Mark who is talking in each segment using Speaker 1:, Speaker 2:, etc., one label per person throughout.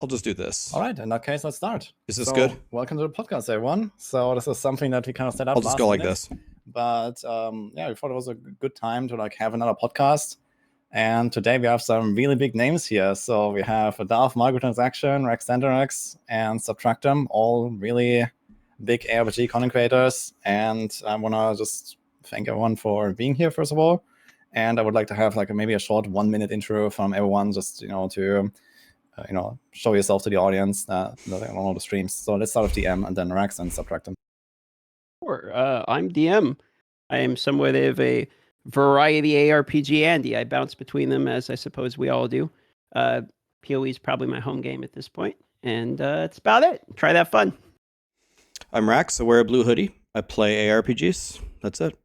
Speaker 1: I'll just do this.
Speaker 2: All right, in that case, let's start.
Speaker 1: Is this good?
Speaker 2: Welcome to the podcast, everyone. So this is something that we kind of set up.
Speaker 1: I'll just go like this.
Speaker 2: But yeah, we thought it was a good time to like have another podcast. And today we have some really big names here. So we have Diablo, Microtransaction, Raxxanterax, and Subtractem, all really big ARPG content creators. And I want to just thank everyone for being here, first of all. And I would like to have like maybe a short 1 minute intro from everyone, just to show yourself to the audience on all the streams. So let's start with DM and then Raxx and Subtractem.
Speaker 3: Sure. I'm DM. I am somewhat of a variety ARPG Andy. I bounce between them, as I suppose we all do. PoE is probably my home game at this point, and that's about it. Try that fun.
Speaker 1: I'm Raxx. I wear a blue hoodie. I play ARPGs. That's it.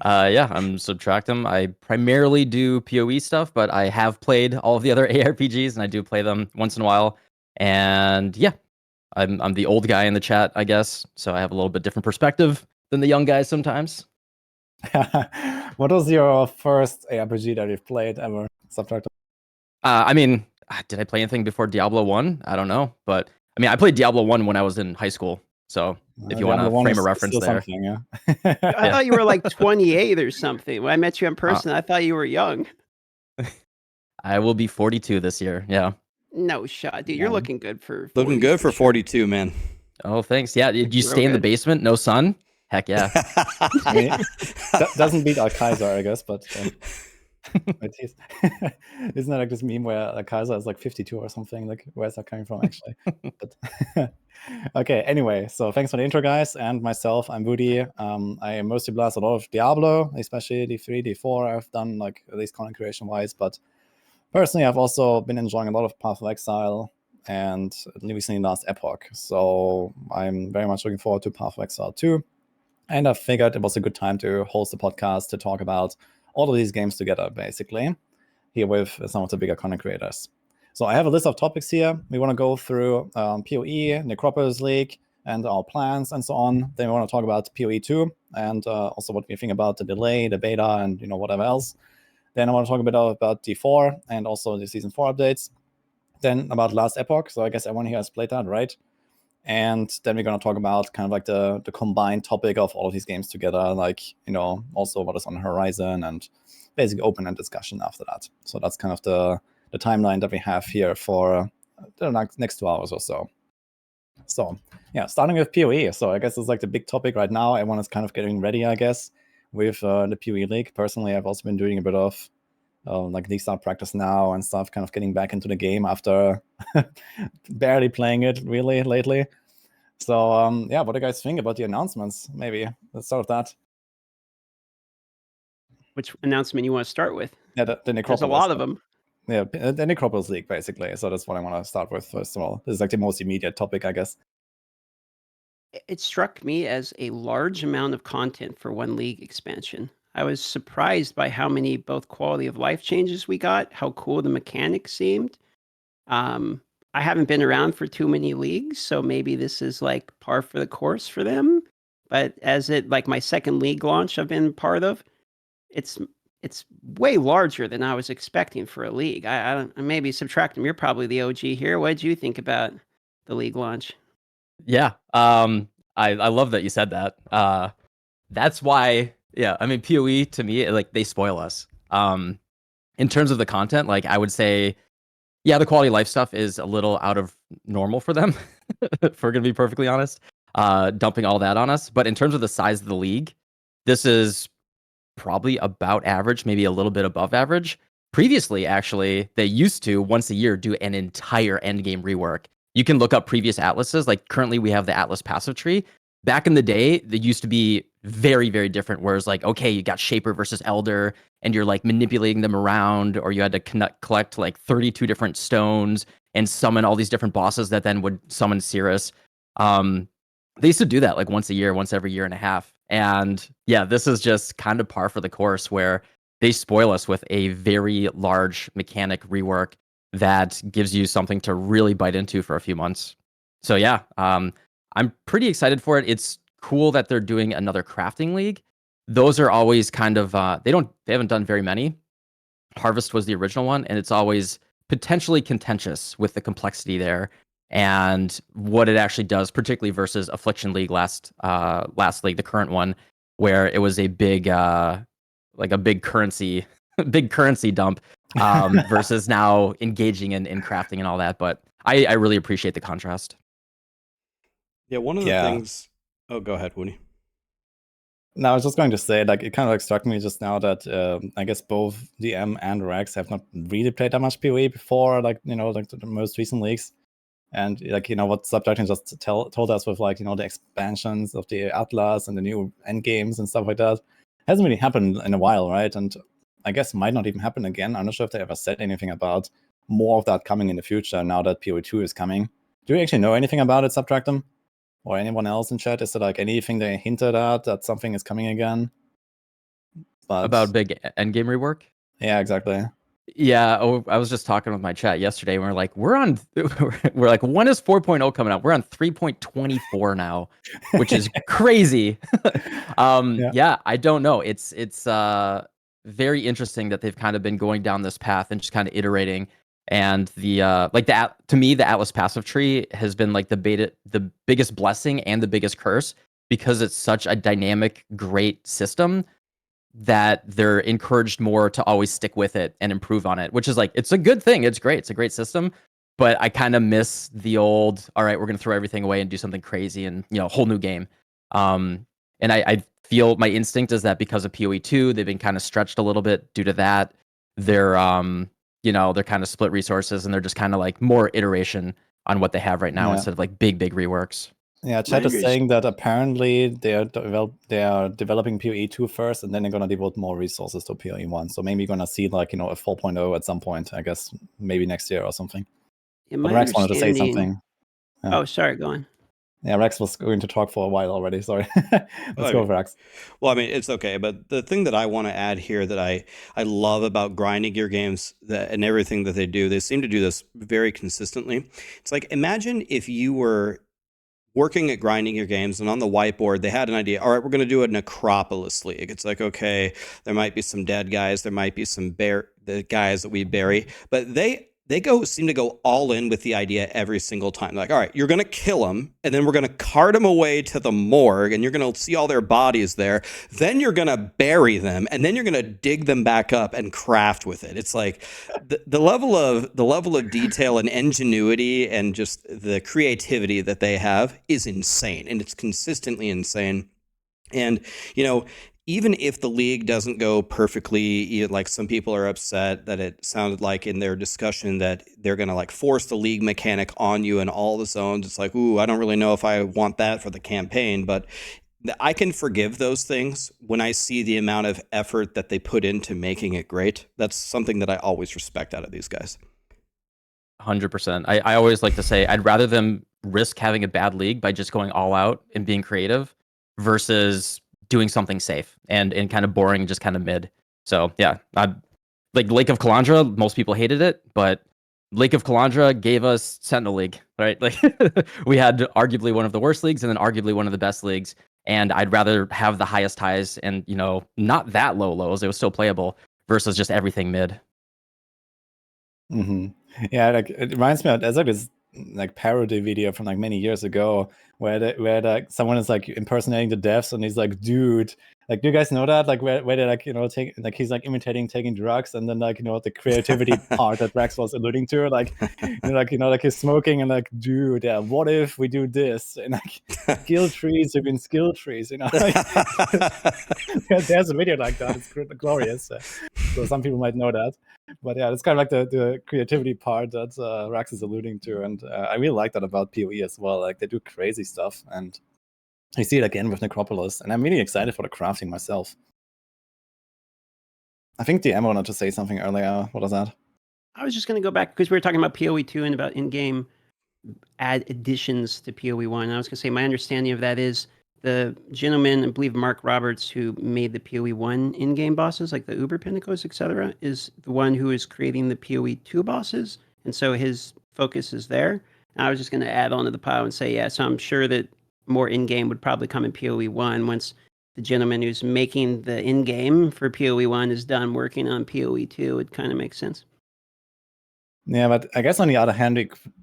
Speaker 4: Yeah, I'm Subtractem. I primarily do PoE stuff, but I have played all of the other ARPGs, and I do play them once in a while. And yeah, I'm the old guy in the chat, I guess, so I have a little bit different perspective than the young guys sometimes.
Speaker 2: What was your first ARPG that you've played ever, Subtractem?
Speaker 4: I mean, did I play anything before Diablo 1? I don't know, but I mean, I played Diablo 1 when I was in high school, so if you want to frame a reference there.
Speaker 2: Yeah.
Speaker 3: I thought you were like 28 or something. When I met you in person, I thought you were young.
Speaker 4: I will be 42 this year, yeah.
Speaker 3: No shot, dude. You're looking good for 40.
Speaker 1: Looking good for 42, man.
Speaker 4: Oh, thanks. Yeah, did you stay in the basement? No sun? Heck yeah.
Speaker 2: I mean, that doesn't beat Al-Kaiser, I guess, but isn't that like this meme where Al-Kaiser is like 52 or something? Like, where's that coming from, actually? But okay, anyway, so thanks for the intro, guys. And myself, I'm Woody. I mostly blast a lot of Diablo, especially D3, D4. I've done like at least content creation-wise, but personally, I've also been enjoying a lot of Path of Exile and recently last Epoch. So I'm very much looking forward to Path of Exile 2. And I figured it was a good time to host a podcast to talk about all of these games together, basically, here with some of the bigger content creators. So I have a list of topics here. We want to go through PoE, Necropolis League, and our plans and so on. Then we want to talk about PoE 2 and also what we think about the delay, the beta, and whatever else. Then I want to talk a bit about D4 and also the Season 4 updates. Then about last Epoch. So I guess everyone here has played that, right? And then we're going to talk about kind of like the combined topic of all of these games together, like, also what is on the horizon and basically open and discussion after that. So that's kind of the timeline that we have here for the next 2 hours or so. So yeah, starting with PoE. So I guess it's like the big topic right now. Everyone is kind of getting ready, I guess, with the PoE League. Personally, I've also been doing a bit of like league start practice now and stuff, kind of getting back into the game after barely playing it really lately. So yeah, what do you guys think about the announcements? Maybe let's start with that.
Speaker 3: Which announcement you want to start with?
Speaker 2: Yeah, the Necropolis.
Speaker 3: There's a lot of them.
Speaker 2: Yeah, the Necropolis League, basically. So that's what I want to start with first of all. This is like the most immediate topic, I guess.
Speaker 3: It struck me as a large amount of content for one league expansion. I was surprised by how many both quality of life changes we got, how cool the mechanics seemed. I haven't been around for too many leagues, so maybe this is like par for the course for them. But as it like my second league launch I've been part of, it's way larger than I was expecting for a league. I maybe Subtractem. You're probably the OG here. What did you think about the league launch?
Speaker 4: Yeah, I love that you said that. That's why. Yeah, I mean, PoE, to me, like, they spoil us. In terms of the content, like, I would say, yeah, the quality of life stuff is a little out of normal for them, if we're going to be perfectly honest, dumping all that on us. But in terms of the size of the league, this is probably about average, maybe a little bit above average. Previously, actually, they used to, once a year, do an entire endgame rework. You can look up previous atlases. Like, currently, we have the Atlas passive tree. Back in the day, they used to be very, very different. Whereas, like, okay, you got Shaper versus Elder, and you're like manipulating them around, or you had to collect like 32 different stones and summon all these different bosses that then would summon Cirrus. They used to do that like once a year, once every year and a half. And yeah, this is just kind of par for the course, where they spoil us with a very large mechanic rework that gives you something to really bite into for a few months. So yeah, I'm pretty excited for it. It's cool that they're doing another crafting league. Those are always kind of they haven't done very many. Harvest was the original one, and it's always potentially contentious with the complexity there and what it actually does, particularly versus Affliction League last league, the current one, where it was a big like a big currency dump versus now engaging in crafting and all that. But I really appreciate the contrast.
Speaker 1: Yeah, one of the things. Oh, go ahead, Woody.
Speaker 2: No, I was just going to say, like, it kind of like struck me just now that I guess both DM and Raxx have not really played that much PoE before, like, you know, like the most recent leagues. And like, you know, what Subtractem just told us with, like, you know, the expansions of the Atlas and the new end games and stuff like that hasn't really happened in a while, right? And I guess might not even happen again. I'm not sure if they ever said anything about more of that coming in the future now that PoE 2 is coming. Do you actually know anything about it, Subtractem? Or anyone else in chat? Is there like anything they hinted at that something is coming again? But
Speaker 4: About big endgame rework?
Speaker 2: Yeah, exactly.
Speaker 4: Yeah, I was just talking with my chat yesterday, and we're like, we're like, when is 4.0 coming out? We're on 3.24 now, which is crazy. Yeah, I don't know. It's very interesting that they've kind of been going down this path and just kind of iterating. And to me, the Atlas passive tree has been like the biggest blessing and the biggest curse, because it's such a dynamic, great system that they're encouraged more to always stick with it and improve on it, which is like, it's a good thing. It's great. It's a great system. But I kind of miss the old, all right, we're going to throw everything away and do something crazy and, you know, whole new game. And I feel my instinct is that because of PoE 2, they've been kind of stretched a little bit due to that. They're they're kind of split resources, and they're just kind of like more iteration on what they have right now instead of like big reworks.
Speaker 2: Yeah, chat is saying that apparently they are developing PoE 2 first, and then they're gonna devote more resources to PoE 1. So maybe you're gonna see, like, you know, a 4.0 at some point. I guess maybe next year or something. But Raxx wanted to say something.
Speaker 3: Yeah. Oh, sorry, go on.
Speaker 2: Yeah, Raxx was going to talk for a while already. Sorry. Let's go, Raxx.
Speaker 1: Well, I mean, it's okay. But the thing that I want to add here that I love about grinding your games and everything that they do, they seem to do this very consistently. It's like, imagine if you were working at grinding your games, and on the whiteboard, they had an idea. All right, we're going to do a necropolis league. It's like, okay, there might be some dead guys. There might be some the guys that we bury. But they seem to go all in with the idea every single time. Like, all right, you're going to kill them, and then we're going to cart them away to the morgue, and you're going to see all their bodies there. Then you're going to bury them, and then you're going to dig them back up and craft with it. It's like the level of detail and ingenuity and just the creativity that they have is insane, and it's consistently insane. And, you know, even if the league doesn't go perfectly, like some people are upset that it sounded like in their discussion that they're going to like force the league mechanic on you in all the zones. It's like, ooh, I don't really know if I want that for the campaign, but I can forgive those things when I see the amount of effort that they put into making it great. That's something that I always respect out of these guys.
Speaker 4: 100%. I always like to say I'd rather them risk having a bad league by just going all out and being creative versus doing something safe and kind of boring, just kind of mid. So yeah, like Lake of Kalandra, most people hated it, but Lake of Kalandra gave us Sentinel League, right? Like we had arguably one of the worst leagues and then arguably one of the best leagues. And I'd rather have the highest highs and, you know, not that low lows. It was still playable versus just everything mid.
Speaker 2: Mm-hmm. Yeah, like it reminds me of there's like this like parody video from like many years ago where someone is like impersonating the devs, and he's like, dude, like, do you guys know that, like where they like, you know, take, like, he's like imitating taking drugs, and then like, you know, the creativity part that Raxx was alluding to, like, you know, like he's smoking and like, dude, yeah, what if we do this, and like skill trees have been skill trees, you know, like, there's a video like that. It's glorious. So some people might know that. But yeah, it's kind of like the creativity part that Raxx is alluding to, and I really like that about PoE as well. Like, they do crazy stuff, and I see it again with Necropolis, and I'm really excited for the crafting myself. I think DM wanted to say something earlier. What was that?
Speaker 3: I was just going to go back because we were talking about PoE 2 and about in-game additions to PoE 1. And I was going to say my understanding of that is the gentleman, I believe Mark Roberts, who made the PoE 1 in-game bosses, like the Uber Pinnacles, etc., is the one who is creating the PoE 2 bosses. And so his focus is there. And I was just going to add on to the pile and say, yeah, so I'm sure that more in-game would probably come in PoE 1 once the gentleman who's making the in-game for PoE 1 is done working on PoE 2, it kind of makes sense.
Speaker 2: Yeah, but I guess on the other hand,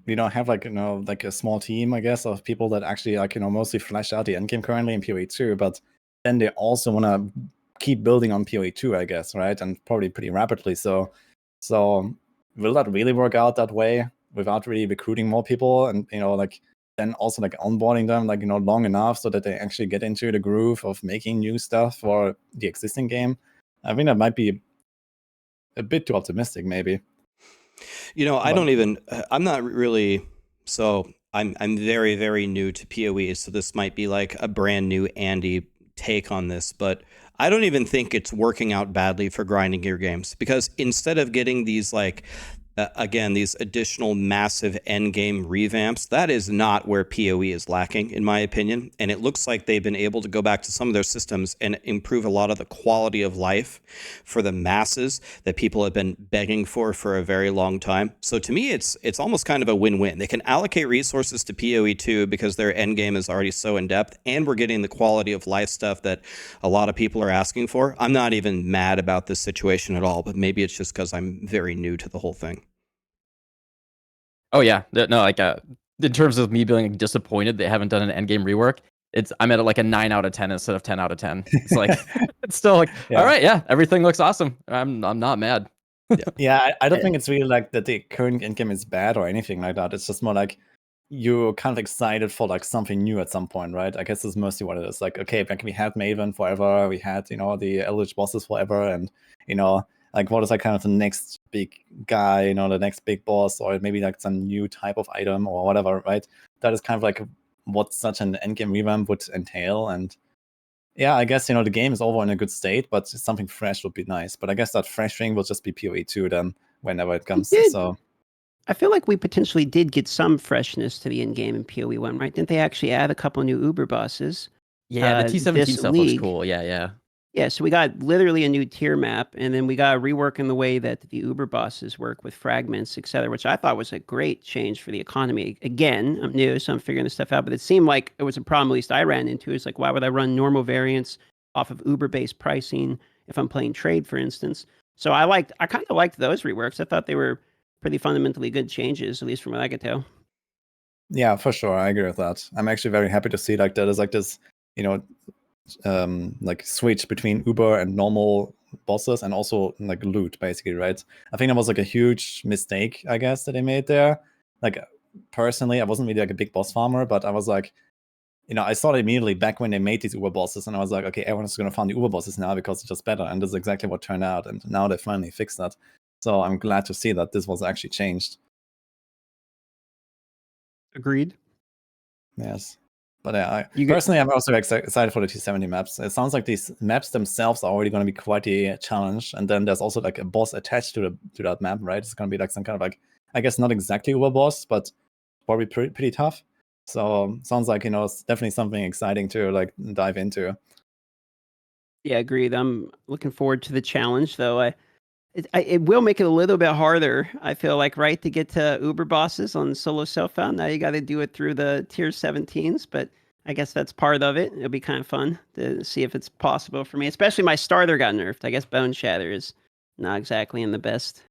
Speaker 2: we don't have like like a small team, I guess, of people that actually like mostly flesh out the endgame currently in PoE 2, but then they also want to keep building on PoE 2, I guess, right? And probably pretty rapidly. So will that really work out that way without really recruiting more people and like then also like onboarding them like long enough so that they actually get into the groove of making new stuff for the existing game? I think that might be a bit too optimistic, maybe.
Speaker 1: I don't even. I'm not really. So I'm very very new to PoE. So this might be like a brand new Andy take on this, but I don't even think it's working out badly for grinding gear games, because instead of getting these like again, these additional massive end game revamps, that is not where PoE is lacking, in my opinion. And it looks like they've been able to go back to some of their systems and improve a lot of the quality of life for the masses that people have been begging for a very long time. So to me, it's almost kind of a win-win. They can allocate resources to PoE 2 because their end game is already so in depth, and we're getting the quality of life stuff that a lot of people are asking for. I'm not even mad about this situation at all, but maybe it's just because I'm very new to the whole thing.
Speaker 4: Oh yeah, no, like in terms of me being disappointed they haven't done an endgame rework, I'm at like a 9 out of 10 instead of 10 out of 10. It's like it's still like, all right, yeah, everything looks awesome. I'm not mad.
Speaker 2: Yeah, I don't think it's really like that the current endgame is bad or anything like that. It's just more like you're kind of excited for like something new at some point, right? I guess that's mostly what it is. Like, okay, like we had Maven forever, we had the Eldritch bosses forever, and like what is like kind of the next big guy, the next big boss, or maybe like some new type of item or whatever, right? That is kind of like what such an endgame revamp would entail. And yeah, I guess the game is over in a good state, but something fresh would be nice. But I guess that fresh thing will just be PoE 2 then, whenever it comes. So
Speaker 3: I feel like we potentially did get some freshness to the in-game in PoE 1, right? Didn't they actually add a couple new Uber bosses?
Speaker 4: Yeah, the T17
Speaker 3: this
Speaker 4: stuff
Speaker 3: league.
Speaker 4: looks cool. Yeah.
Speaker 3: Yeah, so we got literally a new tier map, and then we got a rework in the way that the Uber bosses work with fragments, etc., which I thought was a great change for the economy. Again, I'm new, so I'm figuring this stuff out, but it seemed like it was a problem at least I ran into. It's like, why would I run normal variants off of Uber-based pricing if I'm playing trade, for instance? So I kind of liked those reworks. I thought they were pretty fundamentally good changes, at least from what I could tell.
Speaker 2: yeah, for sure, I agree with that. I'm actually very happy to see like that is like this, like switch between Uber and normal bosses and also like loot, basically, right? I think that was like a huge mistake, I guess, that they made there. Like personally, I wasn't really like a big boss farmer, but I was like, I saw it immediately back when they made these Uber bosses, and I was like, okay, everyone's going to farm the Uber bosses now because it's just better, and this is exactly what turned out. And now they finally fixed that. So I'm glad to see that this was actually changed.
Speaker 3: Agreed.
Speaker 2: Yes. But personally, I'm also excited for the T70 maps. It sounds like these maps themselves are already going to be quite a challenge. And then there's also like a boss attached to that map, right? It's going to be like some kind of like, I guess not exactly Uber boss, but probably pretty tough. So sounds like, it's definitely something exciting to like dive into.
Speaker 3: Yeah, agreed. I'm looking forward to the challenge, though. It will make it a little bit harder, I feel like, right, to get to Uber bosses on solo self-found. Now you got to do it through the tier 17s, but I guess that's part of it. It'll be kind of fun to see if it's possible for me. Especially my starter got nerfed. I guess Bone Shatter is not exactly in the best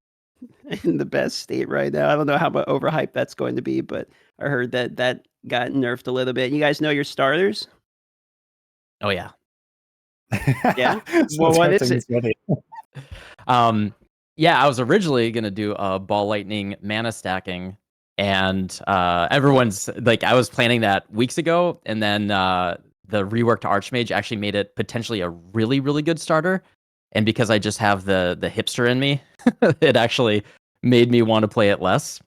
Speaker 3: state right now. I don't know how overhyped that's going to be, but I heard that got nerfed a little bit. You guys know your starters?
Speaker 4: Oh yeah.
Speaker 3: Yeah. Well, what is it?
Speaker 4: Yeah, I was originally gonna do a ball lightning mana stacking, and everyone's like, I was planning that weeks ago, and then the reworked Archmage actually made it potentially a really, really good starter. And because I just have the hipster in me, it actually made me want to play it less.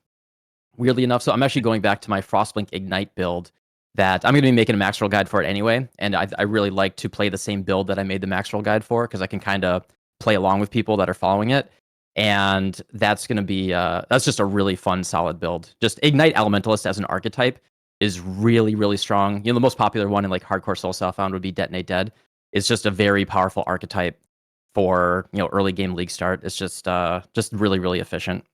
Speaker 4: Weirdly enough, so I'm actually going back to my Frostblink Ignite build that I'm going to be making a Maxroll guide for it anyway. And I really like to play the same build that I made the Maxroll guide for, because I can kind of play along with people that are following it. And that's going to be that's just a really fun, solid build. Just Ignite Elementalist as an archetype is really, really strong. The most popular one in like hardcore soul self-found would be Detonate Dead. It's just a very powerful archetype for early game league start. It's just really, really efficient.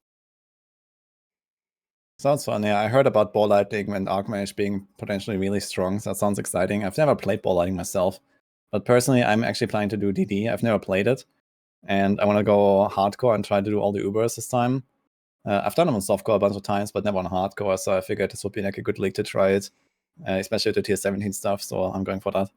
Speaker 2: Sounds fun. Yeah, I heard about ball lightning and Archmage being potentially really strong. So that sounds exciting. I've never played ball lightning myself, But personally, I'm actually planning to do DD. I've never played it, and I want to go hardcore and try to do all the Ubers this time. I've done them on softcore a bunch of times, but never on hardcore. So I figured this would be like a good league to try it, especially the tier 17 stuff. So I'm going for that.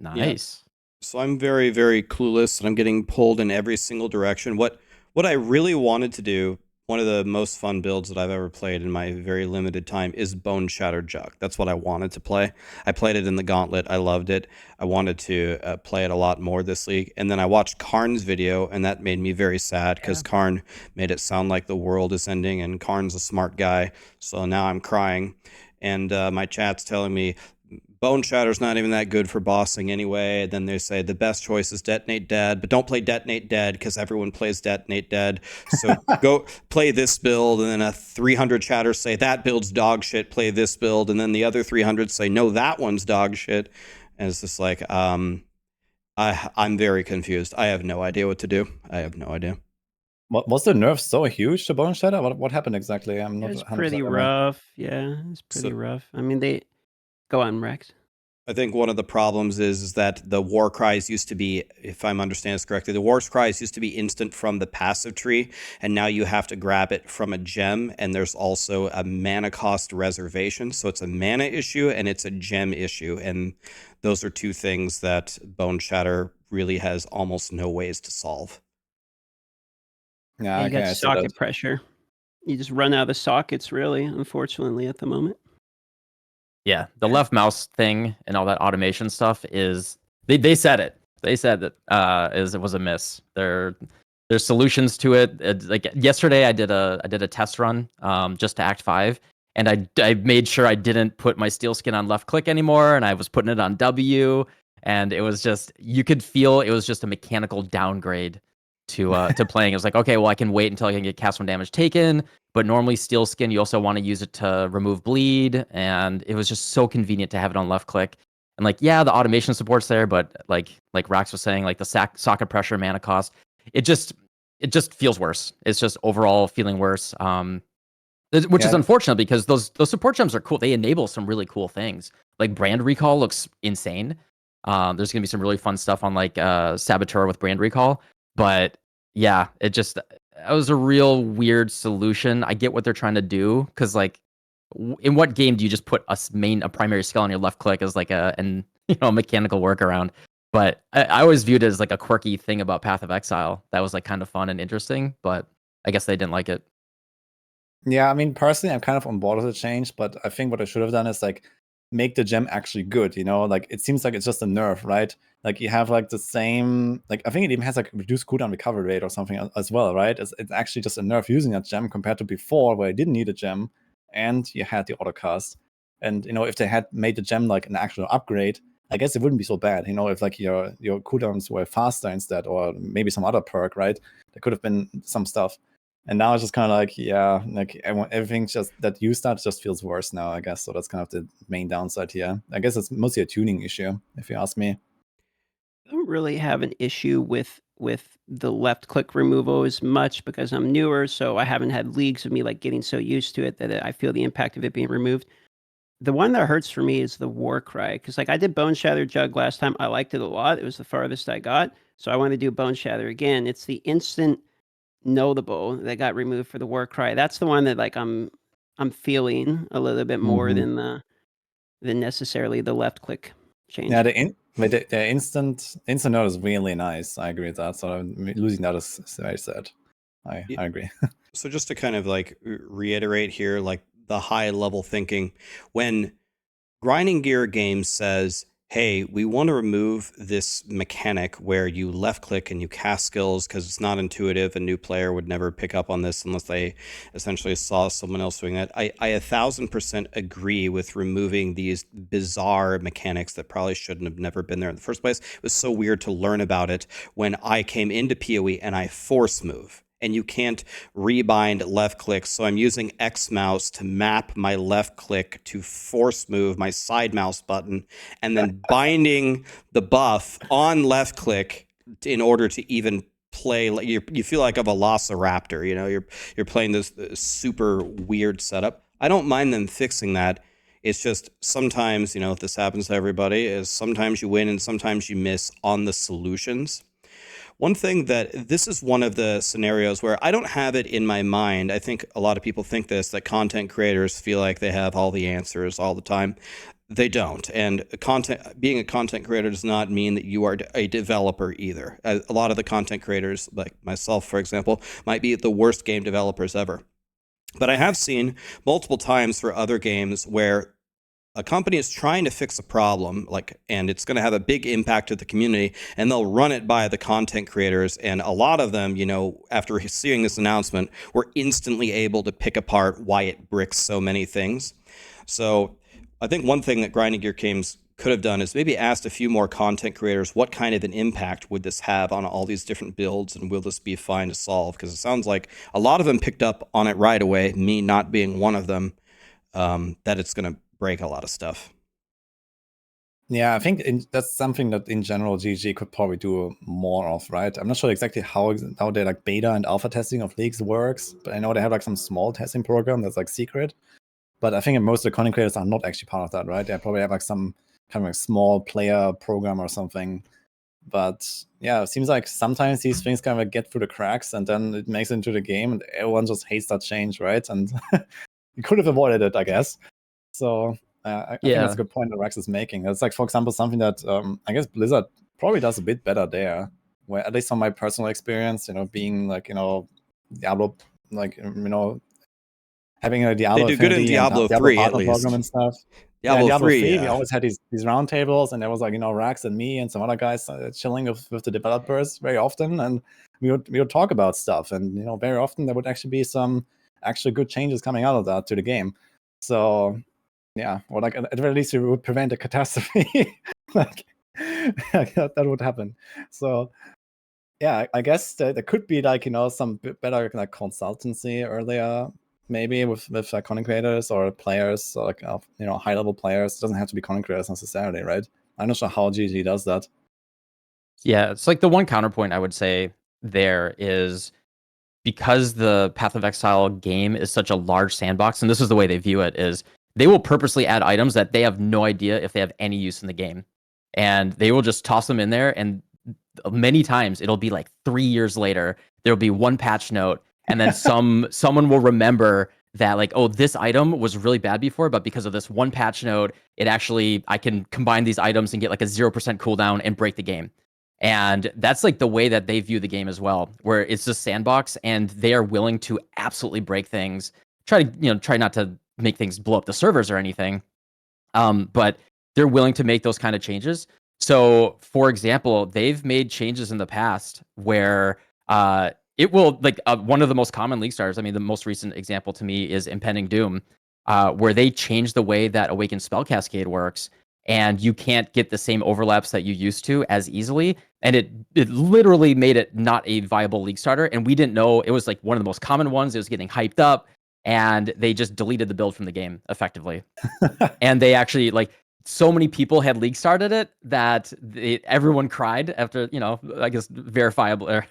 Speaker 4: Nice.
Speaker 1: So I'm very, very clueless, and I'm getting pulled in every single direction. What I really wanted to do, one of the most fun builds that I've ever played in my very limited time, is Bone Shatter Jug. That's what I wanted to play. I played it in the Gauntlet. I loved it. I wanted to play it a lot more this league. And then I watched Karn's video, and that made me very sad because Karn made it sound like the world is ending, and Karn's a smart guy. So now I'm crying. And my chat's telling me, Bone Shatter's not even that good for bossing anyway. And then they say the best choice is Detonate Dead, but don't play Detonate Dead because everyone plays Detonate Dead. So go play this build, and then 300 chatters say that build's dog shit, play this build, and then the other 300 say no, that one's dog shit. And it's just like I'm very confused. I have no idea what to do. I have no idea.
Speaker 2: Was the nerf so huge to Bone Shatter? What happened exactly? I'm not.
Speaker 3: It's
Speaker 2: 100%
Speaker 3: pretty
Speaker 2: aware.
Speaker 3: rough. Yeah, it's pretty rough. I mean, go on, Raxx.
Speaker 1: I think one of the problems is that the war cries used to be, if I'm understanding this correctly, the war cries used to be instant from the passive tree, and now you have to grab it from a gem, and there's also a mana cost reservation. So it's a mana issue and it's a gem issue, and those are two things that Bone Shatter really has almost no ways to solve.
Speaker 2: Yeah,
Speaker 3: You
Speaker 2: okay,
Speaker 3: got
Speaker 2: I see
Speaker 3: socket
Speaker 2: that.
Speaker 3: pressure. You just run out of the sockets, really, unfortunately, at the moment.
Speaker 4: Yeah, the left mouse thing and all that automation stuff is they said it. They said that it was a miss. There's solutions to it. Like yesterday, I did a test run just to Act 5, and I made sure I didn't put my steel skin on left click anymore, and I was putting it on W, and it was just, you could feel it was just a mechanical downgrade to playing. It was like, okay, well, I can wait until I can get cast one damage taken. But normally steel skin, you also want to use it to remove bleed, and it was just so convenient to have it on left click. And like, yeah, the automation support's there, but like Raxx was saying, like the socket pressure, mana cost, it just feels worse. It's just overall feeling worse. Which is unfortunate because those support gems are cool. They enable some really cool things. Like brand recall looks insane. There's gonna be some really fun stuff on like Saboteur with brand recall, but yeah, it was a real weird solution. I get what they're trying to do because like, in what game do you just put a primary skill on your left click as like a mechanical workaround? But I always viewed it as like a quirky thing about Path of Exile that was like kind of fun and interesting, but I guess they didn't like it.
Speaker 2: Yeah, I mean, personally, I'm kind of on board with the change, but I think what I should have done is like make the gem actually good, like it seems like it's just a nerf, right? Like you have like the same, like I think it even has like reduced cooldown recovery rate or something as well, right? It's actually just a nerf using that gem compared to before where I didn't need a gem and you had the autocast. And if they had made the gem like an actual upgrade, I guess it wouldn't be so bad, if like your cooldowns were faster instead, or maybe some other perk, right? There could have been some stuff. And now it's just kind of like, yeah, like everything just that you start just feels worse now, I guess. So that's kind of the main downside here. I guess it's mostly a tuning issue, if you ask me.
Speaker 3: I don't really have an issue with the left click removal as much because I'm newer, so I haven't had leagues of me like getting so used to it that I feel the impact of it being removed. The one that hurts for me is the war cry, because like I did Bone Shatter Jug last time. I liked it a lot. It was the farthest I got, so I want to do Bone Shatter again. It's the instant notable that got removed for the war cry. That's the one that like I'm feeling a little bit more than necessarily the left click change.
Speaker 2: Yeah, the instant note is really nice. I agree with that. So losing that is very sad. I agree.
Speaker 1: So just to kind of like reiterate here, like the high level thinking, when Grinding Gear Games says, hey, we want to remove this mechanic where you left click and you cast skills because it's not intuitive. A new player would never pick up on this unless they essentially saw someone else doing that. I 1,000% agree with removing these bizarre mechanics that probably shouldn't have never been there in the first place. It was so weird to learn about it when I came into PoE and I force move. And you can't rebind left click. So I'm using X mouse to map my left click to force move my side mouse button, and then binding the buff on left click in order to even play. Like you feel like a velociraptor. You're playing this super weird setup. I don't mind them fixing that. It's just sometimes, this happens to everybody, is sometimes you win and sometimes you miss on the solutions. One thing that this is one of the scenarios where I don't have it in my mind. I think a lot of people think this, that content creators feel like they have all the answers all the time. They don't. And being a content creator does not mean that you are a developer either. A lot of the content creators, like myself, for example, might be the worst game developers ever. But I have seen multiple times for other games where a company is trying to fix a problem, and it's going to have a big impact to the community, and they'll run it by the content creators. And a lot of them, after seeing this announcement, were instantly able to pick apart why it bricks so many things. So I think one thing that Grinding Gear Games could have done is maybe asked a few more content creators, what kind of an impact would this have on all these different builds, and will this be fine to solve? Because it sounds like a lot of them picked up on it right away, me not being one of them, that it's going to break a lot of stuff.
Speaker 2: Yeah, I think that's something that in general GG could probably do more of, right? I'm not sure exactly how their beta and alpha testing of leagues works, but I know they have some small testing program that's secret. But I think most of the content creators are not actually part of that, right? They probably have some kind of small player program or something. But yeah, it seems like sometimes these things kind of get through the cracks, and then it makes it into the game, and everyone just hates that change, right? And you could have avoided it, I guess. So I think that's a good point that Raxx is making. That's for example, something that I guess Blizzard probably does a bit better there. Where at least from my personal experience, being Diablo, having a Diablo.
Speaker 1: They do good in Diablo 3 at least.
Speaker 2: And stuff.
Speaker 1: Diablo 3,
Speaker 2: we always had these round tables, and there was Raxx and me and some other guys chilling with the developers very often, and we would talk about stuff, and very often there would actually be some actually good changes coming out of that to the game. So yeah, or at the very least it would prevent a catastrophe. That would happen. So yeah, I guess there could be some better consultancy earlier, maybe with content creators or players, or high level players. It doesn't have to be content creators necessarily, right? I'm not sure how GG does that.
Speaker 4: Yeah, it's the one counterpoint I would say there is, because the Path of Exile game is such a large sandbox, and this is the way they view it, is they will purposely add items that they have no idea if they have any use in the game. And they will just toss them in there, and many times it'll be 3 years later, there'll be one patch note, and then someone will remember that oh, this item was really bad before, but because of this one patch note, I can combine these items and get a 0% cooldown and break the game. And that's the way that they view the game as well, where it's just sandbox, and they are willing to absolutely break things, try not to make things blow up the servers or anything, but they're willing to make those kind of changes. So for example, they've made changes in the past where it will one of the most common league starters, the most recent example to me is Impending Doom, where they changed the way that Awakened Spell Cascade works, and you can't get the same overlaps that you used to as easily. And it literally made it not a viable league starter. And we didn't know it was one of the most common ones. It was getting hyped up, and they just deleted the build from the game effectively. And they actually so many people had league started it that everyone cried after, I guess verifiable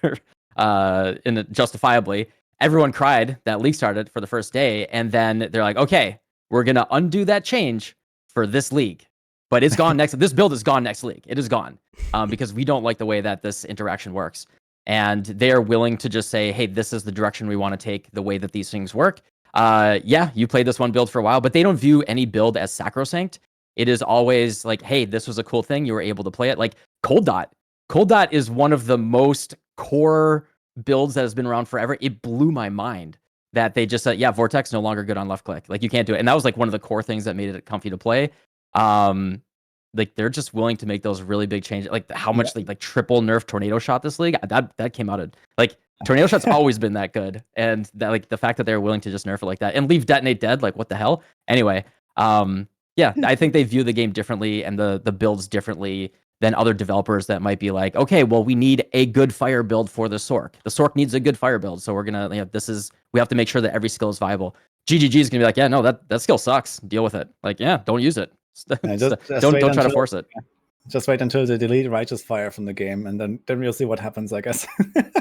Speaker 4: and justifiably, everyone cried that league started for the first day. And then they're okay, we're going to undo that change for this league. But it's gone next. This build is gone next league. It is gone because we don't like the way that this interaction works. And they're willing to just say, hey, this is the direction we want to take, the way that these things work. Yeah, you played this one build for a while, but they don't view any build as sacrosanct. It is always hey, this was a cool thing. You were able to play it. Cold Dot. Cold Dot is one of the most core builds that has been around forever. It blew my mind that they just said, yeah, Vortex no longer good on left click. You can't do it. And that was one of the core things that made it comfy to play. They're just willing to make those really big changes. How much they triple nerf Tornado Shot this league. That came out of Tornado Shot's always been that good, and that the fact that they're willing to just nerf it like that and leave Detonate dead, what the hell? Anyway, yeah, I think they view the game differently and the builds differently than other developers that might be okay, well, we need a good fire build for the Sork. The Sork needs a good fire build, so we're gonna we have to make sure that every skill is viable. GGG is gonna be yeah, no, that skill sucks. Deal with it. Yeah, don't use it. Don't try to force it.
Speaker 2: Just wait until they delete Righteous Fire from the game, and then we'll see what happens, I guess.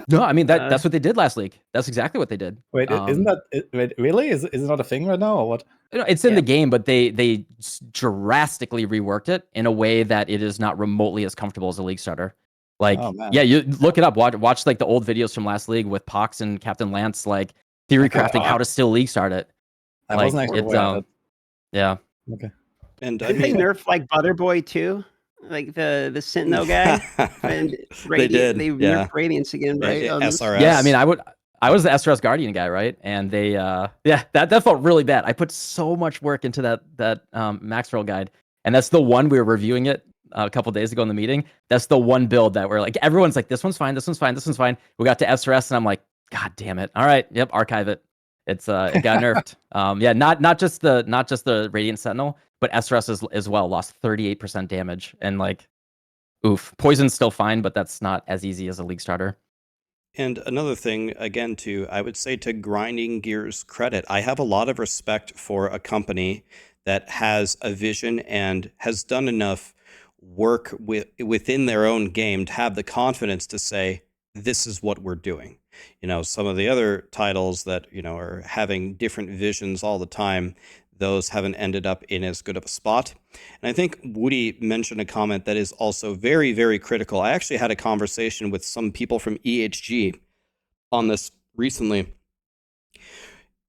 Speaker 4: No, I mean that's what they did last league. That's exactly what they did.
Speaker 2: Wait, isn't that wait, really? Is it not a thing right now, or what?
Speaker 4: It's in the game, but they drastically reworked it in a way that it is not remotely as comfortable as a league starter. Like, yeah, you look it up. Watch like the old videos from last league with Pox and Captain Lance, like theory crafting how to still league start it.
Speaker 2: I wasn't actually aware of that.
Speaker 4: Yeah.
Speaker 2: Okay.
Speaker 1: And
Speaker 3: did they nerf like Butterboy too? Like the Sentinel guy? And
Speaker 1: they did.
Speaker 3: They nerfed Radiance again, right?
Speaker 1: SRS.
Speaker 4: Yeah, I mean, I was the SRS Guardian guy, right? And they, that felt really bad. I put so much work into that Maxroll guide, and that's the one we were reviewing it a couple days ago in the meeting. That's the one build that we're like, everyone's like, this one's fine, this one's fine, this one's fine. We got to SRS, and I'm like, God damn it! All right, yep, archive it. It got nerfed. Not just the Radiant Sentinel, but SRS as well lost 38% damage, and like, oof. Poison's still fine, but that's not as easy as a league starter.
Speaker 1: And another thing, again, I would say to Grinding Gear's credit, I have a lot of respect for a company that has a vision and has done enough work within their own game to have the confidence to say, this is what we're doing. Some of the other titles that, are having different visions all the time, those haven't ended up in as good of a spot. And I think Woody mentioned a comment that is also very, very critical. I actually had a conversation with some people from EHG on this recently.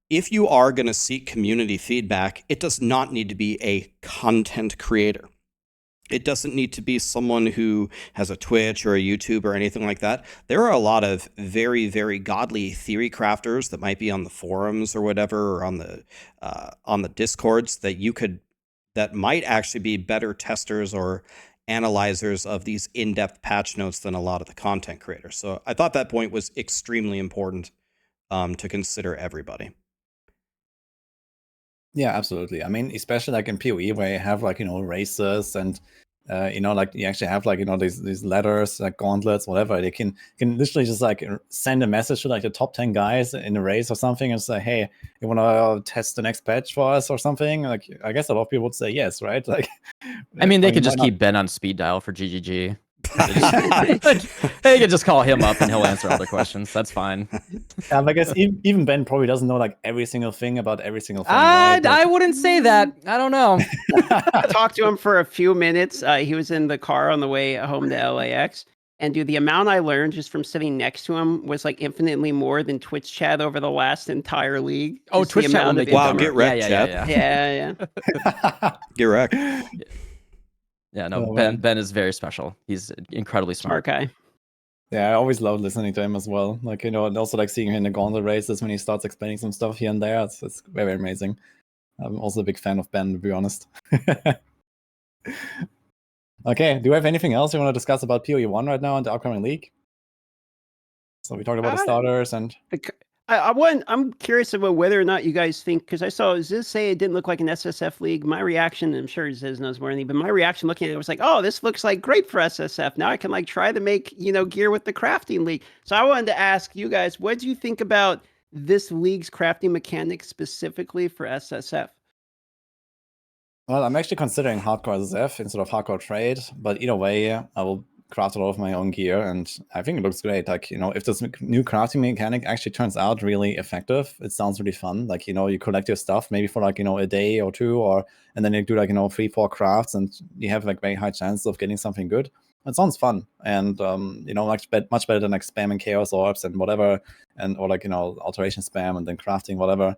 Speaker 1: If you are going to seek community feedback, it does not need to be a content creator. It doesn't need to be someone who has a Twitch or a YouTube or anything like that. There are a lot of very, very godly theory crafters that might be on the forums or whatever, or on the Discords that might actually be better testers or analyzers of these in-depth patch notes than a lot of the content creators. So I thought that point was extremely important to consider everybody.
Speaker 2: Yeah, absolutely. I mean, especially like in PoE where you have like, races and, like you actually have like, these letters, like gauntlets, whatever. They can literally just like send a message to like the top 10 guys in a race or something and say, hey, you want to test the next patch for us or something? Like, I guess a lot of people would say yes, right? Like,
Speaker 4: I mean, they could just keep Ben on speed dial for GGG. They could just call him up and he'll answer all their questions. That's fine.
Speaker 2: I guess even Ben probably doesn't know like every single thing about every single thing.
Speaker 4: I wouldn't say that. I don't know.
Speaker 3: I talked to him for a few minutes. He was in the car on the way home to LAX. And dude, the amount I learned just from sitting next to him was like infinitely more than Twitch chat over the last entire league.
Speaker 4: Oh, Twitch chat will make
Speaker 1: wow, get wrecked, chat.
Speaker 3: Yeah.
Speaker 1: Get wrecked.
Speaker 4: Yeah, no, Ben is very special. He's incredibly smart
Speaker 3: guy.
Speaker 2: Yeah, I always love listening to him as well. Like, and also like seeing him in the gauntlet races when he starts explaining some stuff here and there. It's very amazing. I'm also a big fan of Ben, to be honest. Okay, do we have anything else you want to discuss about PoE 1 right now and the upcoming league? So we talked about the starters and...
Speaker 3: I'm curious about whether or not you guys think, because I saw Ziz say it didn't look like an SSF league. My reaction, I'm sure Ziz knows more than me, but my reaction looking at it was like, oh, this looks like great for SSF. Now I can like try to make, gear with the crafting league. So I wanted to ask you guys, what do you think about this league's crafting mechanics specifically for SSF?
Speaker 2: Well, I'm actually considering hardcore SSF instead of hardcore trade, but either way, I will craft a lot of my own gear, and I think it looks great. Like, if this new crafting mechanic actually turns out really effective, it sounds really fun. Like, you collect your stuff maybe for like, a day or two, and then you do like, 3-4 crafts, and you have like very high chances of getting something good. It sounds fun, and much better than like spamming chaos orbs and whatever, or like alteration spam and then crafting whatever.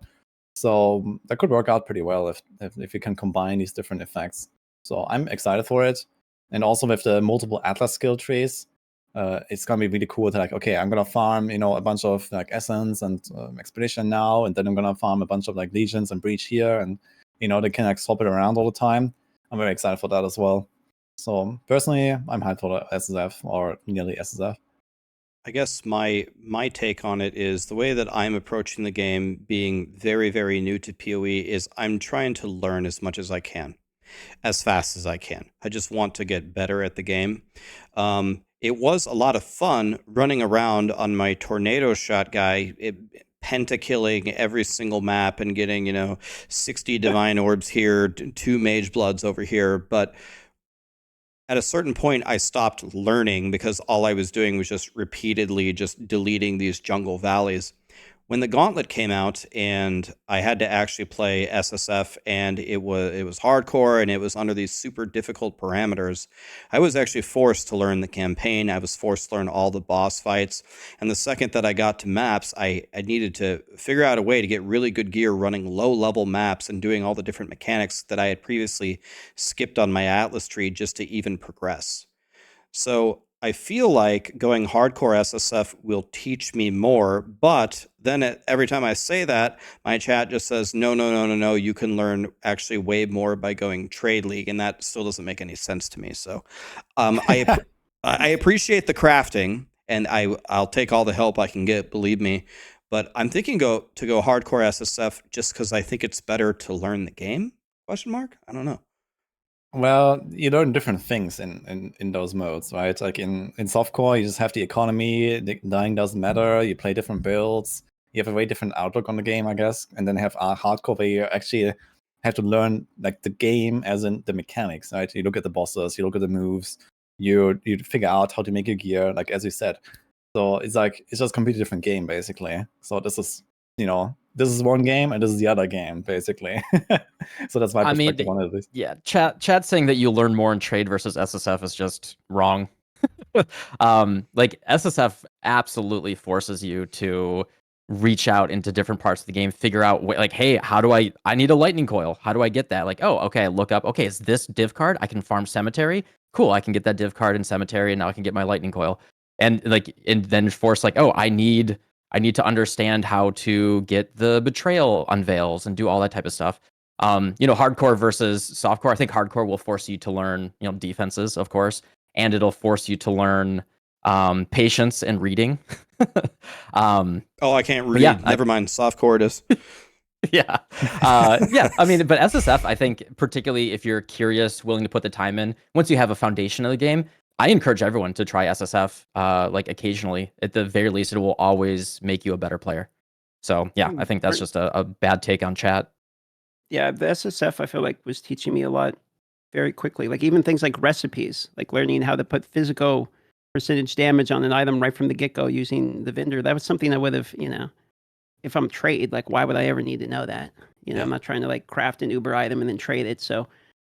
Speaker 2: So that could work out pretty well if you can combine these different effects. So I'm excited for it. And also with the multiple Atlas skill trees, it's gonna be really cool to like, okay, I'm gonna farm, a bunch of like Essence and Expedition now, and then I'm gonna farm a bunch of like Legions and Breach here, and they can like swap it around all the time. I'm very excited for that as well. So personally, I'm hyped for the SSF or nearly SSF.
Speaker 1: I guess my take on it is the way that I'm approaching the game, being very, very new to PoE, is I'm trying to learn as much as I can, as fast as I can. I just want to get better at the game. It was a lot of fun running around on my tornado shot guy, pentakilling every single map and getting, 60 divine orbs here, 2 mage bloods over here. But at a certain point, I stopped learning because all I was doing was just repeatedly just deleting these jungle valleys. When the Gauntlet came out and I had to actually play SSF, and it was hardcore and it was under these super difficult parameters, I was actually forced to learn the campaign. I was forced to learn all the boss fights. And the second that I got to maps, I needed to figure out a way to get really good gear running low level maps and doing all the different mechanics that I had previously skipped on my Atlas tree just to even progress. So I feel like going hardcore SSF will teach me more, but then every time I say that, my chat just says, no, no, no, no, no, you can learn actually way more by going trade league, and that still doesn't make any sense to me. So I appreciate the crafting, and I'll take all the help I can get, believe me. But I'm thinking to go hardcore SSF just because I think it's better to learn the game? Question mark? I don't know.
Speaker 2: Well, you learn different things in those modes, right? Like in softcore, you just have the economy, the dying doesn't matter, you play different builds, you have a very different outlook on the game, I guess. And then have hardcore where you actually have to learn like the game as in the mechanics, right? You look at the bosses, you look at the moves, you figure out how to make your gear, like as you said. So it's just a completely different game, basically. So this is one game and this is the other game, basically. So that's my perspective on it.
Speaker 4: Yeah, chat saying that you learn more in trade versus SSF is just wrong. Like SSF absolutely forces you to reach out into different parts of the game, figure out like, hey, how do I need a lightning coil? How do I get that? Like, oh, okay, look up, okay, is this div card? I can farm cemetery. Cool, I can get that div card in cemetery, and now I can get my lightning coil. And then force like, oh, I need to understand how to get the betrayal unveils and do all that type of stuff. Hardcore versus softcore. I think hardcore will force you to learn, defenses, of course, and it'll force you to learn patience and reading.
Speaker 1: I can't read. Never mind. Softcore it is.
Speaker 4: Yeah. I mean, but SSF, I think, particularly if you're curious, willing to put the time in, once you have a foundation of the game, I encourage everyone to try SSF like occasionally. At the very least, it will always make you a better player. So yeah, I think that's just a bad take on chat.
Speaker 3: Yeah, the SSF I feel like was teaching me a lot very quickly. Like even things like recipes, like learning how to put physical percentage damage on an item right from the get-go using the vendor. That was something I would have, if I'm trade, like why would I ever need to know that? I'm not trying to like craft an Uber item and then trade it. So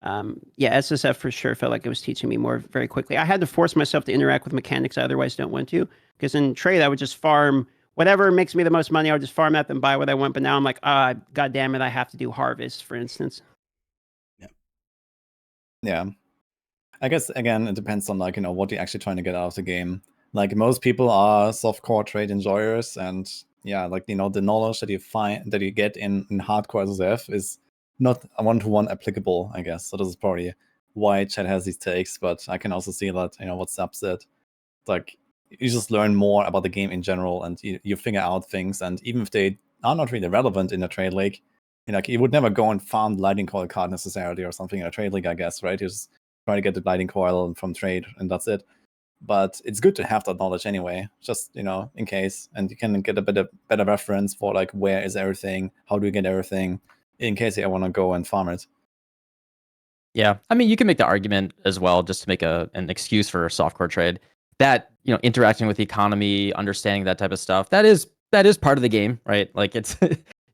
Speaker 3: SSF for sure felt like it was teaching me more very quickly. I had to force myself to interact with mechanics I otherwise don't want to, because in trade I would just farm whatever makes me the most money. I would just farm at them, buy what I want. But now I'm like, God damn it, I have to do harvest, for instance.
Speaker 2: Yeah. I guess again it depends on what you're actually trying to get out of the game. Like most people are softcore trade enjoyers, and the knowledge that you get in hardcore SSF is not a one-to-one applicable, I guess. So this is probably why chat has these takes, but I can also see that what's upset. Like you just learn more about the game in general, and you figure out things, and even if they are not really relevant in a trade league, you would never go and farm the lightning coil card necessarily or something in a trade league, I guess, right? You just try to get the lightning coil from trade and that's it. But it's good to have that knowledge anyway, just in case, and you can get a better reference for like where is everything, how do you get everything, in case you want to go and farm it.
Speaker 4: Yeah, I mean, you can make the argument as well, just to make an excuse for a softcore trade, that interacting with the economy, understanding that type of stuff, that is part of the game, right? Like it's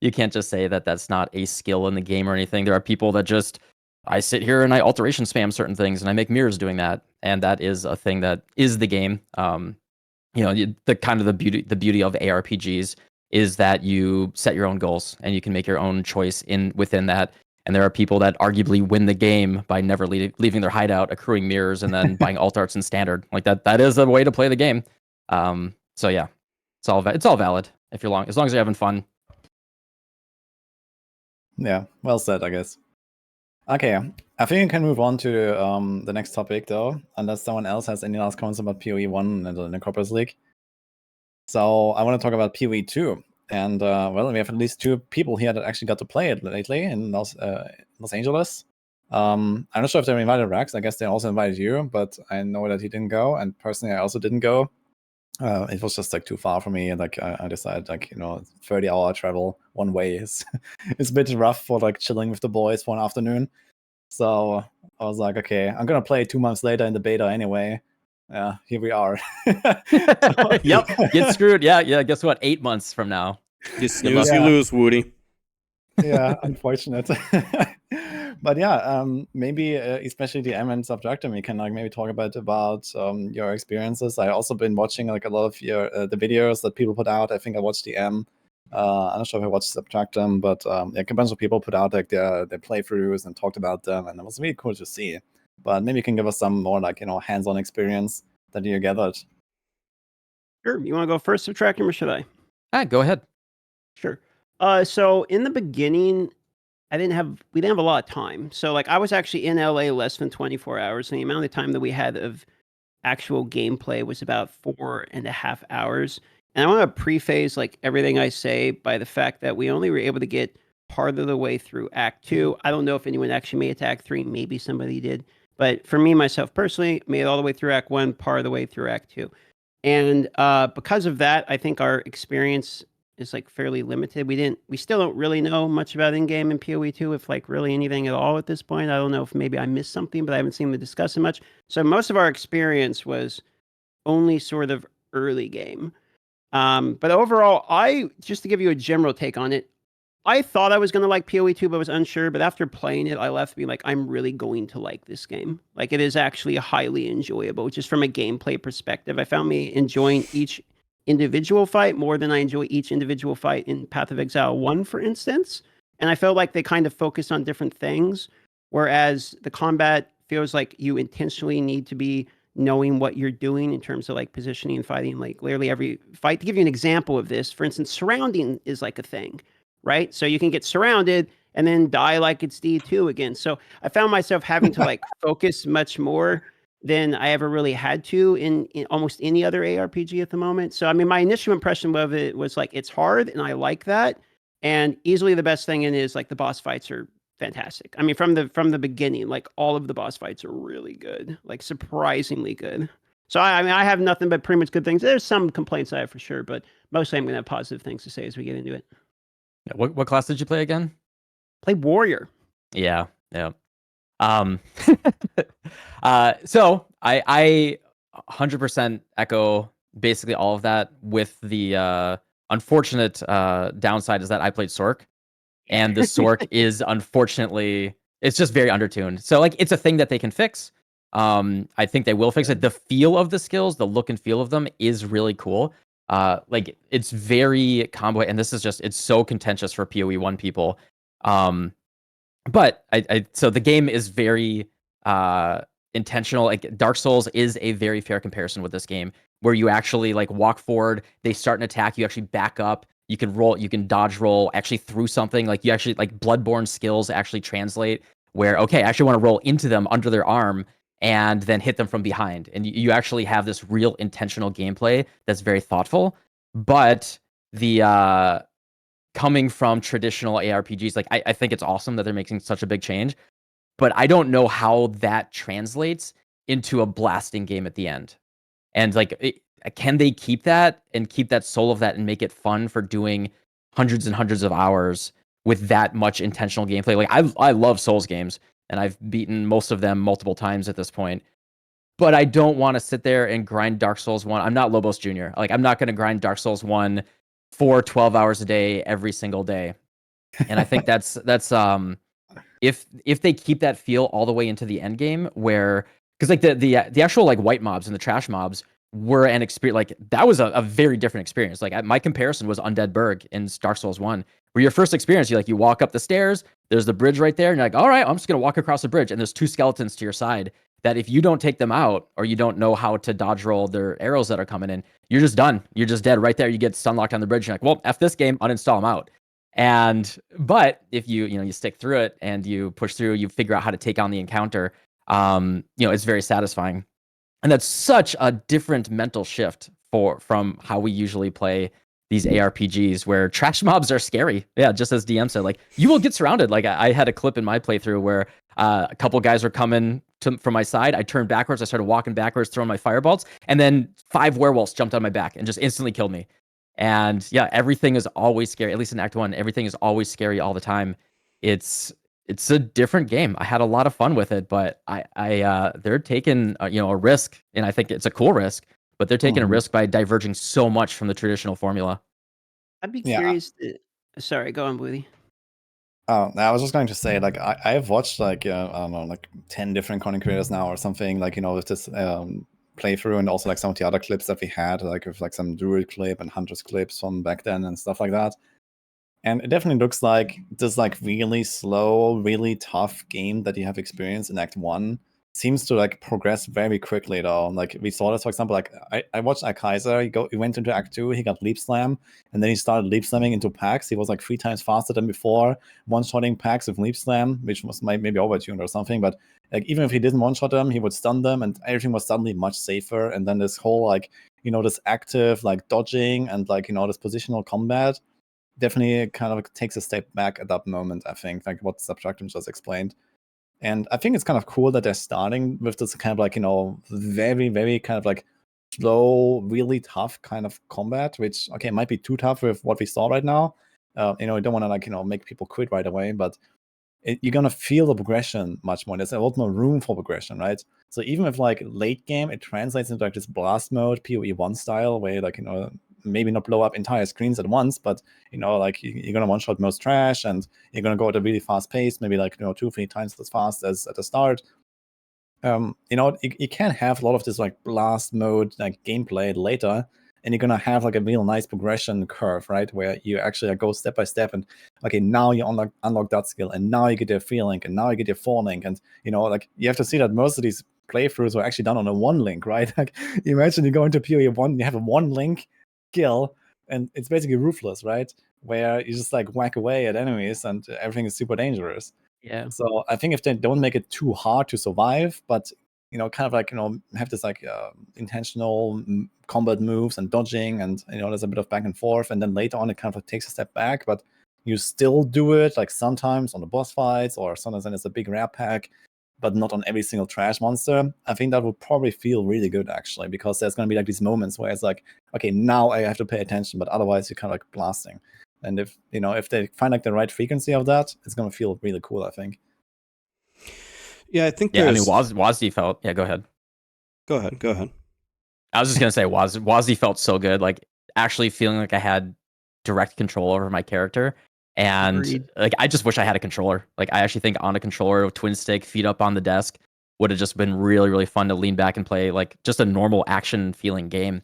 Speaker 4: you can't just say that that's not a skill in the game or anything. There are people that just, I sit here and I alteration spam certain things and I make mirrors doing that, and that is a thing that is the game. The kind of the beauty of ARPGs is that you set your own goals and you can make your own choice within that. And there are people that arguably win the game by never leaving their hideout, accruing mirrors, and then buying alt arts in standard. Like that is a way to play the game. So yeah, it's all valid as long as you're having fun.
Speaker 2: Yeah, well said, I guess. Okay, I think we can move on to the next topic, though, unless someone else has any last comments about PoE 1 and the Necropolis League. So I want to talk about PoE 2. And, we have at least 2 people here that actually got to play it lately in Los Angeles. I'm not sure if they invited Raxx. I guess they also invited you, but I know that he didn't go. And personally, I also didn't go. It was just too far for me. And I decided 30-hour travel one way is a bit rough for chilling with the boys for an afternoon. So I was like, okay, I'm gonna play 2 months later in the beta anyway. Yeah, here we are.
Speaker 4: Yep, get screwed. Yeah, guess what? 8 months from now.
Speaker 1: You snooze,
Speaker 2: luck.
Speaker 1: you lose, Woody.
Speaker 2: Yeah, unfortunate. But yeah, maybe especially the M and Subtractem, you can like maybe talk about your experiences. I also been watching like a lot of your the videos that people put out. I think I watched the M. I'm not sure if I watched Subtractem, but yeah, a bunch of people put out like their playthroughs and talked about them, and it was really cool to see. But maybe you can give us some more like hands-on experience that you gathered.
Speaker 3: Sure. You want to go first, Subtractem, or should I?
Speaker 4: Go ahead.
Speaker 3: Sure. So in the beginning, we didn't have a lot of time. So like I was actually in LA less than 24 hours, and the amount of time that we had of actual gameplay was about 4.5 hours. And I want to preface like everything I say by the fact that we only were able to get part of the way through Act 2. I don't know if anyone actually made it to Act 3. Maybe somebody did. But for me, myself personally, made it all the way through Act 1, part of the way through Act 2. And because of that, I think our experience is like fairly limited. We still don't really know much about in-game and PoE 2, if like really anything at all at this point. I don't know if maybe I missed something, but I haven't seen them discuss it much. So most of our experience was only sort of early game. But overall, just to give you a general take on it, I thought I was going to like PoE 2, but was unsure. But after playing it, I left being like, I'm really going to like this game. Like it is actually highly enjoyable, just from a gameplay perspective. I found me enjoying each individual fight more than I enjoy each individual fight in Path of Exile 1, for instance. And I felt like they kind of focused on different things, whereas the combat feels like you intentionally need to be knowing what you're doing in terms of like positioning and fighting, like literally every fight. To give you an example of this, for instance, surrounding is like a thing, right? So you can get surrounded and then die like it's D2 again. So I found myself having to like focus much more than I ever really had to in almost any other ARPG at the moment. So, I mean, my initial impression of it was like, it's hard and I like that. And easily the best thing in it is like the boss fights are fantastic. I mean, from the beginning, like all of the boss fights are really good, like surprisingly good. So, I mean, I have nothing but pretty much good things. There's some complaints I have for sure, but mostly I'm going to have positive things to say as we get into it.
Speaker 4: Yeah, what class did you play again?
Speaker 3: Play Warrior.
Speaker 4: Yeah. So I 100% echo basically all of that, with the unfortunate downside is that I played Sork, and the Sork is unfortunately, it's just very undertuned. So like it's a thing that they can fix. I think they will fix it. The feel of the skills, the look and feel of them is really cool. Like it's very combo, and this is just, it's so contentious for PoE 1 people. But so the game is very intentional. Like Dark Souls is a very fair comparison with this game, where you actually like walk forward, they start an attack, you actually back up, you can roll, you can dodge roll actually through something. Like you actually, like Bloodborne skills actually translate, where okay, I actually want to roll into them under their arm and then hit them from behind. And you actually have this real intentional gameplay that's very thoughtful. But the coming from traditional ARPGs, like I think it's awesome that they're making such a big change, but I don't know how that translates into a blasting game at the end. And like, can they keep that and keep that soul of that and make it fun for doing hundreds and hundreds of hours with that much intentional gameplay? Like I love Souls games, and I've beaten most of them multiple times at this point. But I don't want to sit there and grind Dark Souls 1. I'm not Lobos Jr. Like I'm not going to grind Dark Souls 1 for 12 hours a day every single day. And I think that's if they keep that feel all the way into the end game, where, because like the actual like white mobs and the trash mobs were an experience, like that was a very different experience. Like my comparison was Undead Burg in Dark Souls 1, where your first experience, you walk up the stairs, there's the bridge right there, and you're like, all right, I'm just gonna walk across the bridge, and there's 2 skeletons to your side that if you don't take them out, or you don't know how to dodge roll their arrows that are coming in, you're just done. You're just dead right there. You get stun locked on the bridge. You're like, well, F this game, uninstall them out. But if you stick through it and you push through, you figure out how to take on the encounter, it's very satisfying. And that's such a different mental shift from how we usually play these ARPGs, where trash mobs are scary. Yeah, just as DM said, like you will get surrounded. Like I had a clip in my playthrough where a couple guys were coming from my side. I turned backwards. I started walking backwards, throwing my firebolts, and then 5 werewolves jumped on my back and just instantly killed me. And yeah, everything is always scary. At least in Act 1, everything is always scary all the time. It's it's a different game. I had a lot of fun with it, but they're taking a risk, and I think it's a cool risk. But they're taking a risk by diverging so much from the traditional formula.
Speaker 3: I'd be
Speaker 2: Yeah.
Speaker 3: curious to. Sorry, go on, Woody.
Speaker 2: Oh, I was just going to say, like, I've watched, like, I don't know, like 10 different content creators now or something, like, with this playthrough, and also like some of the other clips that we had, like with like some Druid clip and Hunters clips from back then and stuff like that. And it definitely looks like this like really slow, really tough game that you have experienced in Act 1 seems to like progress very quickly though. Like we saw this, for example, like I watched Kaiser, he went into Act 2, he got leap slam, and then he started leap slamming into packs. He was like 3 times faster than before, one-shotting packs with leap slam, which was maybe overtuned or something, but like even if he didn't one-shot them, he would stun them, and everything was suddenly much safer. And then this whole like, this active like dodging and like, this positional combat definitely kind of takes a step back at that moment, I think, like what Subtractem just explained. And I think it's kind of cool that they're starting with this kind of like, very, very kind of like slow, really tough kind of combat, which, okay, might be too tough with what we saw right now. You don't want to like, make people quit right away, but you're going to feel the progression much more. There's a lot more room for progression, right? So even if like late game, it translates into like this blast mode, PoE 1 style, where like, maybe not blow up entire screens at once, but like you're gonna one-shot most trash, and you're gonna go at a really fast pace, maybe like 2-3 times as fast as at the start. You can have a lot of this like blast mode like gameplay later, and you're gonna have like a real nice progression curve, right, where you actually like, go step by step, and okay, now you unlock that skill, and now you get your free link, and now you get your 4 link, and like you have to see that most of these playthroughs were actually done on a 1 link, right? Like imagine you go into PoE 1, you have a 1 link skill, and it's basically ruthless, right? Where you just like whack away at enemies and everything is super dangerous.
Speaker 3: Yeah.
Speaker 2: So I think if they don't make it too hard to survive, but kind of like have this like intentional combat moves and dodging, and there's a bit of back and forth, and then later on it kind of takes a step back, but you still do it like sometimes on the boss fights, or sometimes when it's a big rare pack, but not on every single trash monster. I think that would probably feel really good, actually, because there's going to be like these moments where it's like, okay, now I have to pay attention, but otherwise you're kind of like blasting. And if they find like the right frequency of that, it's going to feel really cool, I think.
Speaker 1: Yeah, I think.
Speaker 4: Yeah, I mean, Wazzy felt. Yeah, go ahead.
Speaker 1: Go ahead.
Speaker 4: I was just gonna say, Wazzy felt so good. Like actually feeling like I had direct control over my character. And
Speaker 3: Agreed.
Speaker 4: like I just wish I had a controller. Like I actually think on a controller with twin stick, feet up on the desk, would have just been really, really fun to lean back and play like just a normal action feeling game.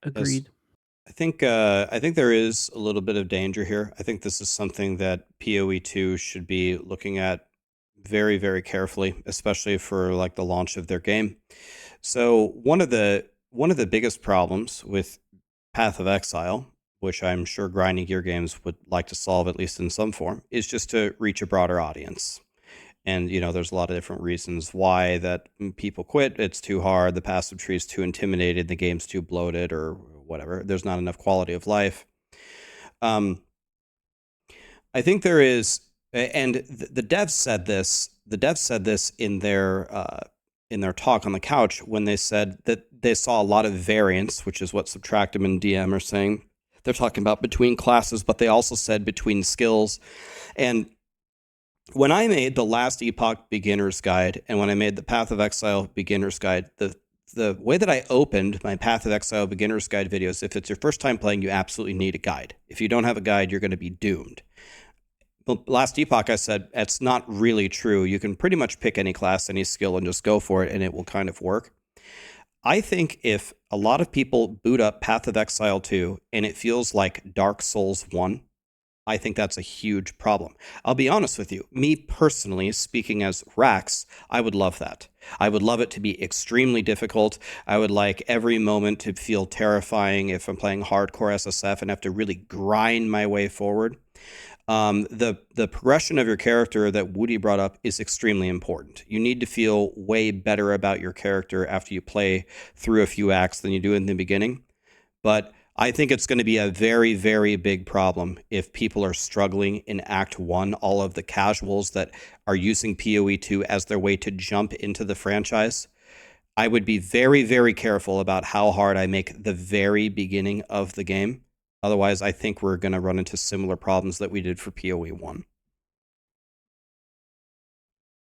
Speaker 3: Agreed.
Speaker 1: Yes. I think there is a little bit of danger here. I think this is something that PoE 2 should be looking at very, very carefully, especially for like the launch of their game. So one of the biggest problems with Path of Exile, which I'm sure Grinding Gear Games would like to solve at least in some form, is just to reach a broader audience. And there's a lot of different reasons why that people quit. It's too hard, the passive tree is too intimidated, the game's too bloated, or whatever. There's not enough quality of life. I think there is, and the devs said this. The devs said this in their talk on the couch when they said that they saw a lot of variance, which is what Subtractem and DM are saying. They're talking about between classes, but they also said between skills. And when I made the last Epoch Beginner's Guide, and when I made the Path of Exile Beginner's Guide, the way that I opened my Path of Exile Beginner's Guide videos, if it's your first time playing, you absolutely need a guide. If you don't have a guide, you're going to be doomed. The last Epoch, I said, it's not really true. You can pretty much pick any class, any skill, and just go for it, and it will kind of work. I think if a lot of people boot up Path of Exile 2 and it feels like Dark Souls 1, I think that's a huge problem. I'll be honest with you. Me personally, speaking as Raxx, I would love that. I would love it to be extremely difficult. I would like every moment to feel terrifying if I'm playing hardcore SSF and have to really grind my way forward. The progression of your character that Woody brought up is extremely important. You need to feel way better about your character after you play through a few acts than you do in the beginning. But I think it's going to be a very, very big problem if people are struggling in Act 1, all of the casuals that are using PoE 2 as their way to jump into the franchise. I would be very, very careful about how hard I make the very beginning of the game, Otherwise, I think we're going to run into similar problems that we did for PoE 1.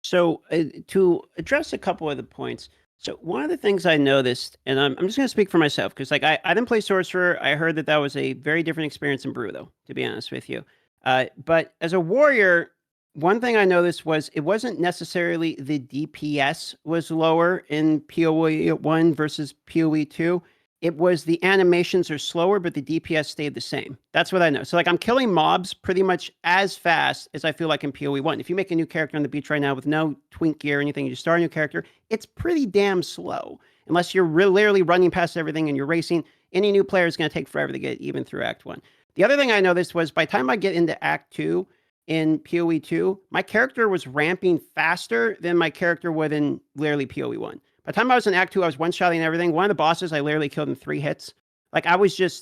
Speaker 3: So to address a couple of the points, so one of the things I noticed, and I'm just going to speak for myself, because like I didn't play Sorcerer. I heard that was a very different experience in Brew, though, to be honest with you. But as a warrior, one thing I noticed was it wasn't necessarily the DPS was lower in PoE 1 versus PoE 2. It was the animations are slower, but the DPS stayed the same. That's what I know. So like I'm killing mobs pretty much as fast as I feel like in PoE 1. If you make a new character on the beach right now with no twink gear or anything, you start a new character, it's pretty damn slow. Unless you're literally running past everything and you're racing, any new player is going to take forever to get even through Act 1. The other thing I noticed was by the time I get into Act 2 in PoE 2, my character was ramping faster than my character would in literally PoE 1. By the time I was in Act 2, I was one-shotting everything. One of the bosses, I literally killed in 3 hits. Like, I was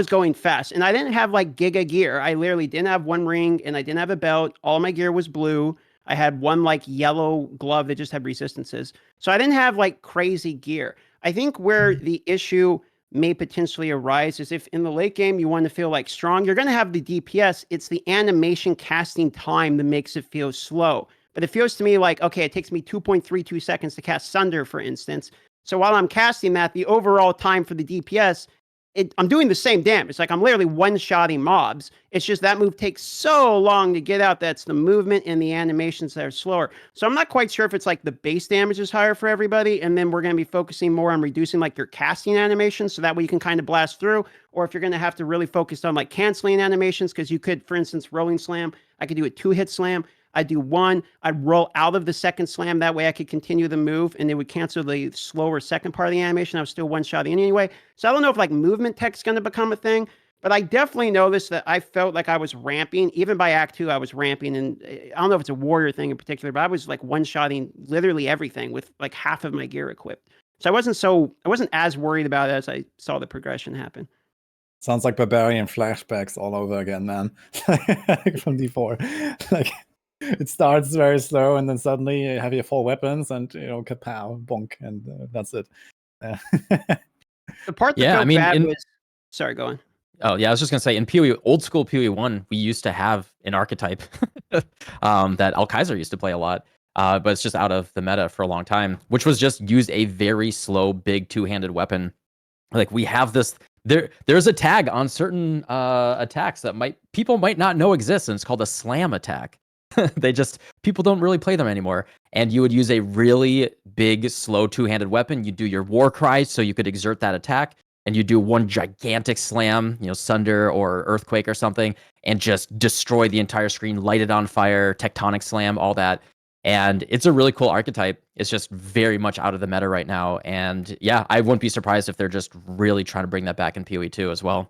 Speaker 3: going fast. And I didn't have, like, giga gear. I literally didn't have 1 ring, and I didn't have a belt. All my gear was blue. I had 1, like, yellow glove that just had resistances. So I didn't have, like, crazy gear. I think where the issue may potentially arise is if in the late game you want to feel, like, strong, you're going to have the DPS. It's the animation casting time that makes it feel slow. But it feels to me like, okay, it takes me 2.32 seconds to cast Sunder, for instance. So while I'm casting that, the overall time for the DPS, I'm doing the same damage. It's like I'm literally one-shotting mobs. It's just that move takes so long to get out. That's the movement and the animations that are slower. So I'm not quite sure if it's like the base damage is higher for everybody, and then we're going to be focusing more on reducing like your casting animations, so that way you can kind of blast through, or if you're going to have to really focus on like canceling animations, because you could, for instance, rolling slam. I could do a 2-hit slam. I'd do 1, I'd roll out of the second slam. That way I could continue the move and it would cancel the slower second part of the animation. I was still one-shotting anyway. So I don't know if like movement tech's going to become a thing, but I definitely noticed that I felt like I was ramping. Even by Act 2, I was ramping. And I don't know if it's a warrior thing in particular, but I was like one-shotting literally everything with like half of my gear equipped. So I wasn't as worried about it as I saw the progression happen.
Speaker 2: Sounds like barbarian flashbacks all over again, man. From D4. Like, it starts very slow, and then suddenly you have your 4 weapons, and kapow, bonk, and that's it.
Speaker 3: The part that felt bad was... Sorry, go on.
Speaker 4: Oh yeah, I was just gonna say in PoE, old school PoE 1, we used to have an archetype that Alkaiser used to play a lot, but it's just out of the meta for a long time, which was just use a very slow, big 2-handed weapon. Like we have this. There's a tag on certain attacks that people might not know exists, and it's called a slam attack. People don't really play them anymore. And you would use a really big, slow 2-handed weapon. You do your war cry so you could exert that attack, and you do 1 gigantic slam, Sunder or Earthquake or something, and just destroy the entire screen, light it on fire, tectonic slam, all that. And it's a really cool archetype. It's just very much out of the meta right now. And yeah, I wouldn't be surprised if they're just really trying to bring that back in PoE 2 as well.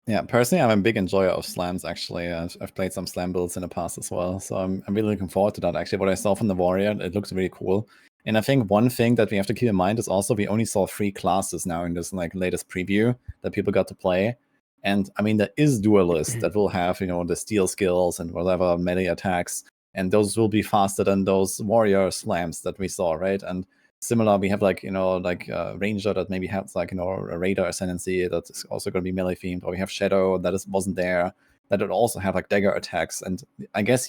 Speaker 2: Yeah, personally, I'm a big enjoyer of slams, actually. I've played some slam builds in the past as well. So I'm really looking forward to that. Actually, what I saw from the Warrior, it looks really cool. And I think one thing that we have to keep in mind is also we only saw 3 classes now in this like latest preview that people got to play. And I mean, there is duelists that will have, the steal skills and whatever melee attacks. And those will be faster than those warrior slams that we saw, right? And similar, we have Ranger that maybe has a radar ascendancy that's also going to be melee themed, or we have Shadow that wasn't there, that would also have like dagger attacks. And I guess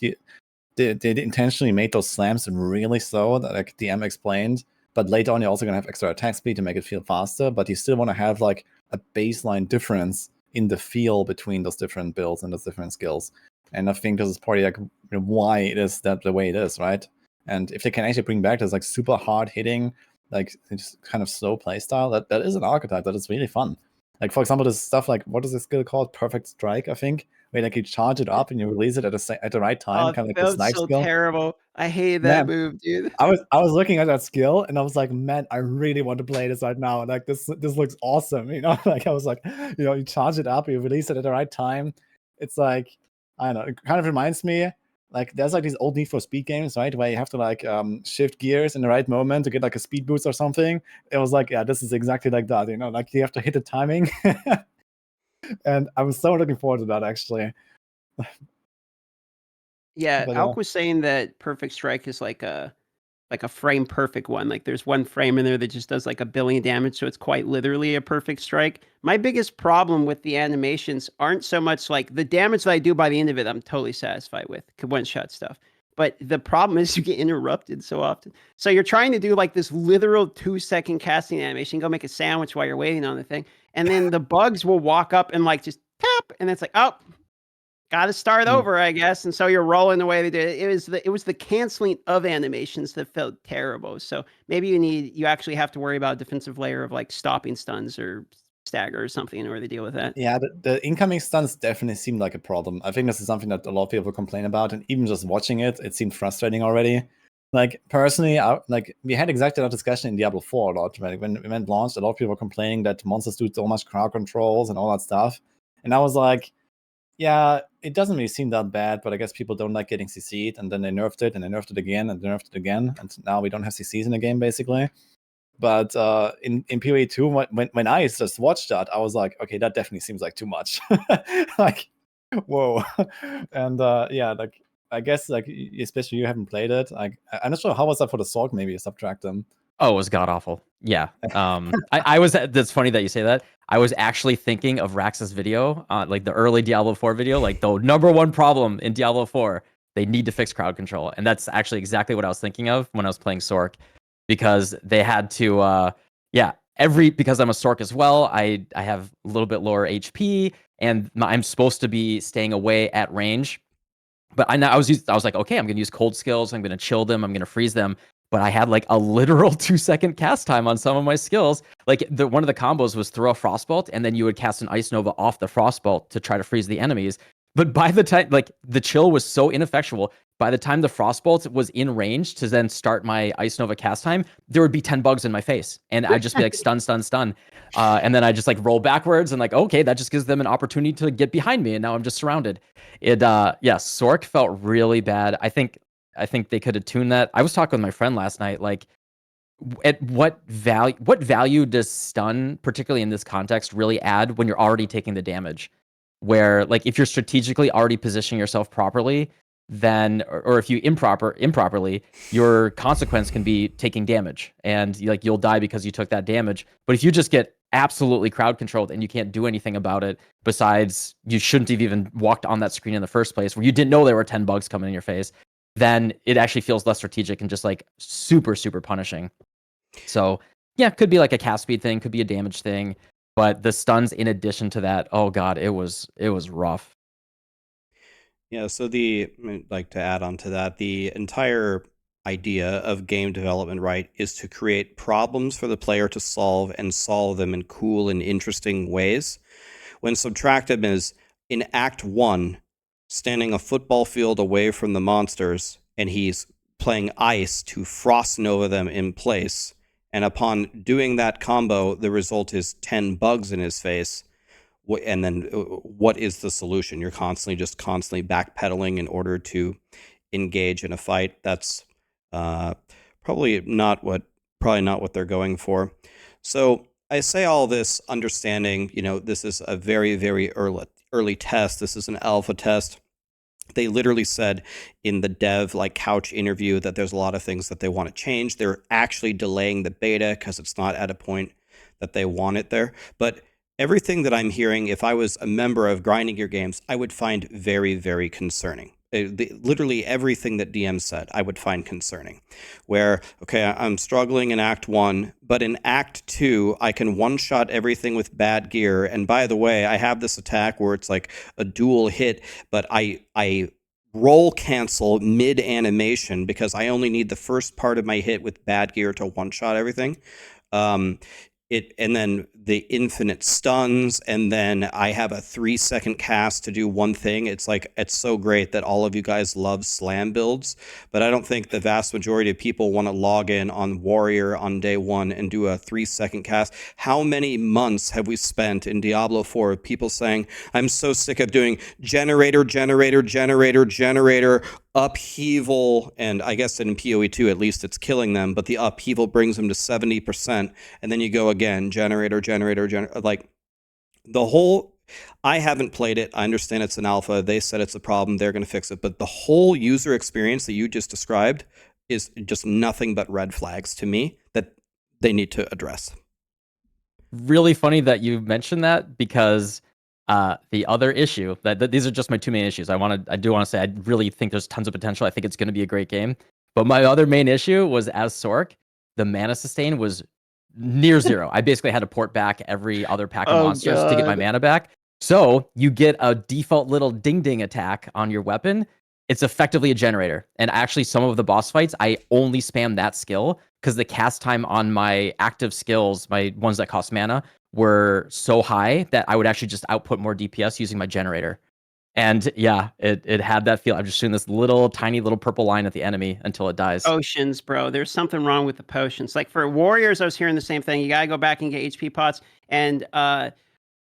Speaker 2: they intentionally made those slams really slow, that like DM explained. But later on, you're also going to have extra attack speed to make it feel faster. But you still want to have like a baseline difference in the feel between those different builds and those different skills. And I think this is probably like why it is that the way it is, right? And if they can actually bring back this like super hard hitting, like just kind of slow play style, that is an archetype that is really fun. Like for example, this stuff like, what is this skill called? Perfect Strike, I think, where like you charge it up and you release it at the right time, kind of like the snipe skill.
Speaker 3: Terrible. I hate that move, dude.
Speaker 2: I was looking at that skill and I was like, man, I really want to play this right now. Like this looks awesome, Like I was like, you charge it up, you release it at the right time. It's like, I don't know, it kind of reminds me, like there's like these old Need for Speed games, right, where you have to like shift gears in the right moment to get like a speed boost or something. It was like, yeah, this is exactly like that, like you have to hit the timing. And I'm so looking forward to that, actually.
Speaker 3: Yeah, Alk was saying that Perfect Strike is like a like a frame perfect one. Like there's one frame in there that just does like 1 billion damage, so it's quite literally a perfect strike. My biggest problem with the animations aren't so much like the damage that I do by the end of it, I'm totally satisfied with one-shot stuff. But the problem is you get interrupted so often. So you're trying to do like this literal 2-second casting animation, go make a sandwich while you're waiting on the thing. And then the bugs will walk up and like just tap, and it's like, oh, got to start over, I guess. And so you're rolling the way they did it. It was the canceling of animations that felt terrible. So maybe you actually have to worry about a defensive layer of like stopping stuns or stagger or something in order to deal with that.
Speaker 2: Yeah, the incoming stuns definitely seemed like a problem. I think this is something that a lot of people complain about, and even just watching it, it seemed frustrating already. Like personally, we had exactly that discussion in Diablo 4 a lot. Right? When it launched, a lot of people were complaining that monsters do so much crowd controls and all that stuff. And I was like, yeah, it doesn't really seem that bad, but I guess people don't like getting CC'd, and then they nerfed it, and they nerfed it again, and they nerfed it again, and now we don't have CCs in the game, basically. But in PoE 2, when I just watched that, I was like, okay, that definitely seems like too much. Like, whoa. And yeah, like I guess like especially you haven't played it. I'm not sure how was that for the Sorg, maybe Subtractem.
Speaker 4: Oh, it was god awful. Yeah. I was. That's funny that you say that. I was actually thinking of Raxx's video, like the early Diablo 4 video, like the number one problem in Diablo 4, they need to fix crowd control, and that's actually exactly what I was thinking of when I was playing Sork, because they had to, because I'm a Sork as well. I have a little bit lower HP, and I'm supposed to be staying away at range. But I was like, okay, I'm gonna use cold skills. I'm gonna chill them. I'm gonna freeze them. But I had like a literal 2-second cast time on some of my skills. Like one of the combos was throw a frostbolt, and then you would cast an ice nova off the frostbolt to try to freeze the enemies. But by the time, like the chill was so ineffectual, by the time the frostbolt was in range to then start my ice nova cast time, there would be 10 bugs in my face, and I'd just be like stun, stun, stun, and then I just like roll backwards, and like, okay, that just gives them an opportunity to get behind me, and now I'm just surrounded. Sork felt really bad. I think they could have tuned that. I was talking with my friend last night, like, at what value does stun, particularly in this context, really add when you're already taking the damage? Where like if you're strategically already positioning yourself properly, then or if you improperly, your consequence can be taking damage, and like you'll die because you took that damage. But if you just get absolutely crowd controlled and you can't do anything about it, besides you shouldn't have even walked on that screen in the first place, where you didn't know there were 10 bugs coming in your face, then it actually feels less strategic and just like super, super punishing. So yeah, could be like a cast speed thing, could be a damage thing, but the stuns in addition to that, oh god, it was rough.
Speaker 1: Yeah, so I'd like to add on to that, the entire idea of game development, right, is to create problems for the player to solve and solve them in cool and interesting ways. When Subtractem is in Act 1, standing a football field away from the monsters, and he's playing ice to frost nova them in place, and upon doing that combo, the result is 10 bugs in his face. And then what is the solution? You're constantly backpedaling in order to engage in a fight. That's probably not what they're going for. So I say all this understanding, this is a very, very early test. This is an alpha test. They literally said in the dev couch interview that there's a lot of things that they want to change. They're actually delaying the beta because it's not at a point that they want it there. But everything that I'm hearing, if I was a member of Grinding Gear Games, I would find very, very concerning. Literally everything that DM said, I would find concerning. Where, okay, I'm struggling in Act 1, but in Act 2, I can one-shot everything with bad gear. And by the way, I have this attack where it's like a dual hit, but I roll cancel mid-animation because I only need the first part of my hit with bad gear to one-shot everything. And then the infinite stuns, and then I have a 3-second cast to do one thing. It's so great that all of you guys love slam builds, but I don't think the vast majority of people want to log in on Warrior on day 1 and do a 3-second cast. How many months have we spent in Diablo 4 of people saying, I'm so sick of doing generator, upheaval, and I guess in PoE 2 at least it's killing them, but the upheaval brings them to 70%, and then you go again, generator, like the whole, I haven't played it, I understand it's an alpha, they said it's a problem, they're going to fix it, but the whole user experience that you just described, is just nothing but red flags to me that they need to address.
Speaker 4: Really funny that you mentioned that, because the other issue that these are just my two main issues. I do want to say I really think there's tons of potential. I think it's going to be a great game. But my other main issue was, as Sork, the mana sustain was near zero. I basically had to port back every other pack of monsters to get my mana back. So you get a default little ding ding attack on your weapon. It's effectively a generator. And actually, some of the boss fights, I only spam that skill because the cast time on my active skills, my ones that cost mana, were so high that I would actually just output more DPS using my generator. And yeah, it had that feel. I'm just shooting this tiny little purple line at the enemy until it dies.
Speaker 3: Potions, bro. There's something wrong with the potions. Like for warriors, I was hearing the same thing. You gotta go back and get HP pots. And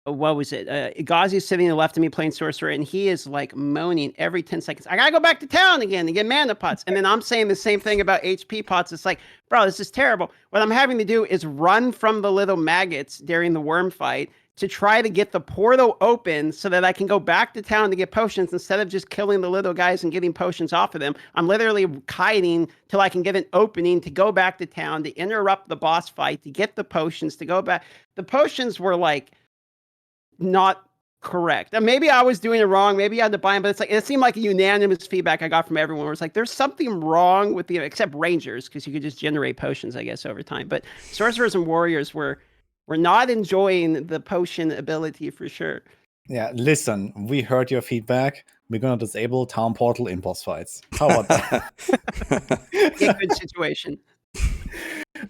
Speaker 3: what was it? Gazi's sitting to the left of me playing sorcerer, and he is like moaning every 10 seconds. I gotta go back to town again to get mana pots. And then I'm saying the same thing about HP pots. It's like, bro, this is terrible. What I'm having to do is run from the little maggots during the worm fight to try to get the portal open so that I can go back to town to get potions instead of just killing the little guys and getting potions off of them. I'm literally kiting till I can get an opening to go back to town, to interrupt the boss fight, to get the potions, to go back. The potions were like not correct. And maybe I was doing it wrong. Maybe I had to buy them, but it's like, it seemed like a unanimous feedback I got from everyone where it's like, there's something wrong with except rangers, because you could just generate potions, I guess, over time. But sorcerers and warriors were not enjoying the potion ability for sure.
Speaker 2: Yeah, listen, we heard your feedback. We're gonna disable town portal in boss fights. How about that?
Speaker 3: A good situation.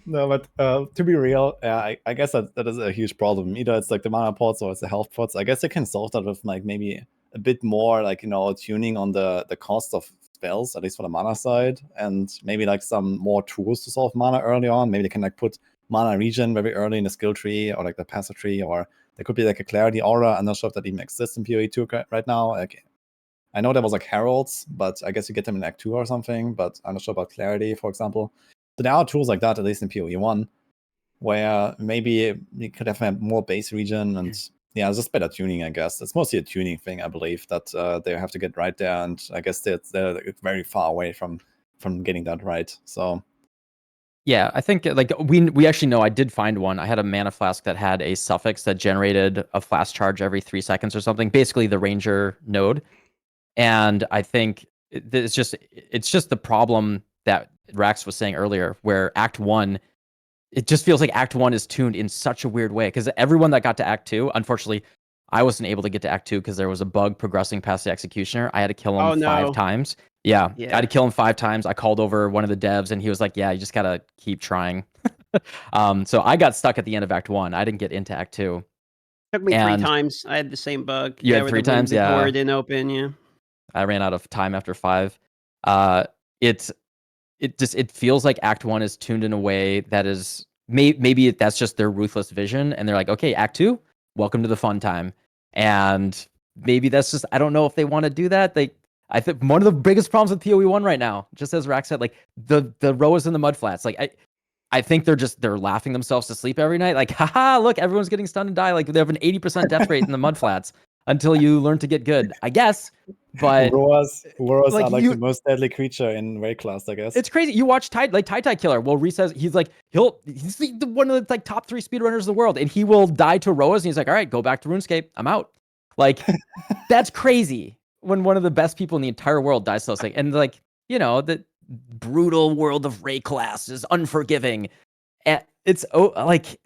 Speaker 2: No, but to be real, I guess that is a huge problem. Either it's like the mana pots or it's the health pots. I guess they can solve that with like maybe a bit more like, tuning on the cost of spells, at least for the mana side, and maybe like some more tools to solve mana early on. Maybe they can like put mana regen very early in the skill tree or like the passive tree, or there could be like a clarity aura. I'm not sure if that even exists in PoE 2 right now. Like, I know there was like heralds, but I guess you get them in Act 2 or something, but I'm not sure about clarity, for example. So there are tools like that, at least in PoE 1, where maybe you could have more base regen and yeah, it's just better tuning, I guess. It's mostly a tuning thing, I believe, that they have to get right there, and I guess they're very far away from getting that right. So
Speaker 4: yeah, I think like we actually know, I did find one. I had a mana flask that had a suffix that generated a flask charge every 3 seconds or something, basically the ranger node. And I think it's just the problem that Raxx was saying earlier, where Act 1, it just feels like Act 1 is tuned in such a weird way, because everyone that got to Act 2, unfortunately, I wasn't able to get to Act 2 because there was a bug progressing past the executioner. I had to kill him 5 times. Yeah, I had to kill him 5 times. I called over one of the devs, and he was like, yeah, you just got to keep trying. So I got stuck at the end of Act 1. I didn't get into Act 2.
Speaker 3: Took me 3 times. I had the same bug.
Speaker 4: You had 3 times? Yeah.
Speaker 3: The door didn't open, yeah.
Speaker 4: I ran out of time after 5. It feels like Act 1 is tuned in a way that is maybe that's just their ruthless vision, and they're like, okay, Act 2, welcome to the fun time. And maybe that's just, I don't know if they want to do that. I think one of the biggest problems with PoE 1 right now, just as Raxx said, like the rows in the mud flats, like I think they're laughing themselves to sleep every night. Like, haha, look, everyone's getting stunned and die. Like, they have an 80% death rate in the mud flats until you learn to get good, I guess. But
Speaker 2: Roas like, are like the most deadly creature in raid class, I guess.
Speaker 4: It's crazy. You watch Tai Killer. Well, Reese says he's one of the like top 3 speedrunners in the world, and he will die to Roas, and he's like, all right, go back to RuneScape. I'm out. Like, that's crazy when one of the best people in the entire world dies so sick. And like, the brutal world of raid class is unforgiving. And it's like,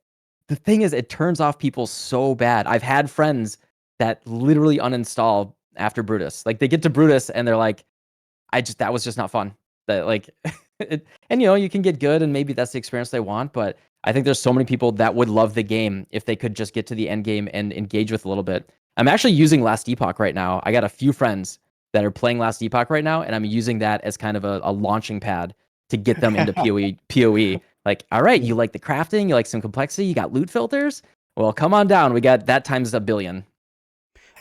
Speaker 4: the thing is, it turns off people so bad. I've had friends that literally uninstall after Brutus. Like, they get to Brutus and they're like, that was just not fun. That like, and you can get good and maybe that's the experience they want. But I think there's so many people that would love the game if they could just get to the end game and engage with a little bit. I'm actually using Last Epoch right now. I got a few friends that are playing Last Epoch right now, and I'm using that as kind of a launching pad to get them into PoE. Like, all right, you like the crafting, you like some complexity, you got loot filters? Well, come on down. We got that times a billion.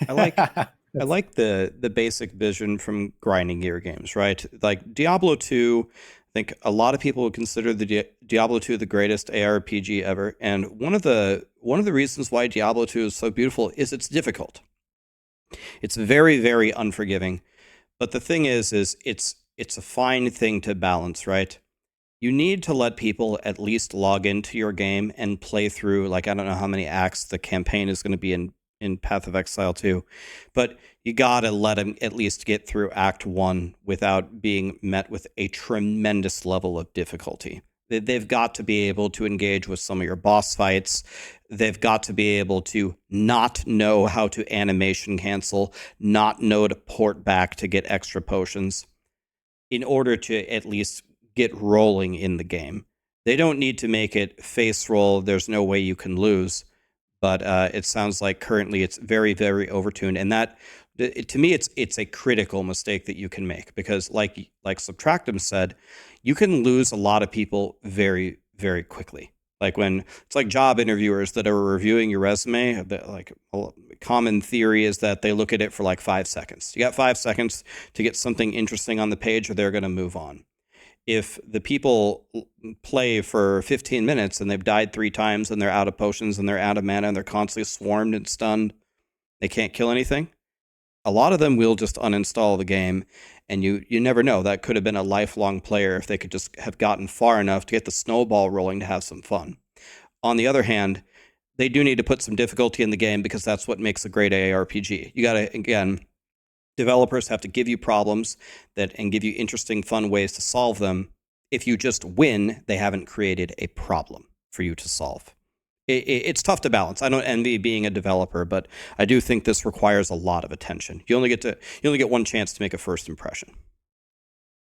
Speaker 1: I like the basic vision from grinding gear games, right? Like Diablo 2, I think a lot of people would consider the Diablo 2 the greatest ARPG ever. And one of the reasons why Diablo 2 is so beautiful is it's difficult. It's very, very unforgiving. But the thing is it's it's a fine thing to balance, right? You need to let people at least log into your game and play through, like, I don't know how many acts the campaign is going to be in Path of Exile 2, but you got to let them at least get through Act 1 without being met with a tremendous level of difficulty. They've got to be able to engage with some of your boss fights. They've got to be able to not know how to animation cancel, not know to port back to get extra potions in order to at least get rolling in the game. They don't need to make it face roll. There's no way you can lose. But it sounds like currently it's very, very overtuned. And that, to me, it's a critical mistake that you can make, because like Subtractem said, you can lose a lot of people very, very quickly. Like when it's like job interviewers that are reviewing your resume, like a common theory is that they look at it for like 5 seconds. You got 5 seconds to get something interesting on the page, or they're going to move on. If the people play for 15 minutes and they've died 3 times and they're out of potions and they're out of mana and they're constantly swarmed and stunned, they can't kill anything, a lot of them will just uninstall the game, and you never know. That could have been a lifelong player if they could just have gotten far enough to get the snowball rolling to have some fun. On the other hand, they do need to put some difficulty in the game, because that's what makes a great ARPG. You got to, again, developers have to give you problems and give you interesting, fun ways to solve them. If you just win, they haven't created a problem for you to solve. It's tough to balance. I don't envy being a developer, but I do think this requires a lot of attention. You only get one chance to make a first impression.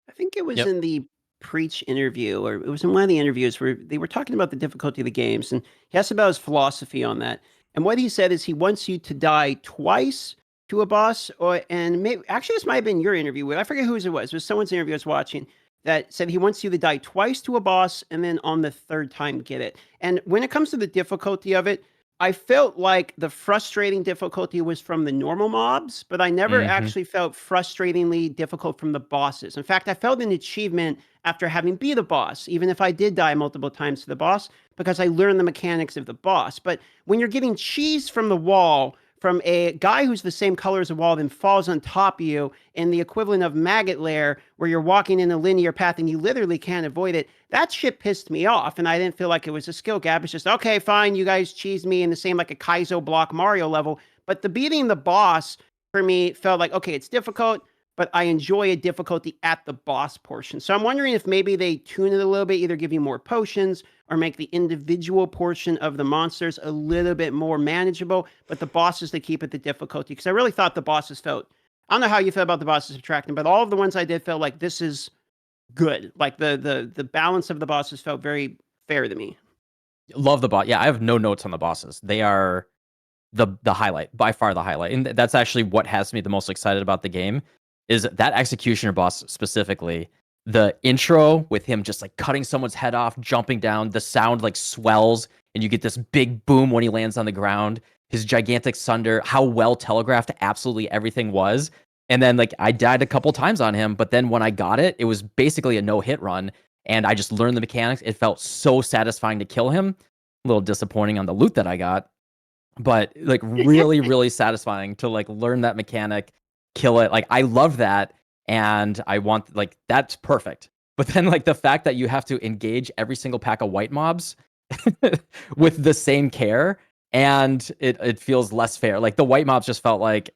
Speaker 3: I think it was in the Preach interview, or it was in one of the interviews where they were talking about the difficulty of the games, and he asked about his philosophy on that. And what he said is he wants you to die twice to a boss, actually this might have been your interview. I forget whose it was. It was someone's interview I was watching that said he wants you to die twice to a boss and then on the third time get it. And when it comes to the difficulty of it, I felt like the frustrating difficulty was from the normal mobs, but I never actually felt frustratingly difficult from the bosses. In fact, I felt an achievement after having beat the boss, even if I did die multiple times to the boss, because I learned the mechanics of the boss. But when you're getting cheese from the wall, from a guy who's the same color as a wall, then falls on top of you in the equivalent of Maggot Lair, where you're walking in a linear path and you literally can't avoid it, that shit pissed me off. And I didn't feel like it was a skill gap. It's just, okay, fine, you guys cheesed me in the same like a Kaizo block Mario level. But the beating the boss for me felt like, okay, it's difficult, but I enjoy a difficulty at the boss portion. So I'm wondering if maybe they tune it a little bit, either give you more potions or make the individual portion of the monsters a little bit more manageable, but the bosses, they keep it the difficulty. Because I really thought the bosses felt, I don't know how you feel about the bosses Subtractem, but all of the ones I did felt like this is good. Like the balance of the bosses felt very fair to me.
Speaker 4: Love the boss. Yeah, I have no notes on the bosses. They are the highlight, by far the highlight. And that's actually what has me the most excited about the game, is that executioner boss specifically. The intro with him just like cutting someone's head off, jumping down, the sound like swells and you get this big boom when he lands on the ground, his gigantic sunder, how well telegraphed absolutely everything was. And then like I died a couple times on him, but then when I got it, it was basically a no-hit run, and I just learned the mechanics. It felt so satisfying to kill him. A little disappointing on the loot that I got, but like really, really satisfying to like learn that mechanic, kill it. Like I love that. And I want, like, that's perfect. But then like the fact that you have to engage every single pack of white mobs with the same care, and it feels less fair. Like the white mobs just felt like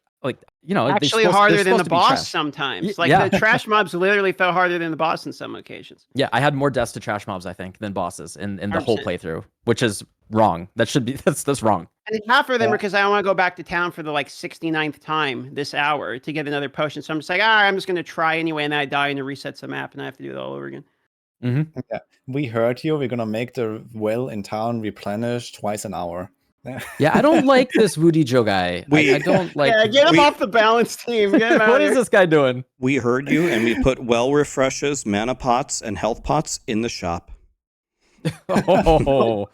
Speaker 4: you know,
Speaker 3: actually harder than the boss sometimes. Like the trash mobs literally felt harder than the boss on some occasions.
Speaker 4: Yeah, I had more deaths to trash mobs, I think, than bosses in the whole playthrough, which is wrong. That should be that's wrong.
Speaker 3: And it's not for them because I want to go back to town for the like 69th time this hour to get another potion. So I'm just like, I'm just going to try anyway. And then I die and it resets the map and I have to do it all over again.
Speaker 2: Mm-hmm. Yeah, we heard you. We're going to make the well in town replenish twice an hour.
Speaker 4: Yeah, I don't like this wudijo guy. I don't like.
Speaker 3: Yeah, get him off the balance team.
Speaker 4: What is this guy doing?
Speaker 1: We heard you, and we put well refreshes, mana pots, and health pots in the shop.
Speaker 4: Oh.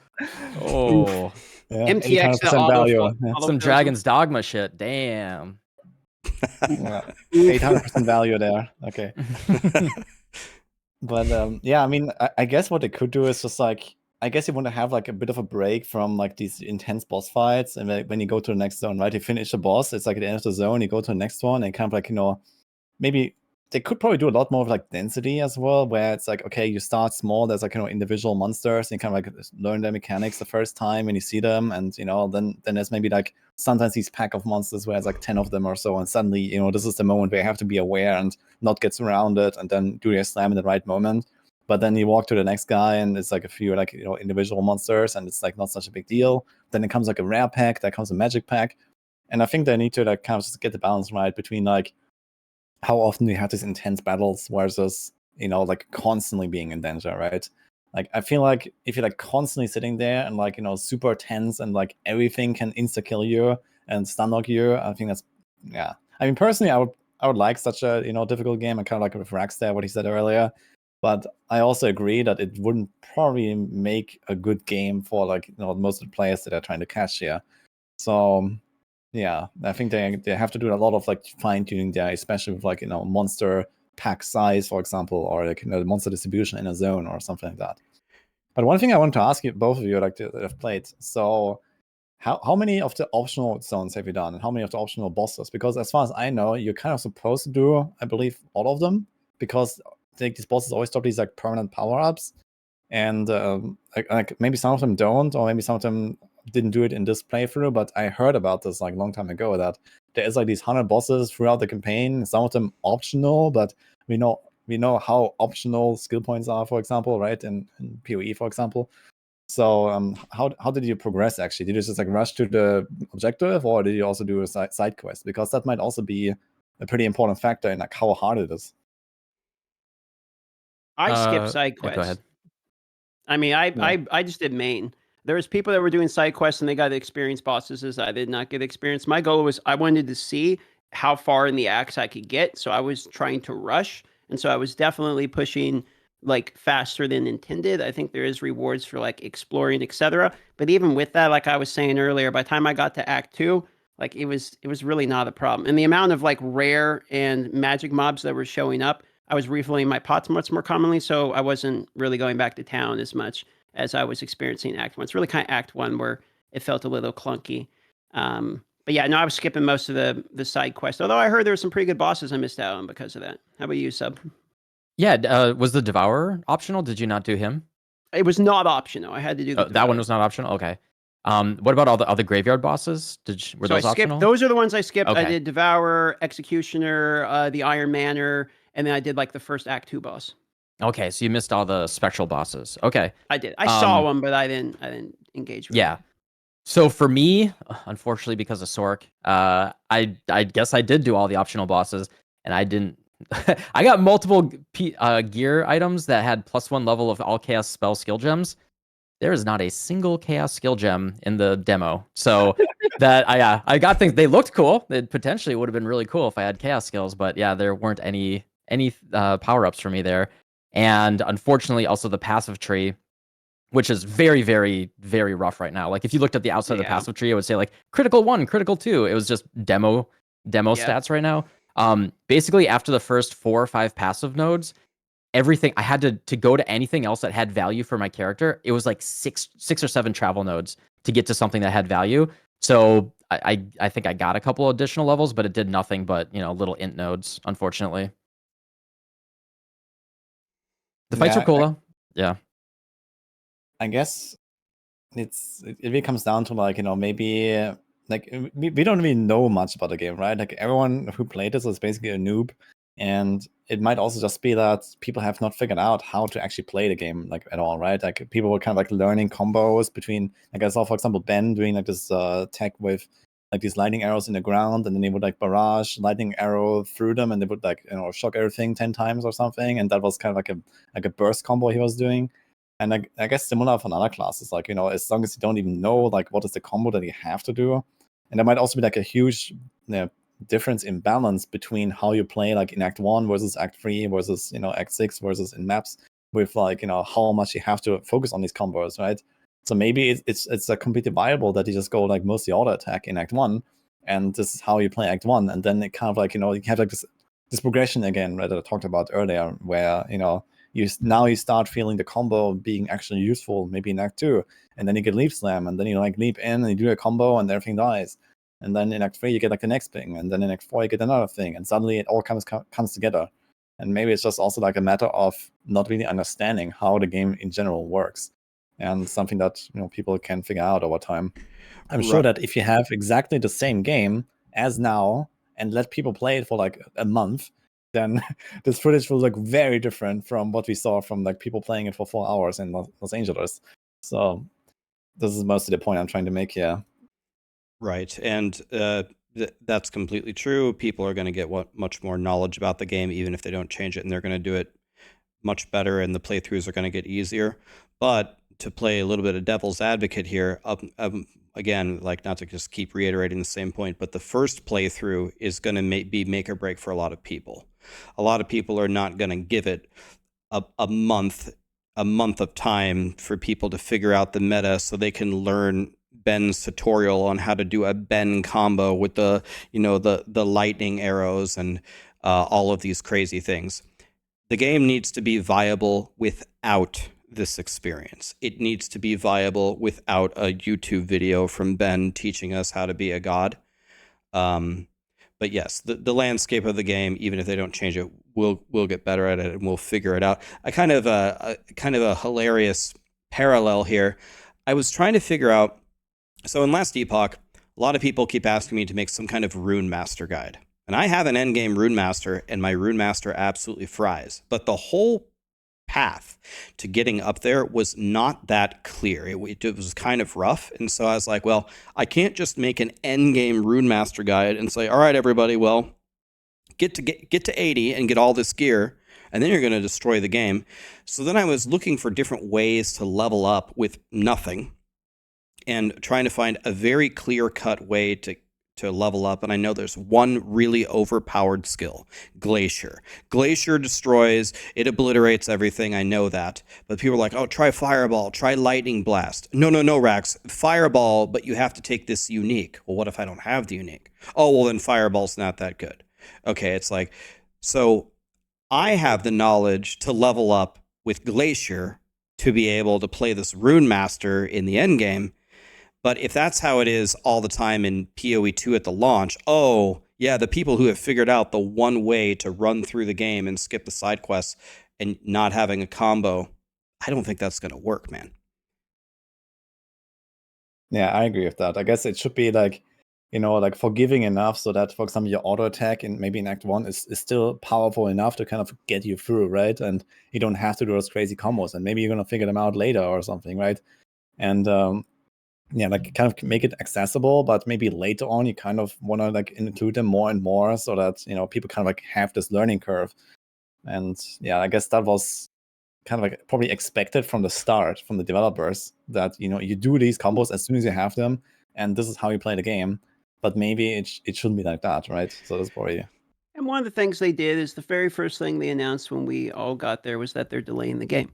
Speaker 2: Yeah,
Speaker 3: MTX
Speaker 2: value.
Speaker 4: Some Dragon's Dogma shit. Damn.
Speaker 2: 800% value there. Okay. But yeah, I mean, I guess what they could do is just like, I guess you want to have like a bit of a break from like these intense boss fights, and when you go to the next zone, right? You finish the boss, it's like at the end of the zone, you go to the next one, and kind of like, you know, maybe they could probably do a lot more of like density as well, where it's like, okay, you start small, there's like, you know, individual monsters, and you kind of like learn their mechanics the first time when you see them, and you know, then there's maybe like sometimes these pack of monsters where it's like 10 of them or so, and suddenly, you know, this is the moment where you have to be aware and not get surrounded, and then do your slam in the right moment. But then you walk to the next guy, and it's like a few like, you know, individual monsters, and it's like not such a big deal. Then it comes like a rare pack, there comes a magic pack, and I think they need to like kind of just get the balance right between like how often you have these intense battles versus, you know, like constantly being in danger, right? Like I feel like if you're like constantly sitting there and like, you know, super tense and like everything can insta kill you and stun lock you, I think that's, yeah. I mean, personally, I would like such a, you know, difficult game. I kind of like with Raxx there, what he said earlier. But I also agree that it wouldn't probably make a good game for like, you know, most of the players that are trying to catch here. So yeah, I think they have to do a lot of like fine tuning there, especially with like, you know, monster pack size, for example, or like, you know, monster distribution in a zone or something like that. But one thing I wanted to ask you, both of you, like that have played, so how many of the optional zones have you done, and how many of the optional bosses? Because as far as I know, you're kind of supposed to do, I believe, all of them, because like these bosses always drop these like permanent power ups, and like maybe some of them don't, or maybe some of them didn't do it in this playthrough. But I heard about this like a long time ago, that there is like these 100 bosses throughout the campaign. Some of them optional, but we know how optional skill points are, for example, right? In PoE, for example. So how did you progress actually? Did you just like rush to the objective, or did you also do a side quest? Because that might also be a pretty important factor in like how hard it is.
Speaker 3: I skipped side
Speaker 4: Yeah,
Speaker 3: quests.
Speaker 4: go ahead.
Speaker 3: I mean, I just did main. There was people that were doing side quests and they got experience bosses as I did not get experience. My goal was I wanted to see how far in the axe I could get, so I was trying to rush, and so I was definitely pushing like faster than intended. I think there is rewards for like exploring, etc. But even with that, like I was saying earlier, by the time I got to Act 2, like it was really not a problem. And the amount of like rare and magic mobs that were showing up, I was refilling my pots much more commonly, so I wasn't really going back to town as much as I was experiencing Act 1. It's really kind of Act 1 where it felt a little clunky. But yeah, no, I was skipping most of the side quests. Although I heard there were some pretty good bosses I missed out on because of that. How about you, Sub?
Speaker 4: Yeah, was the Devourer optional? Did you not do him?
Speaker 3: It was not optional. I had to do the
Speaker 4: That one was not optional? Okay. What about all the other graveyard bosses? Were those
Speaker 3: I skipped,
Speaker 4: optional?
Speaker 3: those are the ones I skipped.
Speaker 4: Okay.
Speaker 3: I did Devourer, Executioner, the Iron Manor, and then I did like the first Act 2 boss.
Speaker 4: Okay, so you missed all the spectral bosses. Okay.
Speaker 3: I did. I saw one, but I didn't engage with
Speaker 4: Yeah.
Speaker 3: it.
Speaker 4: So for me, unfortunately, because of Sork, I guess I did do all the optional bosses, and I didn't. I got multiple gear items that had +1 level of all chaos spell skill gems. There is not a single chaos skill gem in the demo. So that I got things. They looked cool. It potentially would have been really cool if I had chaos skills, but yeah, there weren't any power ups for me there. And unfortunately, also the passive tree, which is very, very, very rough right now. Like if you looked at the outside of the passive tree, it would say like critical 1, critical 2. It was just demo stats right now. Basically after the first 4 or 5 passive nodes, everything I had to go to anything else that had value for my character. It was like six or 7 travel nodes to get to something that had value. So I think I got a couple additional levels, but it did nothing but, you know, little int nodes, unfortunately. The fights were cool though. Yeah.
Speaker 2: I guess it really comes down to like, you know, maybe like we don't really know much about the game, right? Like everyone who played this is basically a noob, and it might also just be that people have not figured out how to actually play the game like at all, right? Like people were kind of like learning combos between, like I saw for example Ben doing like this tech with like these lightning arrows in the ground, and then they would like barrage lightning arrow through them, and they would like, you know, shock everything 10 times or something, and that was kind of like a burst combo he was doing. And I guess similar for other classes, like, you know, as long as you don't even know like what is the combo that you have to do, and there might also be like a huge, you know, difference in balance between how you play like in Act 1 versus Act 3 versus, you know, Act 6 versus in maps, with like, you know, how much you have to focus on these combos, right? So maybe it's a completely viable that you just go like mostly auto attack in Act 1, and this is how you play Act 1, and then it kind of like, you know, you have like this progression again, right, that I talked about earlier, where, you know, you start feeling the combo being actually useful maybe in Act 2, and then you get leap slam, and then you like leap in and you do a combo and everything dies, and then in Act 3 you get like the next thing, and then in Act 4 you get another thing, and suddenly it all comes together. And maybe it's just also like a matter of not really understanding how the game in general works, and something that people can figure out over time. I'm sure that if you have exactly the same game as now and let people play it for like a month, then this footage will look very different from what we saw from like people playing it for 4 hours in Los Angeles. So this is mostly the point I'm trying to make here.
Speaker 1: Right. And that's completely true. People are going to get much more knowledge about the game, even if they don't change it, and they're going to do it much better, and the playthroughs are going to get easier. But to play a little bit of devil's advocate here, again, like, not to just keep reiterating the same point, but the first playthrough is going to be make or break for a lot of people. A lot of people are not going to give it a month of time for people to figure out the meta so they can learn Ben's tutorial on how to do a Ben combo with the lightning arrows and all of these crazy things. The game needs to be viable without this experience. It needs to be viable without a YouTube video from Ben teaching us how to be a god. But yes, the landscape of the game, even if they don't change it, we'll get better at it, and we'll figure it out. A kind of a hilarious parallel here. I was trying to figure out. So in last Epoch, a lot of people keep asking me to make some kind of rune master guide. And I have an endgame rune master, and my rune master absolutely fries. But the whole path to getting up there was not that clear. It was kind of rough. And so I was like, well, I can't just make an endgame rune master guide and say, all right, everybody, well, get to 80 and get all this gear, and then you're going to destroy the game. So then I was looking for different ways to level up with nothing, and trying to find a very clear-cut way to level up. And I know there's one really overpowered skill, Glacier. Glacier destroys, it obliterates everything, I know that. But people are like, oh, try Fireball, try Lightning Blast. No, Raxx, Fireball, but you have to take this unique. Well, what if I don't have the unique? Oh, well, then Fireball's not that good. Okay, it's like, so I have the knowledge to level up with Glacier to be able to play this Rune Master in the endgame. But if that's how it is all the time in PoE 2 at the launch, oh, yeah, the people who have figured out the one way to run through the game and skip the side quests and not having a combo, I don't think that's going to work, man.
Speaker 2: Yeah, I agree with that. I guess it should be like, like forgiving enough so that, for example, your auto attack and maybe in Act 1 is still powerful enough to kind of get you through, right? And you don't have to do those crazy combos, and maybe you're going to figure them out later or something, right? And yeah, like kind of make it accessible, but maybe later on you kind of want to like include them more and more so that people kind of like have this learning curve. And yeah, I guess that was kind of like probably expected from the start from the developers, that you do these combos as soon as you have them, and this is how you play the game. But maybe it shouldn't be like that, right? So that's probably.
Speaker 3: And one of the things they did is the very first thing they announced when we all got there was that they're delaying the game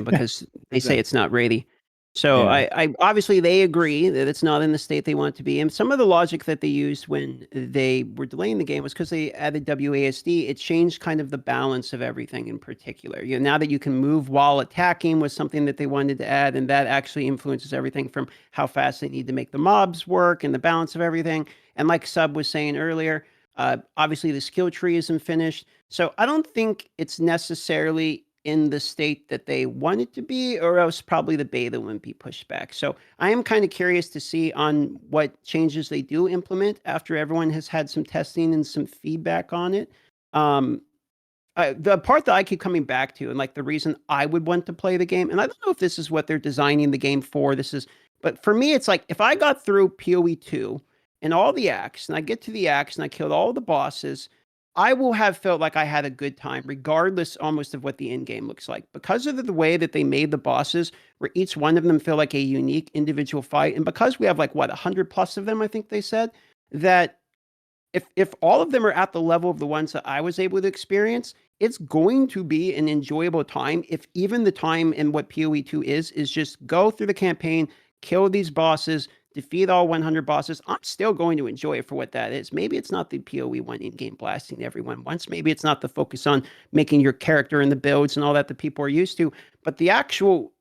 Speaker 3: because they say it's not ready. So
Speaker 2: Yeah.
Speaker 3: I obviously they agree that it's not in the state they want it to be. And some of the logic that they used when they were delaying the game was because they added WASD. It changed kind of the balance of everything in particular. Now that you can move while attacking was something that they wanted to add, and that actually influences everything from how fast they need to make the mobs work and the balance of everything. And like Sub was saying earlier, obviously the skill tree isn't finished. So I don't think it's necessarily in the state that they want it to be, or else probably the beta wouldn't be pushed back. So I am kind of curious to see on what changes they do implement after everyone has had some testing and some feedback on it. The part that I keep coming back to, and like the reason I would want to play the game, and I don't know if this is what they're designing the game for, but for me, it's like if I got through PoE 2 and all the acts, and I get to the acts and I killed all the bosses, I will have felt like I had a good time, regardless almost of what the end game looks like, because of the way that they made the bosses, where each one of them feel like a unique individual fight. And because we have 100 plus of them, I think they said, that if all of them are at the level of the ones that I was able to experience, it's going to be an enjoyable time. If even the time in what PoE 2 is just go through the campaign, kill these bosses, defeat all 100 bosses, I'm still going to enjoy it for what that is. Maybe it's not the PoE 1 in-game blasting everyone once. Maybe it's not the focus on making your character and the builds and all that people are used to. But the actual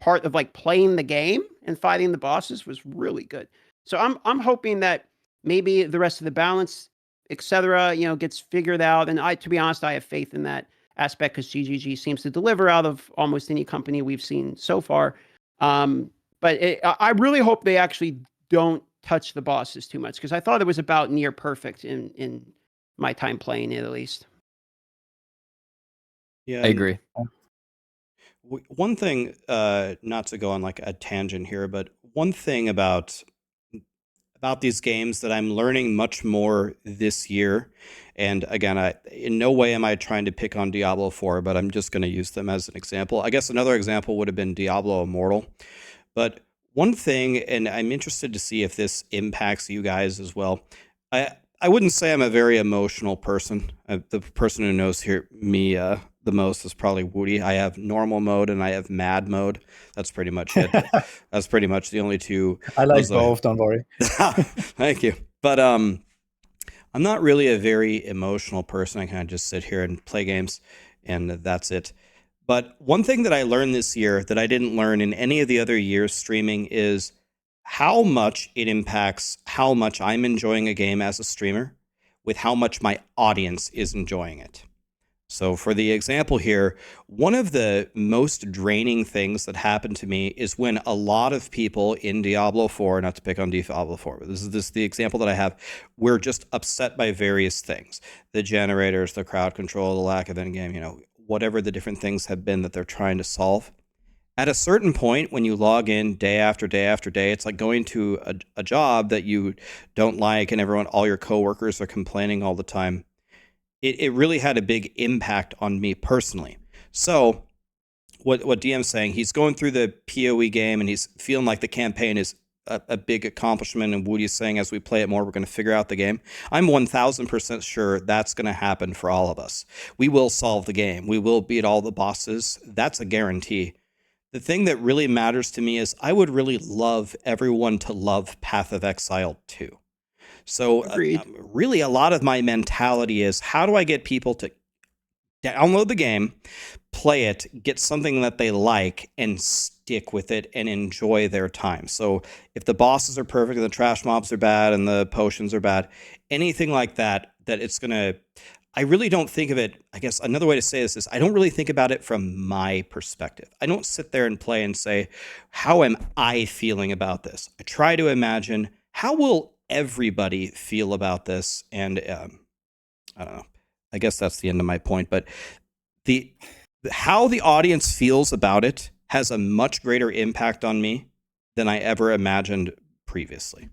Speaker 3: part of playing the game and fighting the bosses was really good. So I'm hoping that maybe the rest of the balance etc., gets figured out. And to be honest, I have faith in that aspect because GGG seems to deliver out of almost any company we've seen so far. But I really hope they actually don't touch the bosses too much because I thought it was about near perfect in my time playing it, at least.
Speaker 1: Yeah,
Speaker 4: I agree.
Speaker 1: one thing, not to go on like a tangent here, but one thing about these games that I'm learning much more this year, and again, in no way am I trying to pick on Diablo 4, but I'm just going to use them as an example. I guess another example would have been Diablo Immortal. But one thing, and I'm interested to see if this impacts you guys as well. I wouldn't say I'm a very emotional person. The person who knows me the most is probably Woody. I have normal mode and I have mad mode. That's pretty much it. That's pretty much the only two.
Speaker 2: I like both. Don't worry.
Speaker 1: Thank you. But I'm not really a very emotional person. I kind of just sit here and play games, and that's it. But one thing that I learned this year that I didn't learn in any of the other years streaming is how much it impacts how much I'm enjoying a game as a streamer with how much my audience is enjoying it. So for the example here, one of the most draining things that happened to me is when a lot of people in Diablo 4, not to pick on Diablo 4, but this is the example that I have, we're just upset by various things. The generators, the crowd control, the lack of in-game, whatever the different things have been that they're trying to solve. At a certain point, when you log in day after day after day, it's like going to a job that you don't like and all your coworkers are complaining all the time. It really had a big impact on me personally. So what DM's saying, he's going through the PoE game and he's feeling like the campaign is a big accomplishment, and Woody's saying as we play it more, we're going to figure out the game. I'm 1000% sure that's going to happen for all of us. We will solve the game. We will beat all the bosses. That's a guarantee. The thing that really matters to me is I would really love everyone to love Path of Exile 2. So really a lot of my mentality is how do I get people to download the game, play it, get something that they like, and stick with it and enjoy their time. So if the bosses are perfect and the trash mobs are bad and the potions are bad, anything like that it's going to... I really don't think of it... I guess another way to say this is I don't really think about it from my perspective. I don't sit there and play and say, how am I feeling about this? I try to imagine, how will everybody feel about this? And I don't know. I guess that's the end of my point. But how the audience feels about it has a much greater impact on me than I ever imagined previously.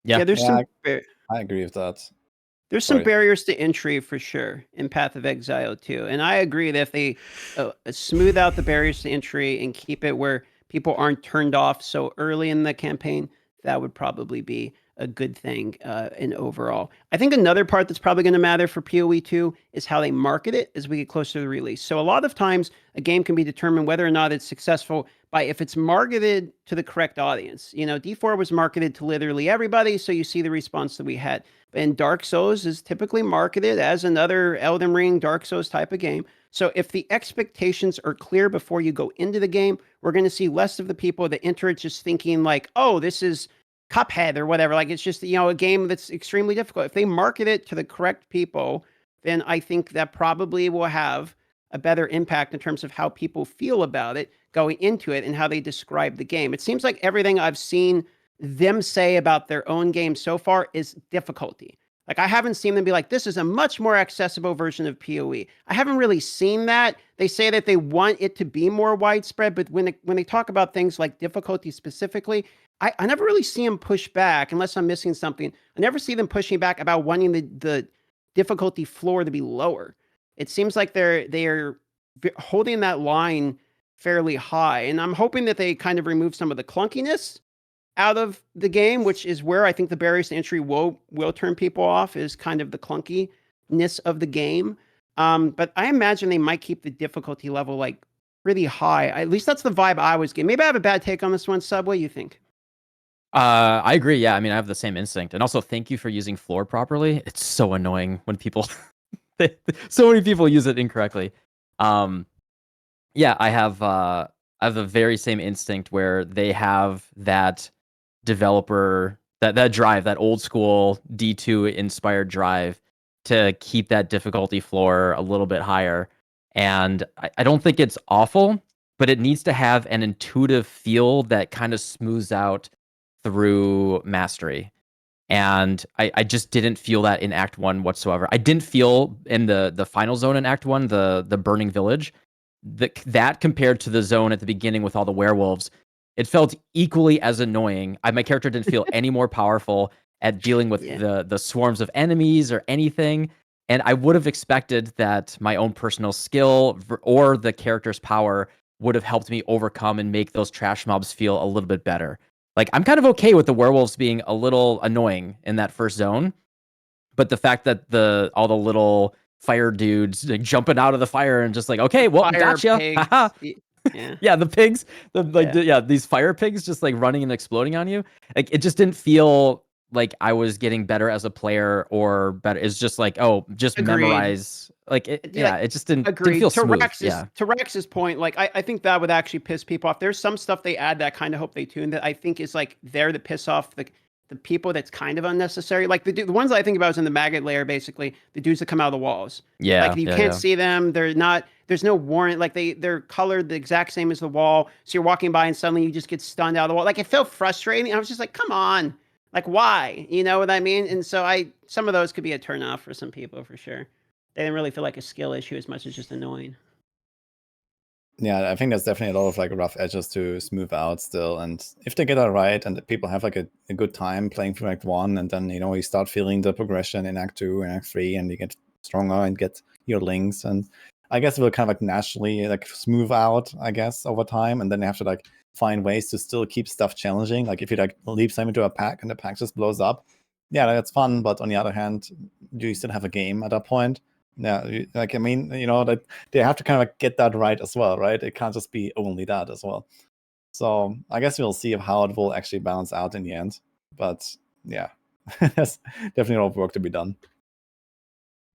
Speaker 3: Yeah, there's
Speaker 2: I agree with that.
Speaker 3: There's some barriers to entry for sure in Path of Exile 2. And I agree that if they smooth out the barriers to entry and keep it where people aren't turned off so early in the campaign, that would probably be a good thing in overall. I think another part that's probably going to matter for PoE 2 is how they market it as we get closer to the release. So a lot of times a game can be determined whether or not it's successful by if it's marketed to the correct audience. D4 was marketed to literally everybody, so you see the response that we had. And Dark Souls is typically marketed as another Elden Ring, Dark Souls type of game. So if the expectations are clear before you go into the game, we're going to see less of the people that enter it just thinking like, oh, this is Cuphead or whatever. Like it's just, a game that's extremely difficult. If they market it to the correct people, then I think that probably will have a better impact in terms of how people feel about it going into it and how they describe the game. It seems like everything I've seen them say about their own game so far is difficulty. Like I haven't seen them be like, this is a much more accessible version of PoE. I haven't really seen that. They say that they want it to be more widespread, but when they talk about things like difficulty specifically, I never really see them push back unless I'm missing something. I never see them pushing back about wanting the difficulty floor to be lower. It seems like they're holding that line fairly high, and I'm hoping that they kind of remove some of the clunkiness out of the game, which is where I think the barriers to entry will turn people off, is kind of the clunkiness of the game. But I imagine they might keep the difficulty level like really high. At least that's the vibe I was getting. Maybe I have a bad take on this one. Sub, what do you think?
Speaker 4: I agree. Yeah, I mean, I have the same instinct. And also, thank you for using floor properly. It's so annoying when people, so many people use it incorrectly. Yeah, I have the very same instinct where they have that developer that drive, that old school D2 inspired drive to keep that difficulty floor a little bit higher. And I don't think it's awful, but it needs to have an intuitive feel that kind of smooths out through mastery. And I just didn't feel that in Act 1 whatsoever. I didn't feel in the final zone in Act 1, the burning village, that compared to the zone at the beginning with all the werewolves, it felt equally as annoying. My character didn't feel any more powerful at dealing with the swarms of enemies or anything. And I would have expected that my own personal skill or the character's power would have helped me overcome and make those trash mobs feel a little bit better. Like, I'm kind of okay with the werewolves being a little annoying in that first zone, but the fact that all the little fire dudes like, jumping out of the fire and just like, okay, well,
Speaker 3: Fire
Speaker 4: gotcha.
Speaker 3: pigs. Yeah.
Speaker 4: Yeah, the pigs, these fire pigs just like running and exploding on you. Like, it just didn't feel like I was getting better as a player or better. It's just like, oh, just
Speaker 3: Agreed.
Speaker 4: memorize. Like, it just didn't
Speaker 3: Agreed.
Speaker 4: feel
Speaker 3: To
Speaker 4: smooth.
Speaker 3: Raxx's point, like I think that would actually piss people off. There's some stuff they add that I kind of hope they tune that I think is like there to piss off the people that's kind of unnecessary. Like the ones that I think about is in the maggot layer, basically the dudes that come out of the walls.
Speaker 4: Yeah,
Speaker 3: like you can't see them. They're not. There's no warrant. Like they're colored the exact same as the wall. So you're walking by and suddenly you just get stunned out of the wall. Like it felt frustrating. I was just like, come on, like why? You know what I mean? And so some of those could be a turn off for some people for sure. They didn't really feel like a skill issue as much as just annoying.
Speaker 2: Yeah, I think there's definitely a lot of like rough edges to smooth out still. And if they get it right and people have like a good time playing through Act 1, and then, you start feeling the progression in Act 2 and Act 3, and you get stronger and get your links. And I guess it will kind of like naturally like smooth out, I guess, over time. And then you have to like find ways to still keep stuff challenging. Like if you like leap them into a pack and the pack just blows up, yeah, that's fun. But on the other hand, do you still have a game at that point? Yeah, like I mean, that they have to kind of like get that right as well, right? It can't just be only that as well. So I guess we'll see how it will actually balance out in the end. But yeah, there's definitely a lot of work to be done.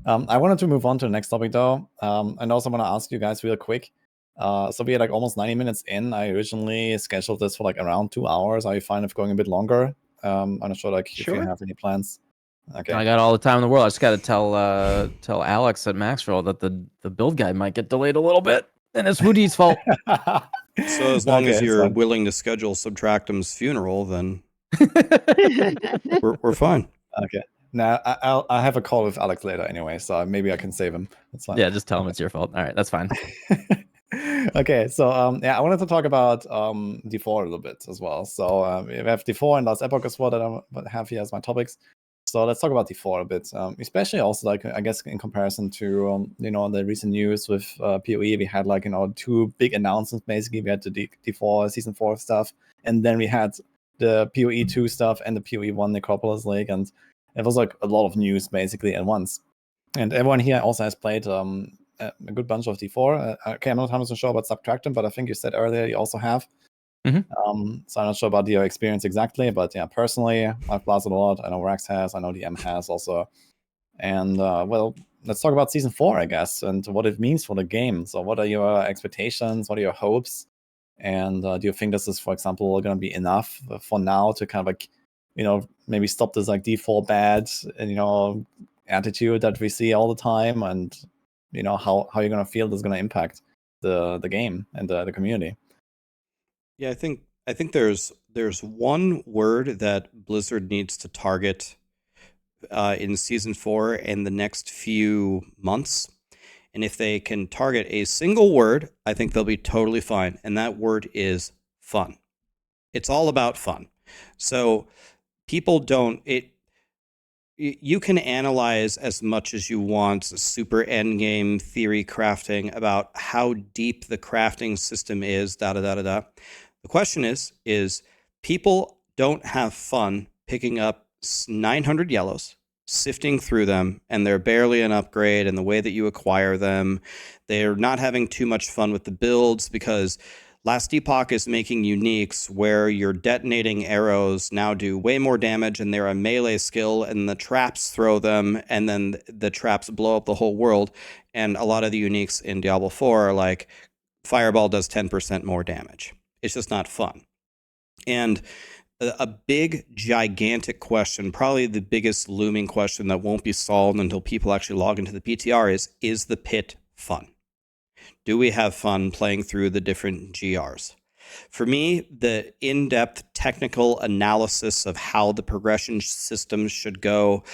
Speaker 2: I wanted to move on to the next topic though, and also want to ask you guys real quick. So we are like almost 90 minutes in. I originally scheduled this for like around 2 hours. Are you fine if going a bit longer? I'm not sure like if you have any plans. Okay.
Speaker 4: I got all the time in the world. I just got to tell Alex at Maxroll that the build guide might get delayed a little bit, and it's wudijo's fault.
Speaker 1: So as long as you're willing to schedule Subtractem's funeral, then we're fine.
Speaker 2: Okay. Now I have a call with Alex later anyway, so maybe I can save him. That's fine.
Speaker 4: Yeah, just tell him it's your fault. All right, that's fine.
Speaker 2: Okay, so I wanted to talk about D4 a little bit as well. So we have D4 and last Epoch as well that I have here as my topics. So let's talk about D4 a bit, especially also like I guess in comparison to the recent news with PoE. We had like 2 big announcements basically. We had the D4 season 4 stuff, and then we had the PoE 2 stuff and the PoE 1 Necropolis League, and it was like a lot of news basically at once. And everyone here also has played a good bunch of D4. Okay, I'm not 100% sure about Subtractem, but I think you said earlier you also have.
Speaker 4: Mm-hmm.
Speaker 2: So I'm not sure about your experience exactly, but yeah, personally, I've blasted a lot. I know Raxx has, I know the M has also. And well, let's talk about season 4, I guess, and what it means for the game. So what are your expectations? What are your hopes? And do you think this is, for example, going to be enough for now to kind of like, maybe stop this like D4 bad, and, attitude that we see all the time? And, how you're going to feel this is going to impact the game and the community?
Speaker 1: Yeah, I think there's one word that Blizzard needs to target in season 4 in the next few months. And if they can target a single word, I think they'll be totally fine. And that word is fun. It's all about fun. So people you can analyze as much as you want super endgame theory crafting about how deep the crafting system is, da-da-da-da-da. The question is people don't have fun picking up 900 yellows, sifting through them, and they're barely an upgrade, and the way that you acquire them. They're not having too much fun with the builds because Last Epoch is making uniques where your detonating arrows now do way more damage, and they're a melee skill, and the traps throw them, and then the traps blow up the whole world. And a lot of the uniques in Diablo 4 are like, Fireball does 10% more damage. It's just not fun. And a big, gigantic question, probably the biggest looming question that won't be solved until people actually log into the PTR is the pit fun? Do we have fun playing through the different GRs? For me, the in-depth technical analysis of how the progression systems should go,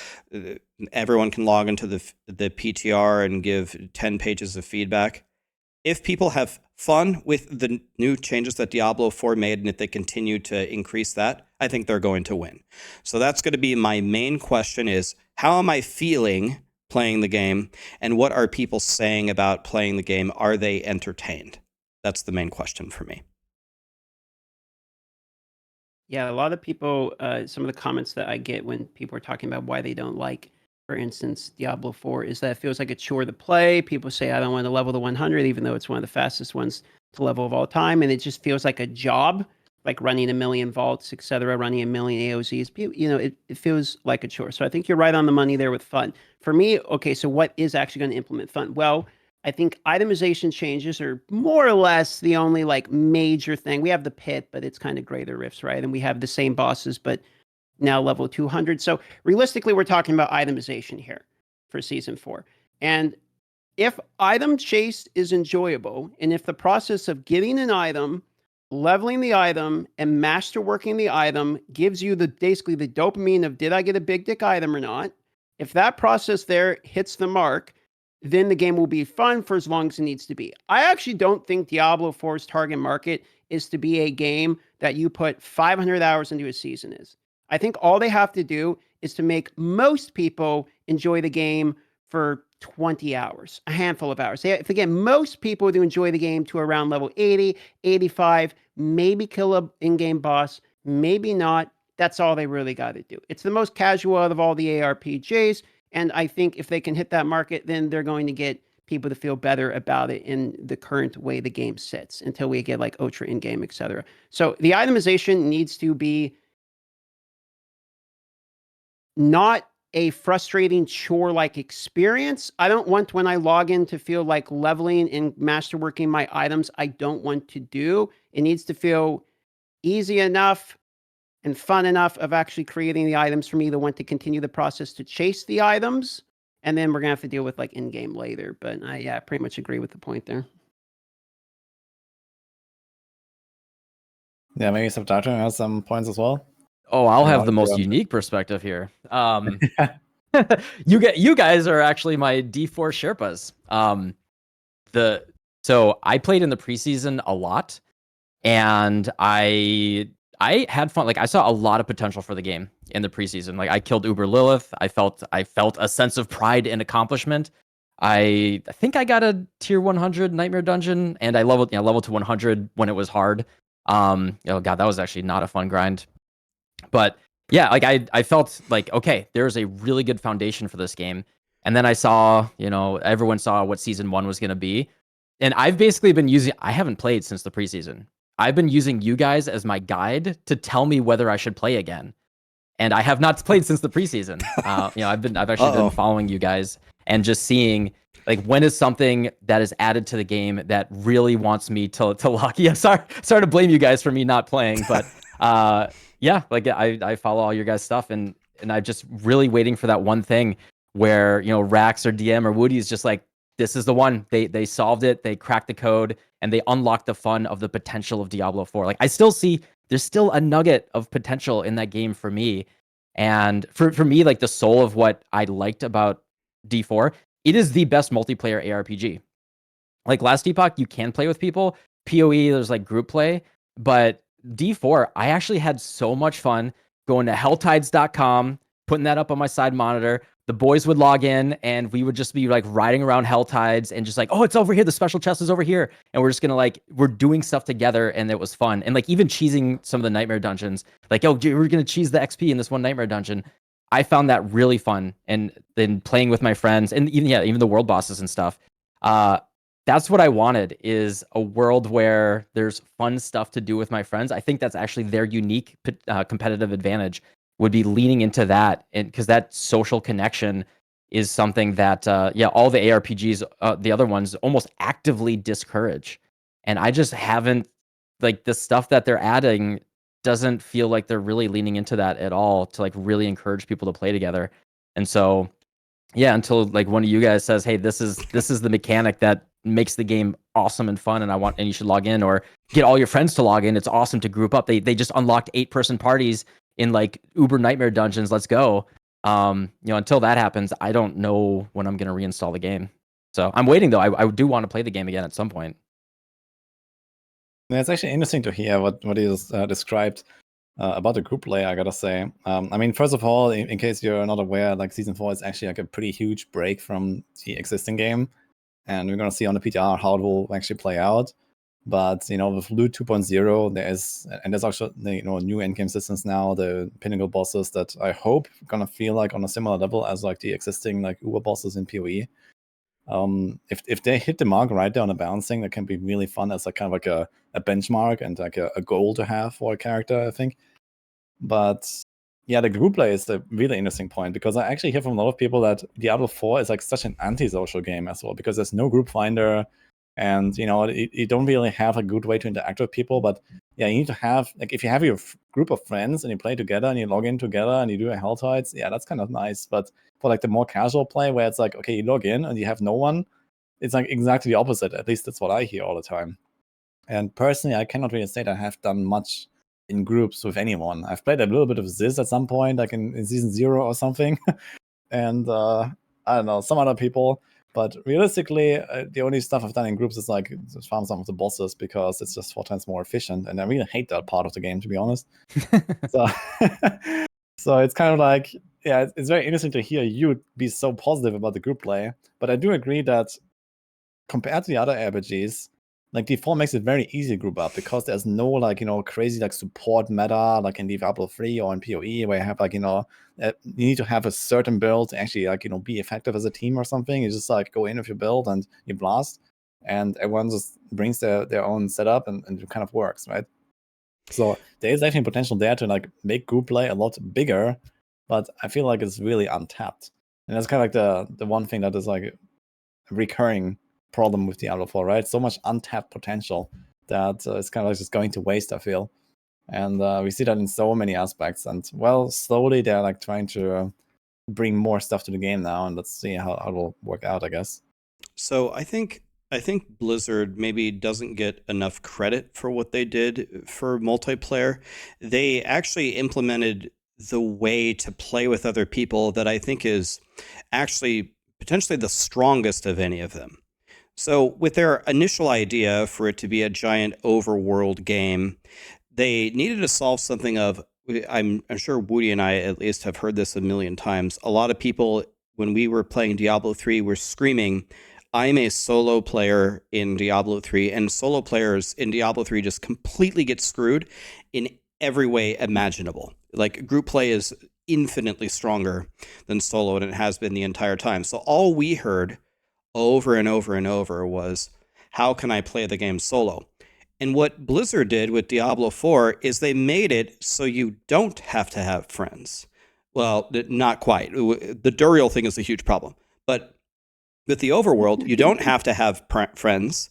Speaker 1: everyone can log into the PTR and give 10 pages of feedback. If people have fun with the new changes that Diablo 4 made, and if they continue to increase that, I think they're going to win. So that's going to be my main question is, how am I feeling playing the game, and what are people saying about playing the game? Are they entertained? That's the main question for me.
Speaker 3: Yeah, a lot of people, some of the comments that I get when people are talking about why they don't like, for instance, Diablo 4, is that it feels like a chore to play. People say, I don't want to level to 100, even though it's one of the fastest ones to level of all time. And it just feels like a job, like running 1 million vaults, etc., running 1 million AOZs. It feels like a chore. So I think you're right on the money there with fun. For me, okay, so what is actually going to implement fun? Well, I think itemization changes are more or less the only like major thing. We have the pit, but it's kind of greater rifts, right? And we have the same bosses, but now level 200. So realistically, we're talking about itemization here for season 4. And if item chase is enjoyable, and if the process of getting an item, leveling the item, and masterworking the item gives you basically the dopamine of, did I get a big dick item or not? If that process there hits the mark, then the game will be fun for as long as it needs to be. I actually don't think Diablo 4's target market is to be a game that you put 500 hours into a season is. I think all they have to do is to make most people enjoy the game for 20 hours, a handful of hours. If they get most people to enjoy the game to around level 80, 85, maybe kill a in-game boss, maybe not. That's all they really got to do. It's the most casual out of all the ARPGs. And I think if they can hit that market, then they're going to get people to feel better about it in the current way the game sits until we get like Ultra in-game, etc. So the itemization needs to be not a frustrating chore-like experience. I don't want when I log in to feel like leveling and masterworking my items I don't want to do. It needs to feel easy enough and fun enough of actually creating the items for me to want to continue the process to chase the items. And then we're going to have to deal with like in-game later. But I pretty much agree with the point there.
Speaker 2: Yeah, maybe Subtractem has some points as well.
Speaker 4: Oh, I'll have the most unique perspective here. You guys are actually my D4 Sherpas. So I played in the preseason a lot, and I had fun. Like, I saw a lot of potential for the game in the preseason. Like, I killed Uber Lilith. I felt a sense of pride and accomplishment. I think I got a tier 100 Nightmare Dungeon, and I leveled to 100 when it was hard. Oh god, that was actually not a fun grind. But yeah, like I felt like, okay, there's a really good foundation for this game. And then I saw, everyone saw what season 1 was going to be. And I've basically been I haven't played since the preseason. I've been using you guys as my guide to tell me whether I should play again. And I have not played since the preseason. I've actually been following you guys and just seeing, like, when is something that is added to the game that really wants me to lock. Yeah, sorry to blame you guys for me not playing, but yeah, like I follow all your guys' stuff, and I'm just really waiting for that one thing where, Raxx or DM or Woody is just like, this is the one. They solved it, they cracked the code, and they unlocked the fun of the potential of Diablo 4. Like, I still see there's still a nugget of potential in that game for me. And for me, like, the soul of what I liked about D4, it is the best multiplayer ARPG. Like, last Epoch, you can play with people. PoE, there's like group play. But D4, I actually had so much fun going to helltides.com, putting that up on my side monitor. The boys would log in, and we would just be like riding around Helltides and just like, oh, it's over here. The special chest is over here. And we're just going to we're doing stuff together, and it was fun. And like, even cheesing some of the nightmare dungeons, like, oh, we're going to cheese the XP in this one nightmare dungeon. I found that really fun. And then playing with my friends, and even the world bosses and stuff. That's what I wanted, is a world where there's fun stuff to do with my friends. I think that's actually their unique competitive advantage, would be leaning into that, and because that social connection is something that all the ARPGs, the other ones, almost actively discourage. And I just haven't, like, the stuff that they're adding doesn't feel like they're really leaning into that at all to like really encourage people to play together. And so, yeah, until like one of you guys says, "Hey, this is the mechanic that makes the game awesome and fun, and you should log in or get all your friends to log in. It's awesome to group up." They just unlocked 8-person parties in like Uber Nightmare dungeons. Let's go. Until that happens, I don't know when I'm gonna reinstall the game. So I'm waiting though. I do want to play the game again at some point.
Speaker 2: Yeah, it's actually interesting to hear what he just described about the group play, I gotta say. I mean, first of all, in case you're not aware, like Season 4 is actually like a pretty huge break from the existing game. And we're gonna see on the PTR how it will actually play out. But, with Loot 2.0, there's also new endgame systems now, the pinnacle bosses that I hope gonna feel like on a similar level as like the existing like Uber bosses in PoE. If they hit the mark right there on the balancing, that can be really fun as like kind of like a benchmark and like a goal to have for a character, I think. But yeah, the group play is a really interesting point, because I actually hear from a lot of people that Diablo 4 is like such an antisocial game as well, because there's no group finder, and you don't really have a good way to interact with people. But yeah, you need to have, like, if you have your group of friends and you play together and you log in together and you do a hell tides, yeah, that's kind of nice. But for like the more casual play where it's like, okay, you log in and you have no one, it's like exactly the opposite. At least that's what I hear all the time. And personally, I cannot really say that I have done much in groups with anyone. I've played a little bit of Ziz at some point, like in Season 0 or something. And I don't know, some other people. But realistically, the only stuff I've done in groups is like just farm some of the bosses, because it's just 4 times more efficient. And I really hate that part of the game, to be honest. So, so it's kind of like, yeah, it's very interesting to hear you be so positive about the group play. But I do agree that compared to the other RPGs, like D4 makes it very easy to group up, because there's no like crazy like support meta like in Diablo 3 or in PoE, where you have like you need to have a certain build to actually like be effective as a team or something. You just like go in with your build and you blast, and everyone just brings their own setup, and it kind of works, right? So there is actually potential there to like make group play a lot bigger, but I feel like it's really untapped, and that's kind of like the one thing that is like a recurring problem with Diablo 4, right? So much untapped potential that it's kind of like just going to waste, I feel. And we see that in so many aspects. And well, slowly they're like trying to bring more stuff to the game now, and let's see how it'll work out, I guess.
Speaker 1: So I think Blizzard maybe doesn't get enough credit for what they did for multiplayer. They actually implemented the way to play with other people that I think is actually potentially the strongest of any of them. So with their initial idea for it to be a giant overworld game, they needed to solve something of, I'm sure Woody and I at least have heard this a million times. A lot of people, when we were playing Diablo 3, were screaming, I'm a solo player in Diablo 3, and solo players in Diablo 3 just completely get screwed in every way imaginable. Like, group play is infinitely stronger than solo, and it has been the entire time. So all we heard over and over and over was, how can I play the game solo? And what Blizzard did with Diablo 4 is they made it so you don't have to have friends. Well, not quite. The Duriel thing is a huge problem. But with the overworld, you don't have to have friends,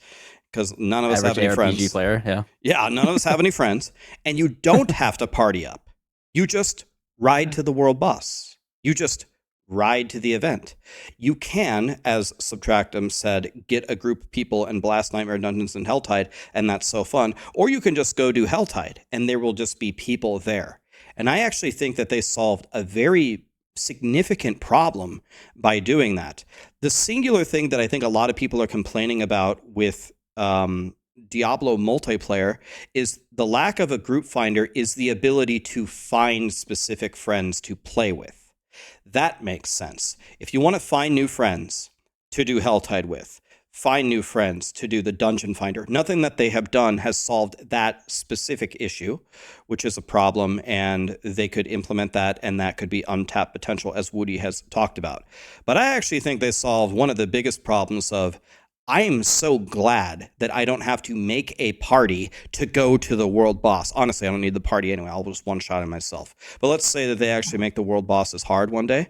Speaker 1: because none of us have any
Speaker 4: RPG
Speaker 1: friends.
Speaker 4: player, yeah.
Speaker 1: Yeah, none of us have any friends. And you don't have to party up. You just ride to the world boss. You just ride to the event. You can, as Subtractem said, get a group of people and blast Nightmare Dungeons and Helltide, and that's so fun. Or you can just go do Helltide, and there will just be people there. And I actually think that they solved a very significant problem by doing that. The singular thing that I think a lot of people are complaining about with Diablo multiplayer is the lack of a group finder, is the ability to find specific friends to play with. That makes sense. If you want to find new friends to do Helltide with, find new friends to do the Dungeon Finder. Nothing that they have done has solved that specific issue, which is a problem, and they could implement that, and that could be untapped potential, as Woody has talked about. But I actually think they solved one of the biggest problems of, I am so glad that I don't have to make a party to go to the world boss. Honestly, I don't need the party anyway. I'll just one-shot it myself. But let's say that they actually make the world bosses hard one day.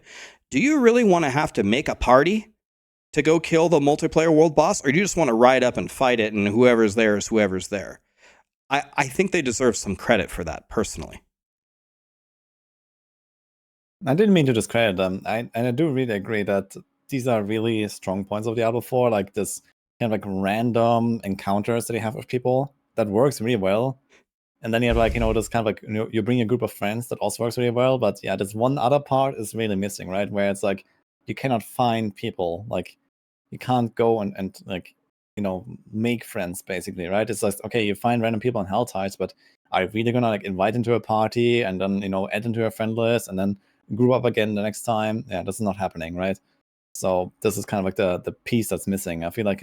Speaker 1: Do you really want to have to make a party to go kill the multiplayer world boss? Or do you just want to ride up and fight it, and whoever's there is whoever's there? I think they deserve some credit for that personally.
Speaker 2: I didn't mean to discredit them. I do really agree that these are really strong points of Diablo 4, like this kind of like random encounters that you have with people that works really well. And then you have like, this kind of like, you bring a group of friends that also works really well. But yeah, this one other part is really missing, right? Where it's like, you cannot find people. Like, you can't go and like, make friends basically, right? It's like, okay, you find random people on Helltides, but are you really gonna like invite into a party and then, add them to a friend list and then group up again the next time? Yeah, this is not happening, right? So this is kind of like the piece that's missing. I feel like,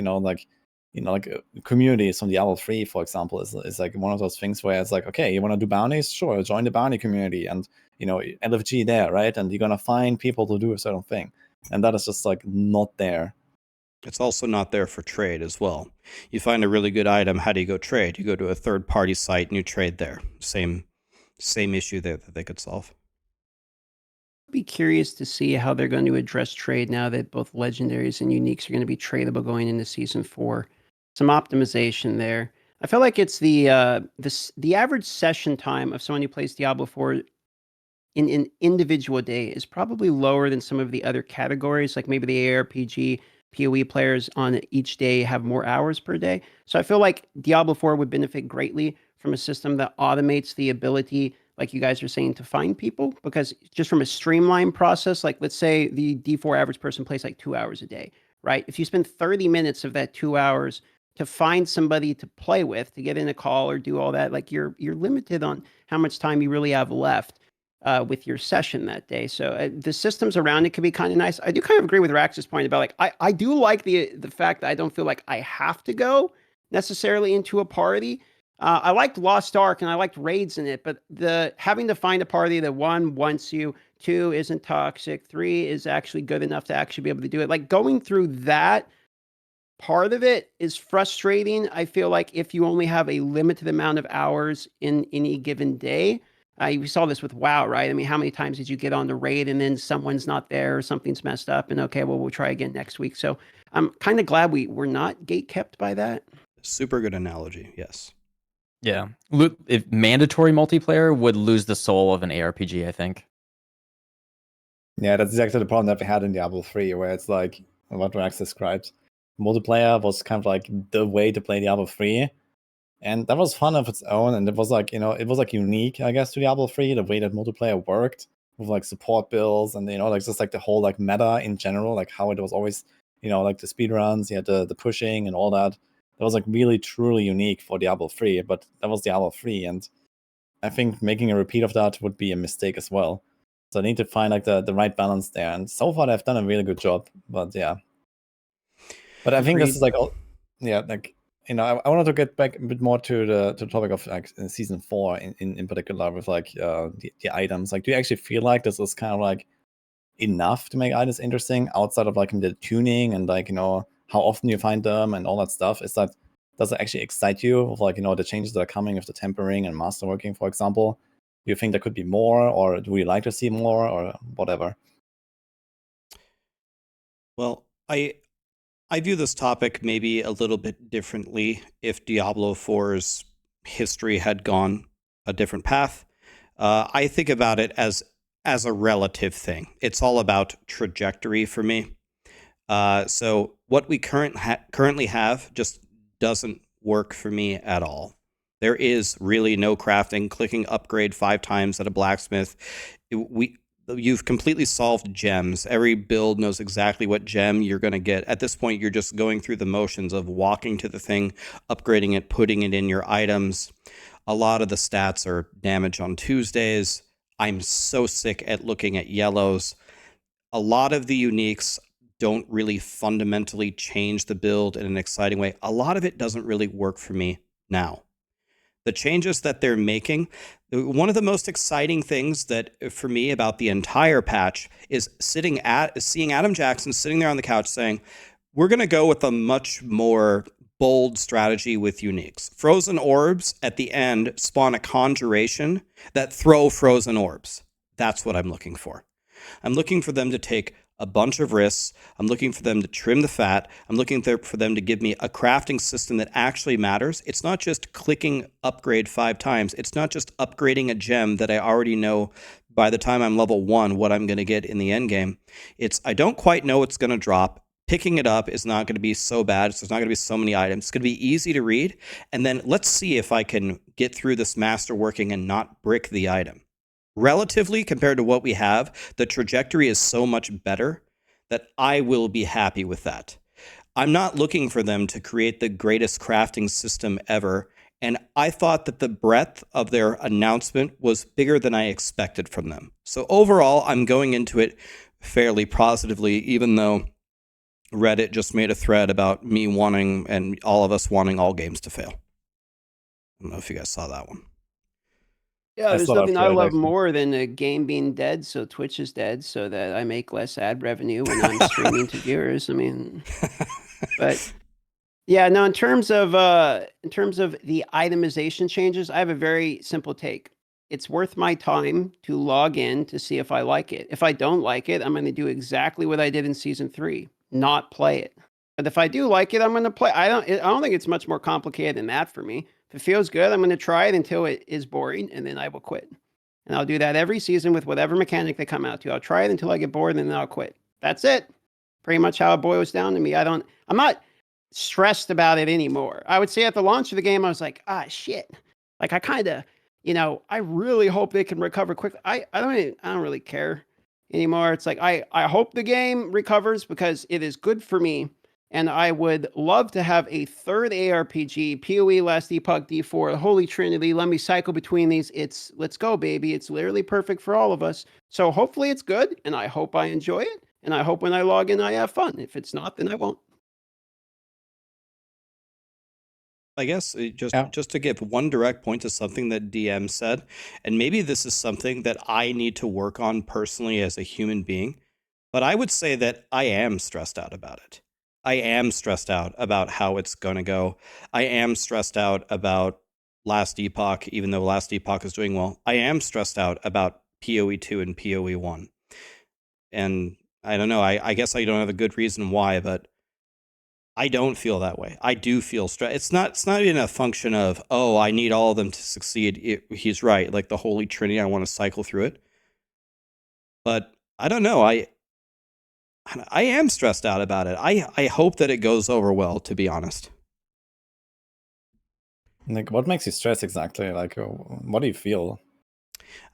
Speaker 2: communities from Diablo 3, for example, is like one of those things where it's like, okay, you want to do bounties? Sure, join the bounty community and, LFG there, right? And you're going to find people to do a certain thing. And that is just like not there.
Speaker 1: It's also not there for trade as well. You find a really good item, how do you go trade? You go to a third-party site and you trade there. Same issue there that they could solve.
Speaker 3: Be curious to see how they're going to address trade now that both legendaries and uniques are going to be tradable going into season 4. Some optimization there. I feel like it's the average session time of someone who plays Diablo 4 in an individual day is probably lower than some of the other categories, like maybe the ARPG PoE players on each day have more hours per day. So I feel like Diablo 4 would benefit greatly from a system that automates the ability, like you guys are saying, to find people, because just from a streamlined process, like let's say the D4 average person plays like 2 hours a day, right? If you spend 30 minutes of that 2 hours to find somebody to play with, to get in a call or do all that, like you're limited on how much time you really have left with your session that day. So the systems around it could be kind of nice. I do kind of agree with Raxx's point about like, I do like the fact that I don't feel like I have to go necessarily into a party. I liked Lost Ark and I liked raids in it, but the having to find a party that 1 wants you, 2 isn't toxic, 3 is actually good enough to actually be able to do it. Like going through that part of it is frustrating. I feel like if you only have a limited amount of hours in any given day. We saw this with WoW, right? I mean, how many times did you get on the raid and then someone's not there or something's messed up and okay, well, we'll try again next week. So I'm kind of glad we're not gatekept by that.
Speaker 1: Super good analogy, yes.
Speaker 4: Yeah. If mandatory multiplayer would lose the soul of an ARPG, I think.
Speaker 2: Yeah, that's exactly the problem that we had in Diablo 3, where it's like what Raxx described. Multiplayer was kind of like the way to play Diablo 3. And that was fun of its own, and it was like, it was like unique, I guess, to Diablo 3, the way that multiplayer worked with like support builds and, like just like the whole like meta in general, like how it was always, like the speedruns, you had the pushing and all that. That was like really truly unique for Diablo 3, but that was Diablo 3, and I think making a repeat of that would be a mistake as well. So I need to find like the right balance there, and so far they've done a really good job, but yeah. But I think this is like, like, I wanted to get back a bit more to the topic of like season 4 in particular with like the items. Like, do you actually feel like this is kind of like enough to make items interesting outside of like the tuning and like how often you find them and all that stuff? Does it actually excite you with like the changes that are coming with the tempering and masterworking, for example? Do you think there could be more, or do we like to see more, or whatever?
Speaker 1: Well, I view this topic maybe a little bit differently if Diablo 4's history had gone a different path. I think about it as a relative thing. It's all about trajectory for me. So what we currently have just doesn't work for me at all. There is really no crafting. Clicking upgrade 5 times at a blacksmith. You've completely solved gems. Every build knows exactly what gem you're going to get. At this point, you're just going through the motions of walking to the thing, upgrading it, putting it in your items. A lot of the stats are damage on Tuesdays. I'm so sick at looking at yellows. A lot of the uniques don't really fundamentally change the build in an exciting way. A lot of it doesn't really work for me now. The changes that they're making, one of the most exciting things that for me about the entire patch is seeing Adam Jackson sitting there on the couch saying, we're going to go with a much more bold strategy with uniques. Frozen orbs at the end spawn a conjuration that throw frozen orbs. That's what I'm looking for. I'm looking for them to take a bunch of risks. I'm looking for them to trim the fat. I'm looking for them to give me a crafting system that actually matters. It's not just clicking upgrade 5 times. It's not just upgrading a gem that I already know by the time I'm level 1 what I'm going to get in the end game. It's I don't quite know what's going to drop. Picking it up is not going to be so bad. So there's not going to be so many items. It's going to be easy to read. And then let's see if I can get through this masterworking and not brick the item. Relatively, compared to what we have, the trajectory is so much better that I will be happy with that. I'm not looking for them to create the greatest crafting system ever. And I thought that the breadth of their announcement was bigger than I expected from them. So overall, I'm going into it fairly positively, even though Reddit just made a thread about me wanting, and all of us wanting, all games to fail. I don't know if you guys saw that one.
Speaker 3: Yeah,
Speaker 2: I
Speaker 3: there's
Speaker 2: saw that
Speaker 3: nothing I
Speaker 2: thread,
Speaker 3: love
Speaker 2: actually.
Speaker 3: more than a game being dead, so Twitch is dead, so that I make less ad revenue when I'm streaming to viewers. I mean, but yeah, no. In terms of the itemization changes, I have a very simple take. It's worth my time to log in to see if I like it. If I don't like it, I'm going to do exactly what I did in season 3, not play it. But if I do like it, I'm going to play. I don't think it's much more complicated than that for me. If it feels good, I'm going to try it until it is boring, and then I will quit. And I'll do that every season with whatever mechanic they come out to. I'll try it until I get bored, and then I'll quit. That's it. Pretty much how it boils down to me. I'm not stressed about it anymore. I would say at the launch of the game, I was like, shit. Like I kind of, I really hope they can recover quickly. I don't really care anymore. It's like, I hope the game recovers because it is good for me. And I would love to have a third ARPG, PoE, Last Epoch, D4, Holy Trinity. Let me cycle between these. Let's go, baby. It's literally perfect for all of us. So hopefully it's good, and I hope I enjoy it. And I hope when I log in, I have fun. If it's not, then I won't.
Speaker 1: I guess just to give one direct point to something that DM said, and maybe this is something that I need to work on personally as a human being, but I would say that I am stressed out about it. I am stressed out about how it's going to go. I am stressed out about Last Epoch, even though Last Epoch is doing well. I am stressed out about PoE 2 and PoE 1. And I don't know, I guess I don't have a good reason why, but I don't feel that way. I do feel stressed. It's not even a function of, oh, I need all of them to succeed. He's right. Like the Holy Trinity, I want to cycle through it. But I don't know. I am stressed out about it. I hope that it goes over well, to be honest.
Speaker 2: Like, what makes you stress exactly? Like, what do you feel?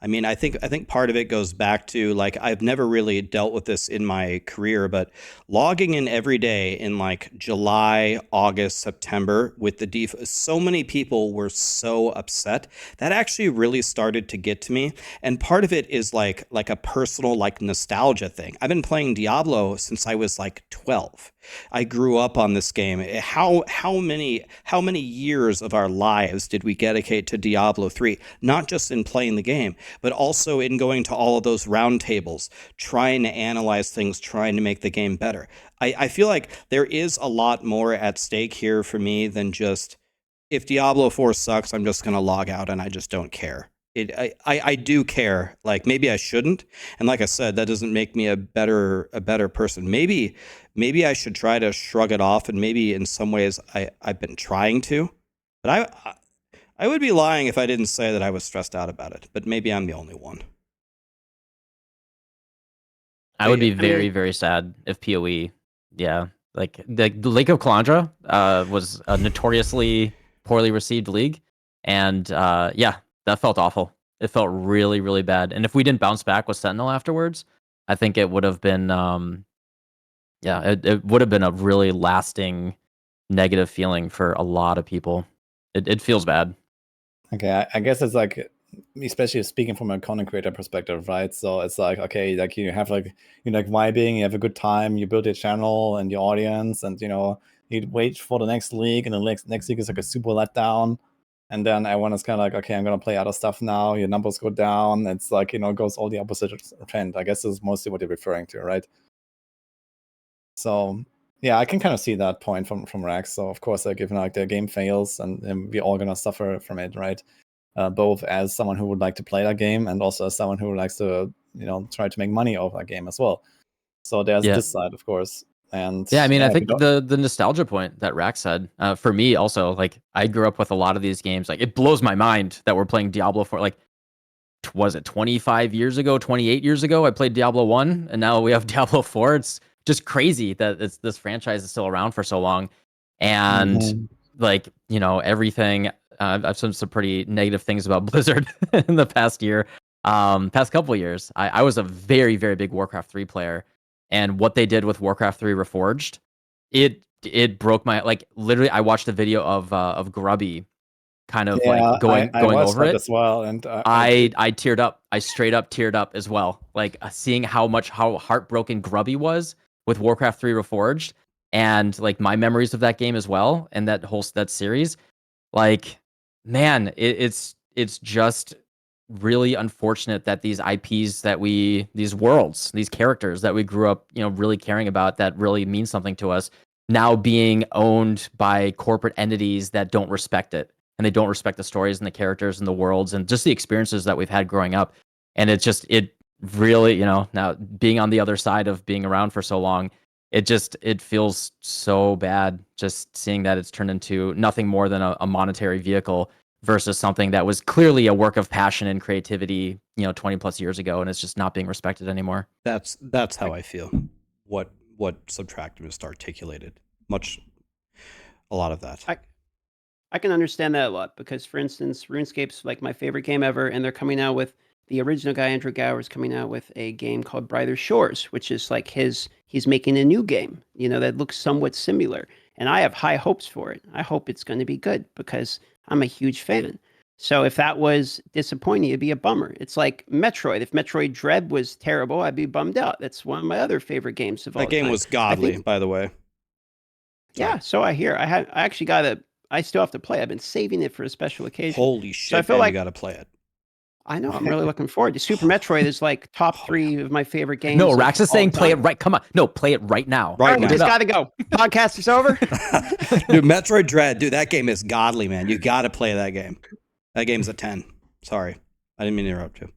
Speaker 1: I mean, I think part of it goes back to, like, I've never really dealt with this in my career, but logging in every day in like July, August, September with the so many people were so upset. That actually really started to get to me. And part of it is like a personal, like, nostalgia thing. I've been playing Diablo since I was like 12. I grew up on this game. How many years of our lives did we dedicate to Diablo 3? Not just in playing the game, but also in going to all of those roundtables, trying to analyze things, trying to make the game better. I feel like there is a lot more at stake here for me than just, if Diablo 4 sucks, I'm just going to log out and I just don't care. I do care. Like, maybe I shouldn't, and like I said, that doesn't make me a better person. Maybe I should try to shrug it off, and maybe in some ways I've been trying to, but I would be lying if I didn't say that I was stressed out about it. But maybe I'm the only one.
Speaker 4: I would be very, very sad if PoE, like the Lake of Calandra was a notoriously poorly received league, and that felt awful. It felt really, really bad. And if we didn't bounce back with Sentinel afterwards, I think it would have been, it would have been a really lasting negative feeling for a lot of people. It feels bad.
Speaker 2: Okay, I guess it's like, especially speaking from a content creator perspective, right? So it's like, okay, like you have like, you're like vibing, you have a good time, you build your channel and your audience, and you wait for the next league, and the next league is like a super letdown. And then everyone is kind of like, okay, I'm going to play other stuff now. Your numbers go down. It's like, it goes all the opposite trend. I guess this is mostly what you're referring to, right? So, yeah, I can kind of see that point from Raxx. So, of course, like, if like the game fails, and we're all going to suffer from it, right? Both as someone who would like to play that game, and also as someone who likes to, try to make money off that game as well. So there's
Speaker 4: Yeah.
Speaker 2: this side, of course. And
Speaker 4: Yeah, I mean, I
Speaker 2: if you
Speaker 4: think
Speaker 2: don't-
Speaker 4: the nostalgia point that Raxx said, for me also, like I grew up with a lot of these games. Like it blows my mind that we're playing Diablo 4. Like, was it 25 years ago, 28 years ago? I played Diablo 1, and now we have Diablo 4. It's just crazy that this franchise is still around for so long. And
Speaker 2: Mhm.
Speaker 4: like, you know, everything. I've said some pretty negative things about Blizzard in the past year, past couple of years. I was a very, very big Warcraft 3 player, and what they did with Warcraft 3 Reforged, it broke my, like, literally. I watched a video of Grubby kind of like
Speaker 2: Yeah,
Speaker 4: going
Speaker 2: I watched
Speaker 4: over
Speaker 2: that
Speaker 4: it.
Speaker 2: as well, and
Speaker 4: I teared up. I straight up teared up as well. Like seeing how heartbroken Grubby was with Warcraft 3 Reforged, and like my memories of that game as well, and that series. Like, man, it's just really unfortunate that these IPs these worlds, these characters that we grew up, you know, really caring about, that really mean something to us, now being owned by corporate entities that don't respect it, and they don't respect the stories and the characters and the worlds and just the experiences that we've had growing up. And it really, you know, now being on the other side of being around for so long, it feels so bad just seeing that it's turned into nothing more than a monetary vehicle versus something that was clearly a work of passion and creativity, you know, 20 plus years ago, and it's just not being respected anymore.
Speaker 1: That's how I feel. What Subtractem just articulated. A lot of that.
Speaker 3: I can understand that a lot because, for instance, RuneScape's like my favorite game ever, and they're coming out with the original guy, Andrew Gower, is coming out with a game called Brighter Shores, which is like he's making a new game, you know, that looks somewhat similar. And I have high hopes for it. I hope it's going to be good because I'm a huge fan. So if that was disappointing, it'd be a bummer. It's like Metroid. If Metroid Dread was terrible, I'd be bummed out. That's one of my other favorite games of all
Speaker 1: That game
Speaker 3: time.
Speaker 1: was godly, by the way.
Speaker 3: Yeah, so I hear. I actually got it. I still have to play. I've been saving it for a special occasion.
Speaker 1: Holy
Speaker 3: I
Speaker 1: shit,
Speaker 3: feel
Speaker 1: man,
Speaker 3: like
Speaker 1: you got to play it.
Speaker 3: I know. I'm really looking forward to Super Metroid. Is like top 3 of my favorite games.
Speaker 4: No,
Speaker 3: of
Speaker 4: Raxx is
Speaker 3: all
Speaker 4: saying play it
Speaker 3: time.
Speaker 4: right. Come on. No, play it right now.
Speaker 1: Right
Speaker 3: All right,
Speaker 1: now.
Speaker 3: we just got to go. Podcast is over.
Speaker 1: Dude, Metroid Dread, dude, that game is godly, man. You got to play that game. That game's a 10. Sorry. I didn't mean to interrupt you.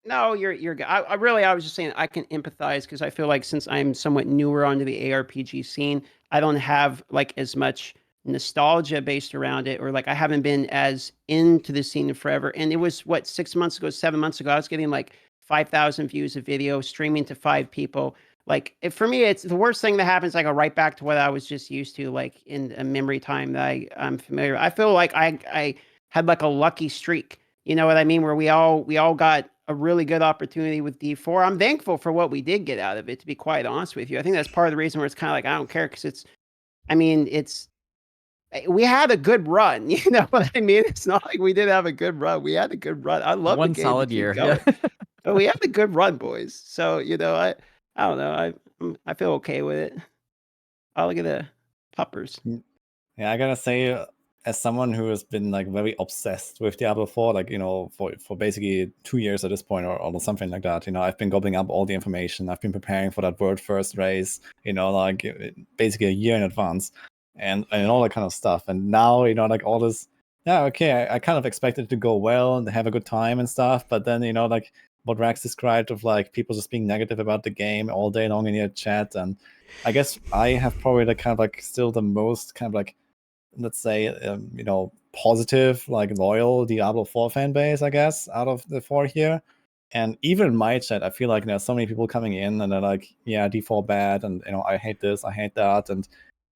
Speaker 3: No, you're good. I was just saying I can empathize because I feel like since I'm somewhat newer onto the ARPG scene, I don't have like as much nostalgia based around it, or like I haven't been as into the scene in forever. And it was what 6 months ago, 7 months ago, I was getting like 5,000 views of video streaming to 5 people. Like for me, it's the worst thing that happens. I go right back to what I was just used to, like in a memory time that I'm familiar. I feel like I had like a lucky streak. You know what I mean? Where we all got a really good opportunity with D4. I'm thankful for what we did get out of it, to be quite honest with you. I think that's part of the reason where it's kind of like, I don't care because we had a good run. You know what I mean? It's not like we didn't have a good run. We had a good run. I love
Speaker 4: One
Speaker 3: the game
Speaker 4: solid
Speaker 3: to keep
Speaker 4: year.
Speaker 3: going.
Speaker 4: Yeah.
Speaker 3: But we had a good run, boys. So, you know, I don't know. I feel okay with it. Oh, look at the puppers.
Speaker 2: Yeah, I gotta say, as someone who has been like very obsessed with Diablo 4, like, you know, for basically 2 years at this point, or something like that, you know, I've been gobbling up all the information. I've been preparing for that world first race, you know, like basically a year in advance, and all that kind of stuff. And now, you know, like all this, yeah, okay, I kind of expected it to go well and have a good time and stuff, but then, you know, like what Raxx described of like people just being negative about the game all day long in your chat, and I guess I have probably the kind of like still the most kind of like, let's say, you know, positive, like loyal Diablo 4 fan base, I guess, out of the 4 here. And even in my chat, I feel like there's so many people coming in and they're like, yeah, D4 bad, and you know, I hate this, I hate that, and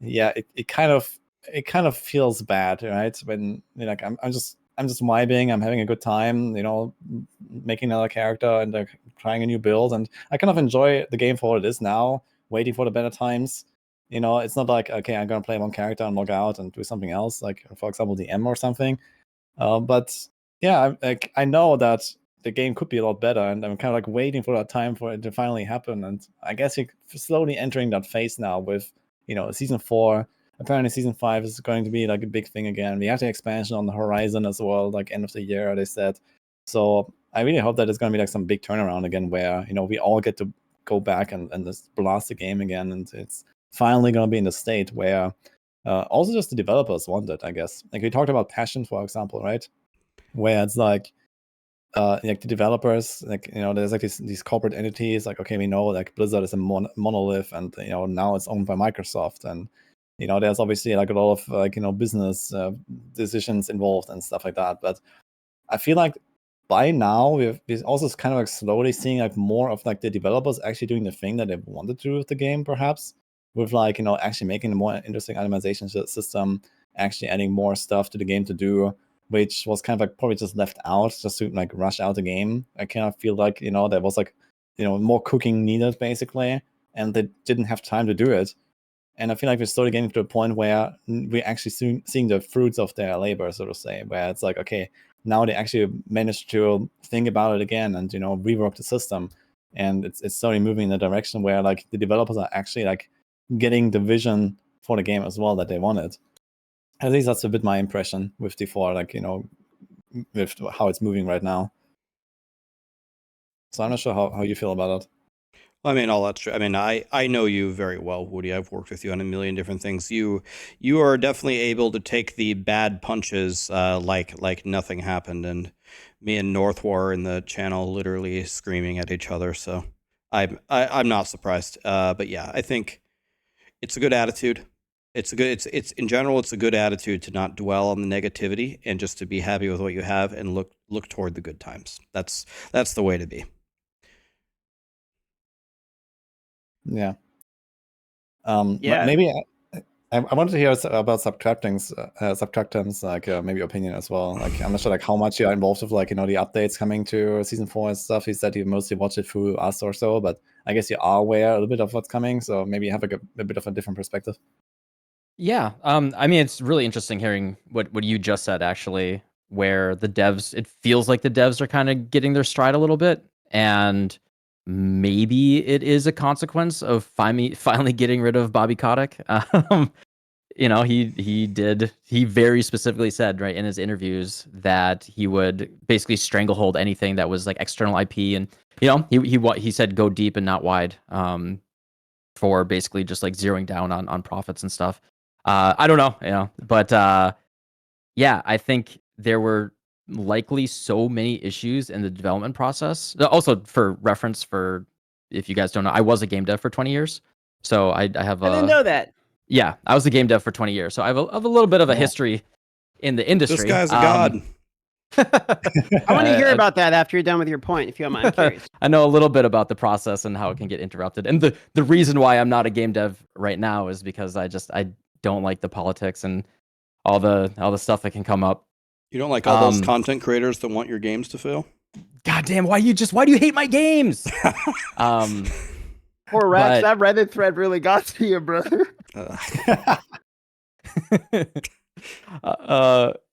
Speaker 2: yeah, it kind of feels bad, right? When you're like, I'm just vibing, I'm having a good time, you know, making another character and trying a new build, and I kind of enjoy the game for what it is now, waiting for the better times. You know, it's not like, okay, I'm gonna play one character and log out and do something else, like for example the M or something. But yeah, I know that the game could be a lot better, and I'm kind of like waiting for that time for it to finally happen. And I guess you're slowly entering that phase now with, you know, season 4. Apparently season 5 is going to be like a big thing again. We have the expansion on the horizon as well, like end of the year, they said. So I really hope that it's going to be like some big turnaround again, where, you know, we all get to go back and just blast the game again, and it's finally going to be in the state where also just the developers want it, I guess. Like we talked about Passion, for example, right? Where it's like, like the developers, like, you know, there's like these corporate entities, like, okay, we know like Blizzard is a monolith, and, you know, now it's owned by Microsoft, and, you know, there's obviously like a lot of like, you know, business decisions involved and stuff like that. But I feel like by now we're also kind of like slowly seeing like more of like the developers actually doing the thing that they wanted to do with the game, perhaps, with like, you know, actually making a more interesting itemization system, actually adding more stuff to the game to do, which was kind of like probably just left out just to like rush out the game. I kind of feel like, you know, there was like, you know, more cooking needed basically, and they didn't have time to do it. And I feel like we're slowly getting to a point where we're actually seeing the fruits of their labor, so to say, where it's like, okay, now they actually managed to think about it again and, you know, rework the system. And it's slowly moving in a direction where like the developers are actually like getting the vision for the game as well that they wanted. At least that's a bit my impression with D4, like, you know, with how it's moving right now. So I'm not sure how you feel about it.
Speaker 1: I mean, all that's true. I mean, I know you very well, Woody. I've worked with you on a million different things. You are definitely able to take the bad punches like nothing happened. And me and Northwar in the channel literally screaming at each other. So I'm not surprised. But yeah, I think it's a good attitude. It's in general, it's a good attitude to not dwell on the negativity and just to be happy with what you have and look toward the good times. That's the way to be.
Speaker 2: Yeah.
Speaker 3: Yeah.
Speaker 2: Maybe I wanted to hear about Subtractem's like maybe opinion as well. Like, I'm not sure like how much you're involved with like, you know, the updates coming to season 4 and stuff. He said you mostly watch it through us or so, but I guess you are aware a little bit of what's coming, so maybe you have like a bit of a different perspective.
Speaker 4: Yeah. I mean, it's really interesting hearing what you just said, actually, where the devs, it feels like the devs are kind of getting their stride a little bit. And maybe it is a consequence of finally getting rid of Bobby Kotick. You know, he very specifically said, right, in his interviews that he would basically stranglehold anything that was like external IP. And, you know, he said go deep and not wide, for basically just like zeroing down on profits and stuff. I don't know, you know, but yeah, I think there were likely so many issues in the development process. Also, for reference, for if you guys don't know, I was a game dev for 20 years, so I have
Speaker 3: I didn't know that.
Speaker 4: Yeah, I was a game dev for 20 years, so I have a little bit of a history in the industry.
Speaker 1: This guy's a god.
Speaker 3: I want to hear about that after you're done with your point, if you don't mind. I'm curious.
Speaker 4: I know a little bit about the process and how it can get interrupted. And the reason why I'm not a game dev right now is because I don't like the politics and all the stuff that can come up.
Speaker 1: You don't like all those content creators that want your games to fail?
Speaker 4: God damn, why do you hate my games?
Speaker 3: Poor Raxx, that Reddit thread really got to you, brother.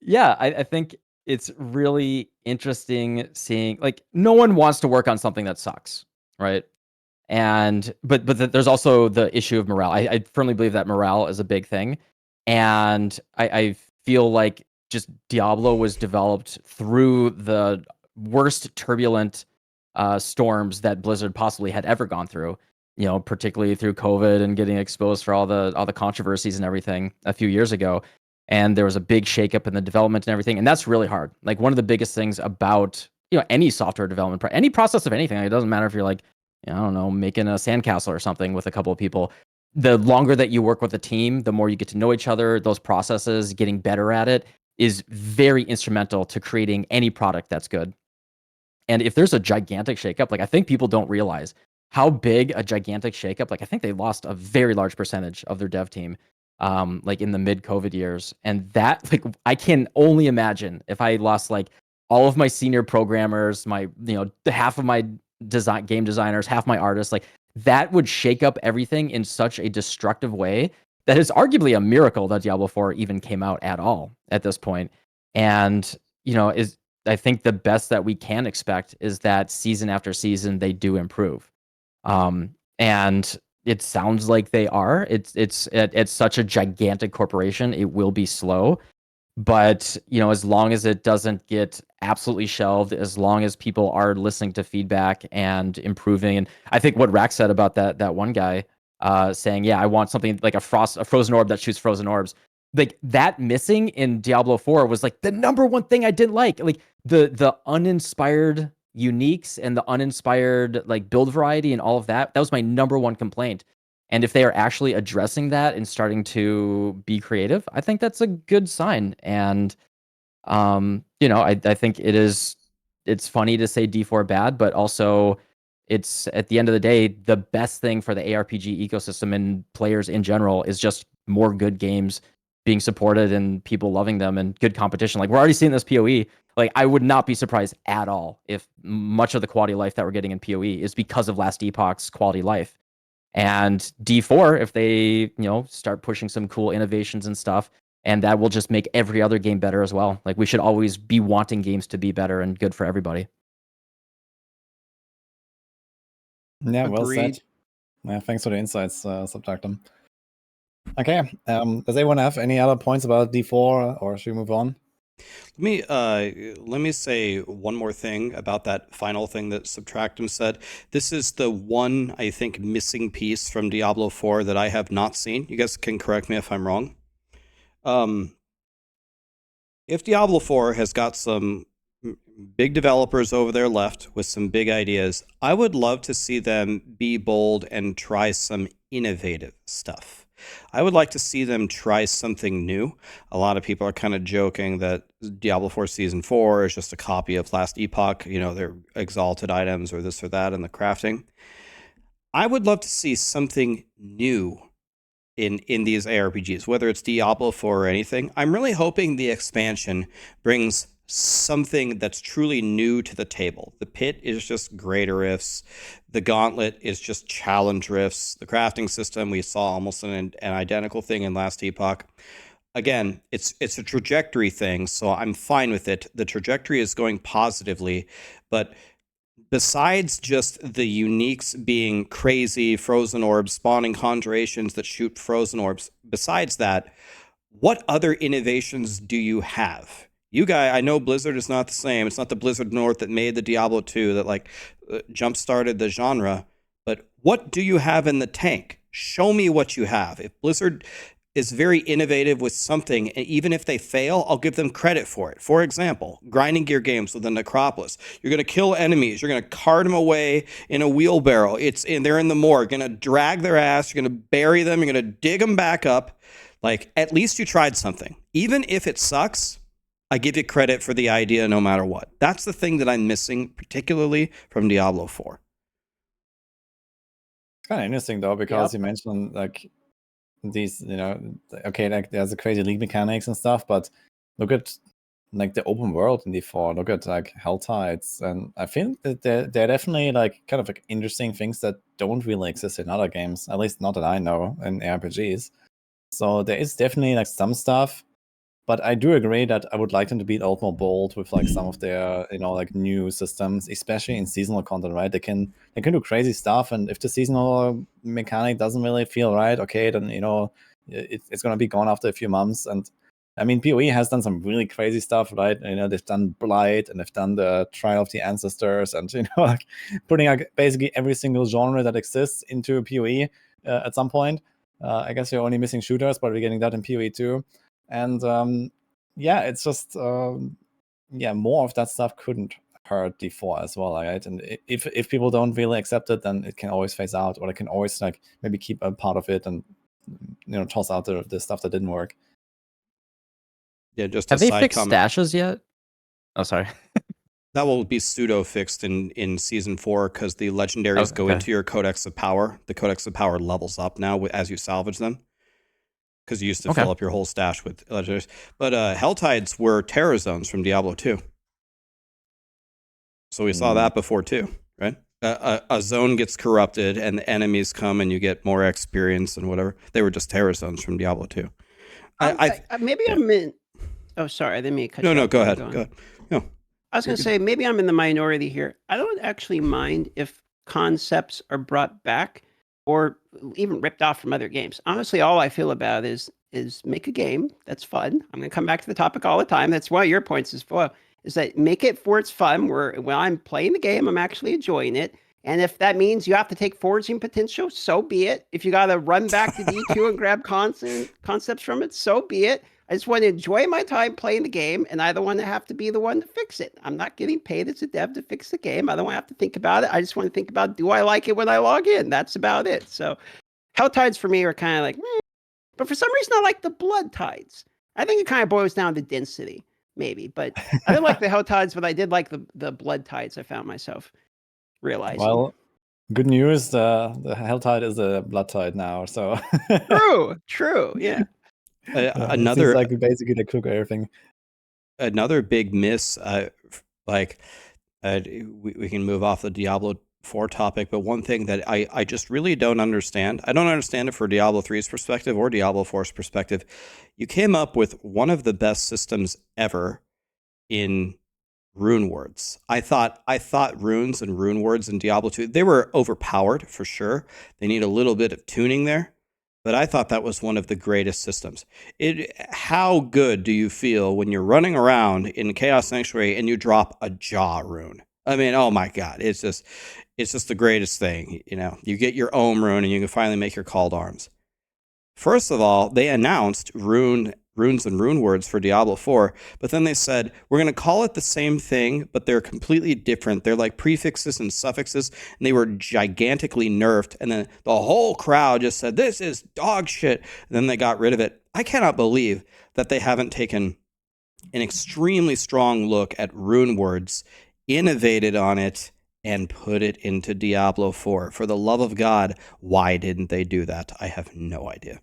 Speaker 4: Yeah, I think it's really interesting seeing, like, no one wants to work on something that sucks, right? And but there's also the issue of morale. I firmly believe that morale is a big thing, and I feel like just Diablo was developed through the worst turbulent storms that Blizzard possibly had ever gone through. You know, particularly through COVID and getting exposed for all the controversies and everything a few years ago. And there was a big shakeup in the development and everything, and that's really hard. Like, one of the biggest things about, you know, any software development, any process of anything, like, it doesn't matter if you're like, I don't know, making a sandcastle or something with a couple of people. The longer that you work with a team, the more you get to know each other. Those processes, getting better at it, is very instrumental to creating any product that's good. And if there's a gigantic shakeup, like, I think people don't realize how big a gigantic shakeup. Like, I think they lost a very large percentage of their dev team, like in the mid-COVID years. And that, like, I can only imagine if I lost like all of my senior programmers, my, you know, half of my game designers, half my artists, like, that would shake up everything in such a destructive way that is arguably a miracle that Diablo 4 even came out at all at this point. And, you know, I think the best that we can expect is that season after season they do improve. And it sounds like they are. It's such a gigantic corporation, it will be slow. But, you know, as long as it doesn't get absolutely shelved, as long as people are listening to feedback and improving, and I think what Raxx said about that one guy saying, yeah, I want something like a frozen orb that shoots frozen orbs. like that missing in Diablo 4 was like the number one thing I didn't like. Like the uninspired uniques and the uninspired like build variety and all of that. That was my number one complaint. And if they are actually addressing that and starting to be creative, I think that's a good sign. And I think it's funny to say D4 bad, but also it's at the end of the day, the best thing for the ARPG ecosystem and players in general is just more good games being supported and people loving them and good competition. Like we're already seeing this PoE. Like I would not be surprised at all if much of the quality of life that we're getting in PoE is because of Last Epoch's quality of life. And D4, if they, start pushing some cool innovations and stuff, and that will just make every other game better as well. Like we should always be wanting games to be better and good for everybody.
Speaker 2: Yeah, well
Speaker 3: Agreed.
Speaker 2: said. Yeah, thanks for the insights, Subtractem. Okay, does anyone have any other points about D4, or should we move on?
Speaker 1: Let me say one more thing about that final thing that Subtractem said. This is the one, I think, missing piece from Diablo 4 that I have not seen. You guys can correct me if I'm wrong. If Diablo 4 has got some big developers over there left with some big ideas, I would love to see them be bold and try some innovative stuff. I would like to see them try something new. A lot of people are kind of joking that Diablo 4 Season 4 is just a copy of Last Epoch, their exalted items or this or that in the crafting. I would love to see something new in these ARPGs, whether it's Diablo 4 or anything. I'm really hoping the expansion brings something that's truly new to the table. The pit is just greater rifts. The gauntlet is just challenge rifts. The crafting system, we saw almost an identical thing in Last Epoch. Again, it's a trajectory thing, so I'm fine with it. The trajectory is going positively, but besides just the uniques being crazy frozen orbs, spawning conjurations that shoot frozen orbs, besides that, what other innovations do you have? You guys, I know Blizzard is not the same. It's not the Blizzard North that made the Diablo 2 that jump-started the genre. But what do you have in the tank? Show me what you have. If Blizzard is very innovative with something, and even if they fail, I'll give them credit for it. For example, grinding gear games with the Necropolis. You're going to kill enemies. You're going to cart them away in a wheelbarrow. They're in the morgue. You're going to drag their ass. You're going to bury them. You're going to dig them back up. At least you tried something. Even if it sucks, I give you credit for the idea no matter what. That's the thing that I'm missing, particularly from Diablo 4.
Speaker 2: It's kind of interesting, though, because you mentioned, these, there's a crazy league mechanics and stuff, but look at, the open world in D4. Look at, Helltides. And I think that they're definitely, interesting things that don't really exist in other games, at least not that I know, in RPGs. So there is definitely, some stuff. But I do agree that I would like them to be a lot more bold with some of their new systems, especially in seasonal content, right? They can do crazy stuff, and if the seasonal mechanic doesn't really feel right, okay, then it's gonna be gone after a few months. And I mean, PoE has done some really crazy stuff, right? They've done Blight and they've done the Trial of the Ancestors, and putting basically every single genre that exists into PoE at some point. I guess you're only missing shooters, but we're getting that in PoE too. And it's just more of that stuff couldn't hurt D4 as well, right? And if people don't really accept it, then it can always phase out, or they can always maybe keep a part of it and toss out the stuff that didn't work.
Speaker 1: Yeah, just
Speaker 4: have they fixed stashes yet? Oh, sorry.
Speaker 1: That will be pseudo fixed in Season 4 because the legendaries go into your Codex of Power. The Codex of Power levels up now as you salvage them, because you used to fill up your whole stash with legendaries. But Helltides were terror zones from Diablo 2. So we saw that before too, right? A zone gets corrupted and the enemies come and you get more experience and whatever. They were just terror zones from Diablo 2.
Speaker 3: I'm in... Oh, sorry. I didn't mean to cut you off.
Speaker 1: No, go ahead. Go ahead. No.
Speaker 3: I was going to say, maybe I'm in the minority here. I don't actually mind if concepts are brought back or even ripped off from other games. Honestly, all I feel about is make a game that's fun. I'm going to come back to the topic all the time. That's one of your points is that make it for its fun, where when I'm playing the game, I'm actually enjoying it. And if that means you have to take foraging potential, so be it. If you got to run back to D2 and grab concepts from it, so be it. I just want to enjoy my time playing the game, and I don't want to have to be the one to fix it. I'm not getting paid as a dev to fix the game. I don't want to have to think about it. I just want to think about, do I like it when I log in? That's about it. So Hell Tides for me are kind of like, but for some reason I like the Blood Tides. I think it kind of boils down to density, maybe. But I didn't like the Hell Tides, but I did like the Blood Tides. I found myself realizing.
Speaker 2: Well, good news. The Hell Tide is a Blood Tide now. So
Speaker 3: true. Yeah.
Speaker 1: Another
Speaker 2: like basically they cook everything.
Speaker 1: Another big miss. We can move off the Diablo 4 topic, but one thing that I just really don't understand. I don't understand it for Diablo 3's perspective or Diablo 4's perspective. You came up with one of the best systems ever in rune words. I thought runes and rune words in Diablo 2, they were overpowered for sure. They need a little bit of tuning there, but I thought that was one of the greatest systems. How good do you feel when you're running around in Chaos Sanctuary and you drop a jaw rune? I mean, oh my God, it's just the greatest thing. You know, you get your own rune and you can finally make your called arms. First of all, they announced runes and rune words for Diablo 4, but then they said, we're going to call it the same thing, but they're completely different. They're like prefixes and suffixes, and they were gigantically nerfed. And then the whole crowd just said, this is dog shit. And then they got rid of it. I cannot believe that they haven't taken an extremely strong look at rune words, innovated on it, and put it into Diablo 4. For the love of God, why didn't they do that? I have no idea.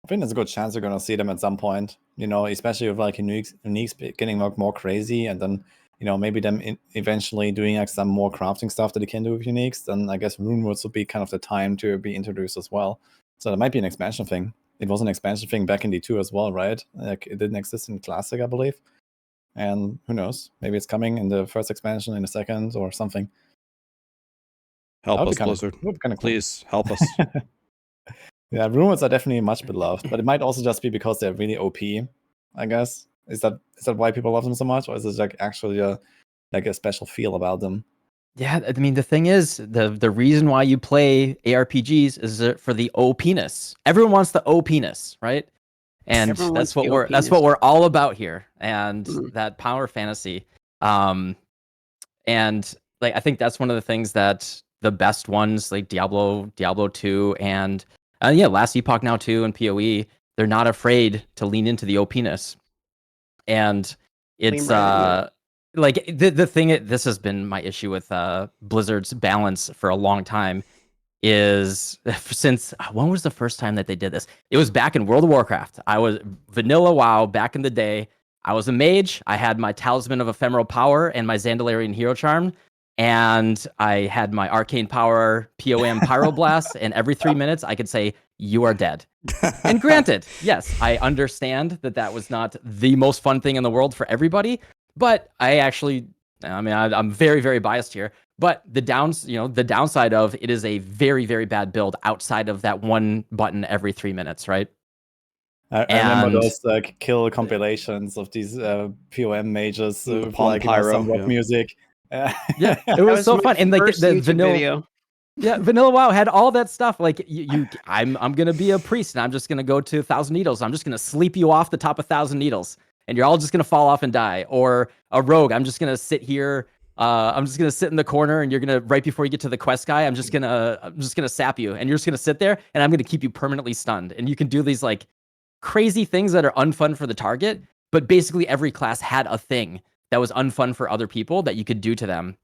Speaker 2: I think there's a good chance you're going to see them at some point, you know, especially with like uniques getting more crazy, and then, you know, maybe them eventually doing like some more crafting stuff that they can do with uniques. Then I guess rune words would be kind of the time to be introduced as well. So that might be an expansion thing. It was an expansion thing back in D2 as well, right? Like it didn't exist in Classic, I believe. And who knows? Maybe it's coming in the first expansion, in the second, or something.
Speaker 1: Help us, Blizzard. Please help us.
Speaker 2: Yeah, rumors are definitely much beloved, but it might also just be because they're really OP, I guess. Is that why people love them so much, or is it like actually a special feel about them?
Speaker 4: Yeah, I mean, the thing is, the reason why you play ARPGs is for the OP-ness. Everyone wants the OP-ness, right? And that's what we're all about here, and that power fantasy. And like I think that's one of the things that the best ones, like Diablo 2, and Last Epoch now too, and PoE, they're not afraid to lean into the OP-ness. And it's like the thing. This has been my issue with Blizzard's balance for a long time. Is since when was the first time that they did this? It was back in World of Warcraft. I was vanilla WoW back in the day. I was a mage. I had my Talisman of Ephemeral Power and my Zandalarian Hero Charm. And I had my Arcane Power POM Pyroblast, and every 3 minutes I could say, you are dead. And granted, yes, I understand that was not the most fun thing in the world for everybody, but I'm very, very biased here. But the downside of it is a very, very bad build outside of that one button every 3 minutes, right?
Speaker 2: I remember those kill compilations of these POM mages with some rock music.
Speaker 4: Yeah, it was so fun, and like the vanilla video. Yeah, vanilla WoW had all that stuff. Like I'm gonna be a priest, and I'm just gonna go to 1,000 Needles. I'm just gonna sleep you off the top of 1,000 Needles, and you're all just gonna fall off and die. Or a rogue, I'm just gonna sit here. I'm just gonna sit in the corner, and you're gonna right before you get to the quest guy, I'm just gonna sap you, and you're just gonna sit there, and I'm gonna keep you permanently stunned. And you can do these like crazy things that are unfun for the target, but basically every class had a thing that was unfun for other people that you could do to them.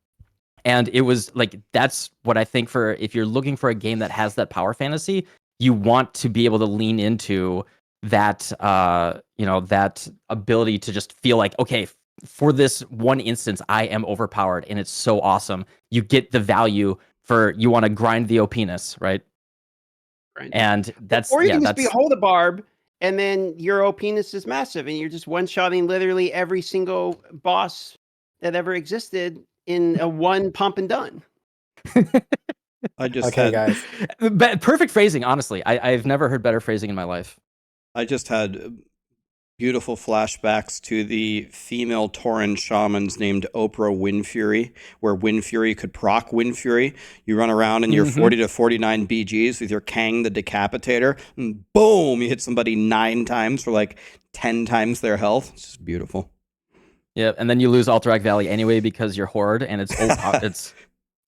Speaker 4: And it was like, that's what I think for, if you're looking for a game that has that power fantasy, you want to be able to lean into that, that ability to just feel like, okay, for this one instance, I am overpowered and it's so awesome. You get the value for, you want to grind the OP-ness, right? And that's,
Speaker 3: or you can just be hold a barb, and then your OP-ness is massive, and you're just one-shotting literally every single boss that ever existed in a one pump and done.
Speaker 2: Guys.
Speaker 4: Perfect phrasing, honestly. I've never heard better phrasing in my life.
Speaker 1: I just had beautiful flashbacks to the female Tauren shamans named Oprah Windfury, where Windfury could proc Windfury. You run around in your 40 to 49 BGs with your Kang the Decapitator, and boom, you hit somebody 9 times for like 10 times their health. It's just beautiful.
Speaker 4: Yeah, and then you lose Alterac Valley anyway because you're Horde, and it's it's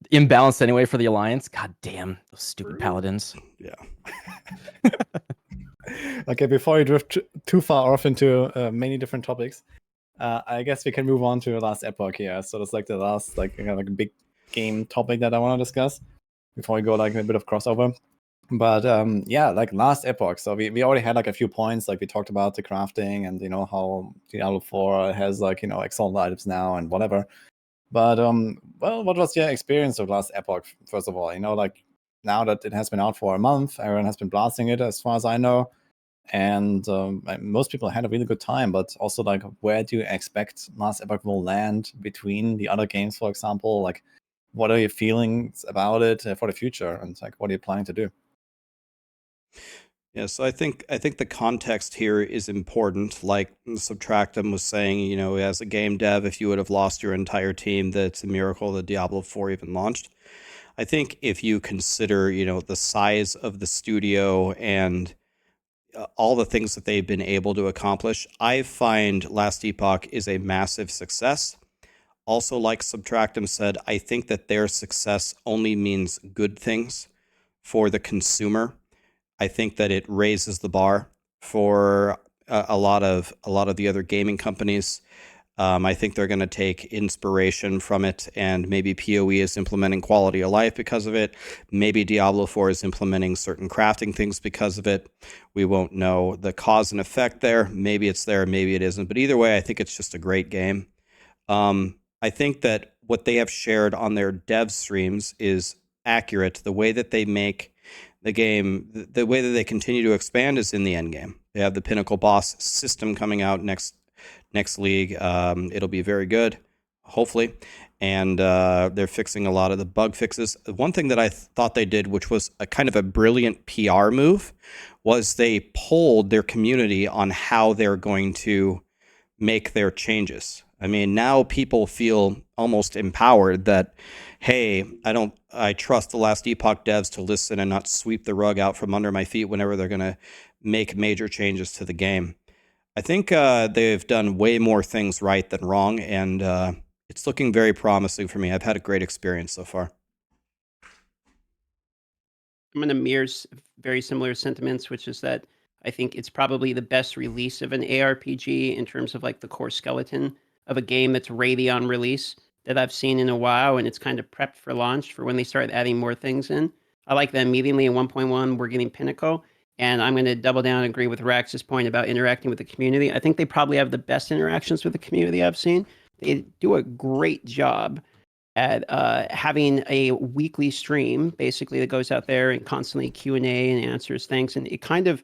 Speaker 4: imbalanced anyway for the Alliance. God damn, those stupid paladins.
Speaker 1: Yeah.
Speaker 2: Okay, before you drift too far off into many different topics, I guess we can move on to the last epoch here. So that's like the last like kind of like big game topic that I want to discuss before we go like a bit of crossover. But yeah, like last epoch. So we already had like a few points. Like we talked about the crafting and how Diablo 4 has like Exile items now and whatever. But well, what was your experience of last epoch? First of all, like now that it has been out for a month, everyone has been blasting it as far as I know. And most people had a really good time, but also like where do you expect Last Epoch will land between the other games, for example? Like what are your feelings about it for the future, and like what are you planning to do?
Speaker 1: Yeah, so I think the context here is important. Like Subtractem was saying, as a game dev, if you would have lost your entire team, that's a miracle that Diablo 4 even launched. I think if you consider, the size of the studio and all the things that they've been able to accomplish, I find Last Epoch is a massive success. Also, like Subtractem said, I think that their success only means good things for the consumer. I think that it raises the bar for a lot of the other gaming companies. I think they're going to take inspiration from it, and maybe PoE is implementing quality of life because of it. Maybe Diablo 4 is implementing certain crafting things because of it. We won't know the cause and effect there. Maybe it's there, maybe it isn't. But either way, I think it's just a great game. I think that what they have shared on their dev streams is accurate. The way that they make the game, the way that they continue to expand is in the end game. They have the Pinnacle Boss system coming out next league. It'll be very good, hopefully. And they're fixing a lot of the bug fixes. One thing that I thought they did, which was a kind of a brilliant PR move, was they polled their community on how they're going to make their changes. I mean, now people feel almost empowered that, hey, I trust the Last Epoch devs to listen and not sweep the rug out from under my feet whenever they're going to make major changes to the game. I think they've done way more things right than wrong, and it's looking very promising for me. I've had a great experience so far.
Speaker 3: I'm going to mirror very similar sentiments, which is that I think it's probably the best release of an ARPG in terms of like the core skeleton of a game that's ready on release that I've seen in a while, and it's kind of prepped for launch for when they start adding more things in. I like that immediately in 1.1, we're getting Pinnacle, and I'm going to double down and agree with Raxx's point about interacting with the community. I think they probably have the best interactions with the community I've seen. They do a great job at having a weekly stream, basically, that goes out there and constantly Q&A and answers things. And it kind of,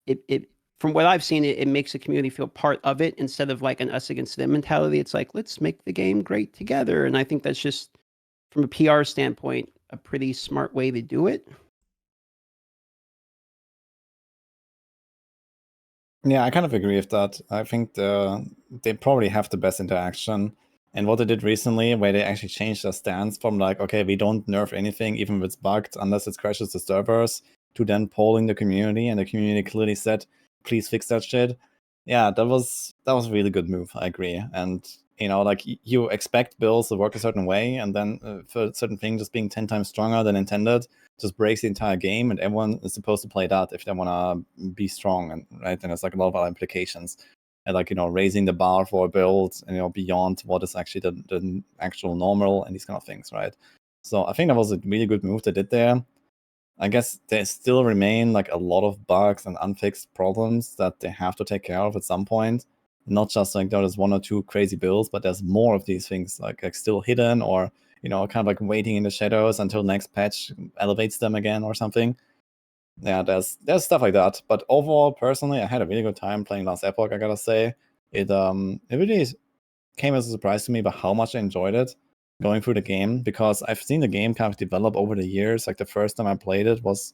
Speaker 3: it from what I've seen, it makes the community feel part of it instead of like an us against them mentality. It's like, let's make the game great together. And I think that's just, from a PR standpoint, a pretty smart way to do it.
Speaker 2: Yeah, I kind of agree with that. I think they probably have the best interaction. And what they did recently, where they actually changed their stance from like, okay, we don't nerf anything, even if it's bugged, unless it crashes the servers, to then polling the community, and the community clearly said, please fix that shit. Yeah, that was a really good move. I agree. And like you expect builds to work a certain way, and then for a certain thing just being 10 times stronger than intended just breaks the entire game, and everyone is supposed to play that if they want to be strong, and right. And it's like a lot of other implications. And like raising the bar for a build, and beyond what is actually the actual normal and these kind of things, right? So I think that was a really good move they did there. I guess there still remain like a lot of bugs and unfixed problems that they have to take care of at some point. Not just like there's one or two crazy builds, but there's more of these things like still hidden, or kind of like waiting in the shadows until next patch elevates them again or something. Yeah, there's stuff like that. But overall, personally, I had a really good time playing Last Epoch. I gotta say, it really came as a surprise to me about how much I enjoyed it going through the game, because I've seen the game kind of develop over the years. Like the first time I played it was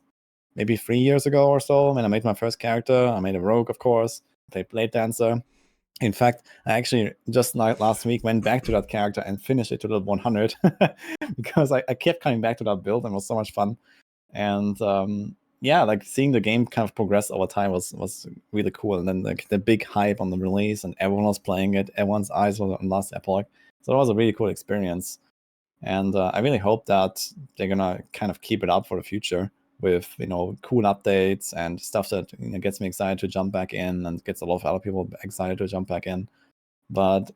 Speaker 2: maybe 3 years ago or so when I made my first character. I made a rogue, of course, play Blade Dancer. In fact, I actually just last week went back to that character and finished it to the 100 because I kept coming back to that build and it was so much fun. And yeah, like seeing the game kind of progress over time was really cool. And then like the big hype on the release and everyone was playing it. Everyone's eyes were on last Epoch. So it was a really cool experience. And I really hope that they're gonna kind of keep it up for the future with, you know, cool updates and stuff that, you know, gets me excited to jump back in and gets a lot of other people excited to jump back in. But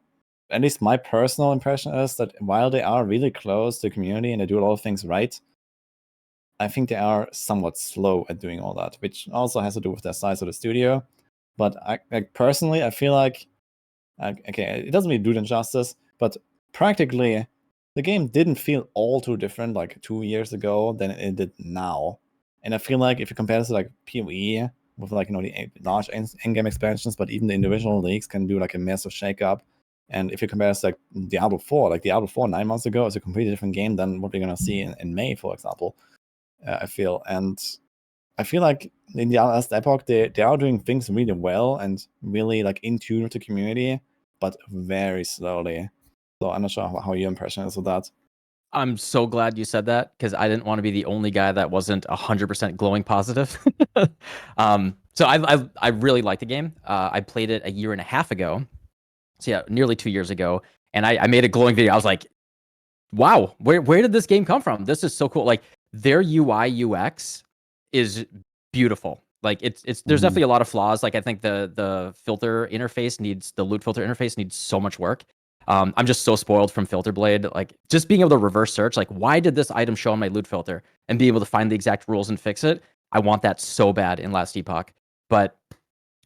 Speaker 2: at least my personal impression is that while they are really close to the community and they do a lot of things right, I think they are somewhat slow at doing all that, which also has to do with the size of the studio. But personally, I feel like, okay, it doesn't really do them justice, but practically the game didn't feel all too different like 2 years ago than it did now. And I feel like if you compare this to like PoE with like, you know, the large in-game expansions, but even the individual leagues can do like a massive shakeup. And if you compare this to like Diablo 4, like Diablo 4 9 months ago is a completely different game than what we're gonna see in May, for example. I feel, and I feel like in the last Epoch they are doing things really well and really like in tune with the community, but very slowly. So I'm not sure how your impression is with that.
Speaker 4: I'm so glad you said that because I didn't want to be the only guy that wasn't 100% glowing positive. So I really like the game. I played it a year and a half ago. So yeah, nearly 2 years ago. And I made a glowing video. I was like, wow, where did this game come from? This is so cool. Like their UI UX is beautiful. Like it's there's definitely a lot of flaws. Like I think the filter interface needs, the loot filter interface needs so much work. I'm just so spoiled from Filterblade. Like just being able to reverse search, like why did this item show on my loot filter, and be able to find the exact rules and fix it. I want that so bad in Last Epoch. But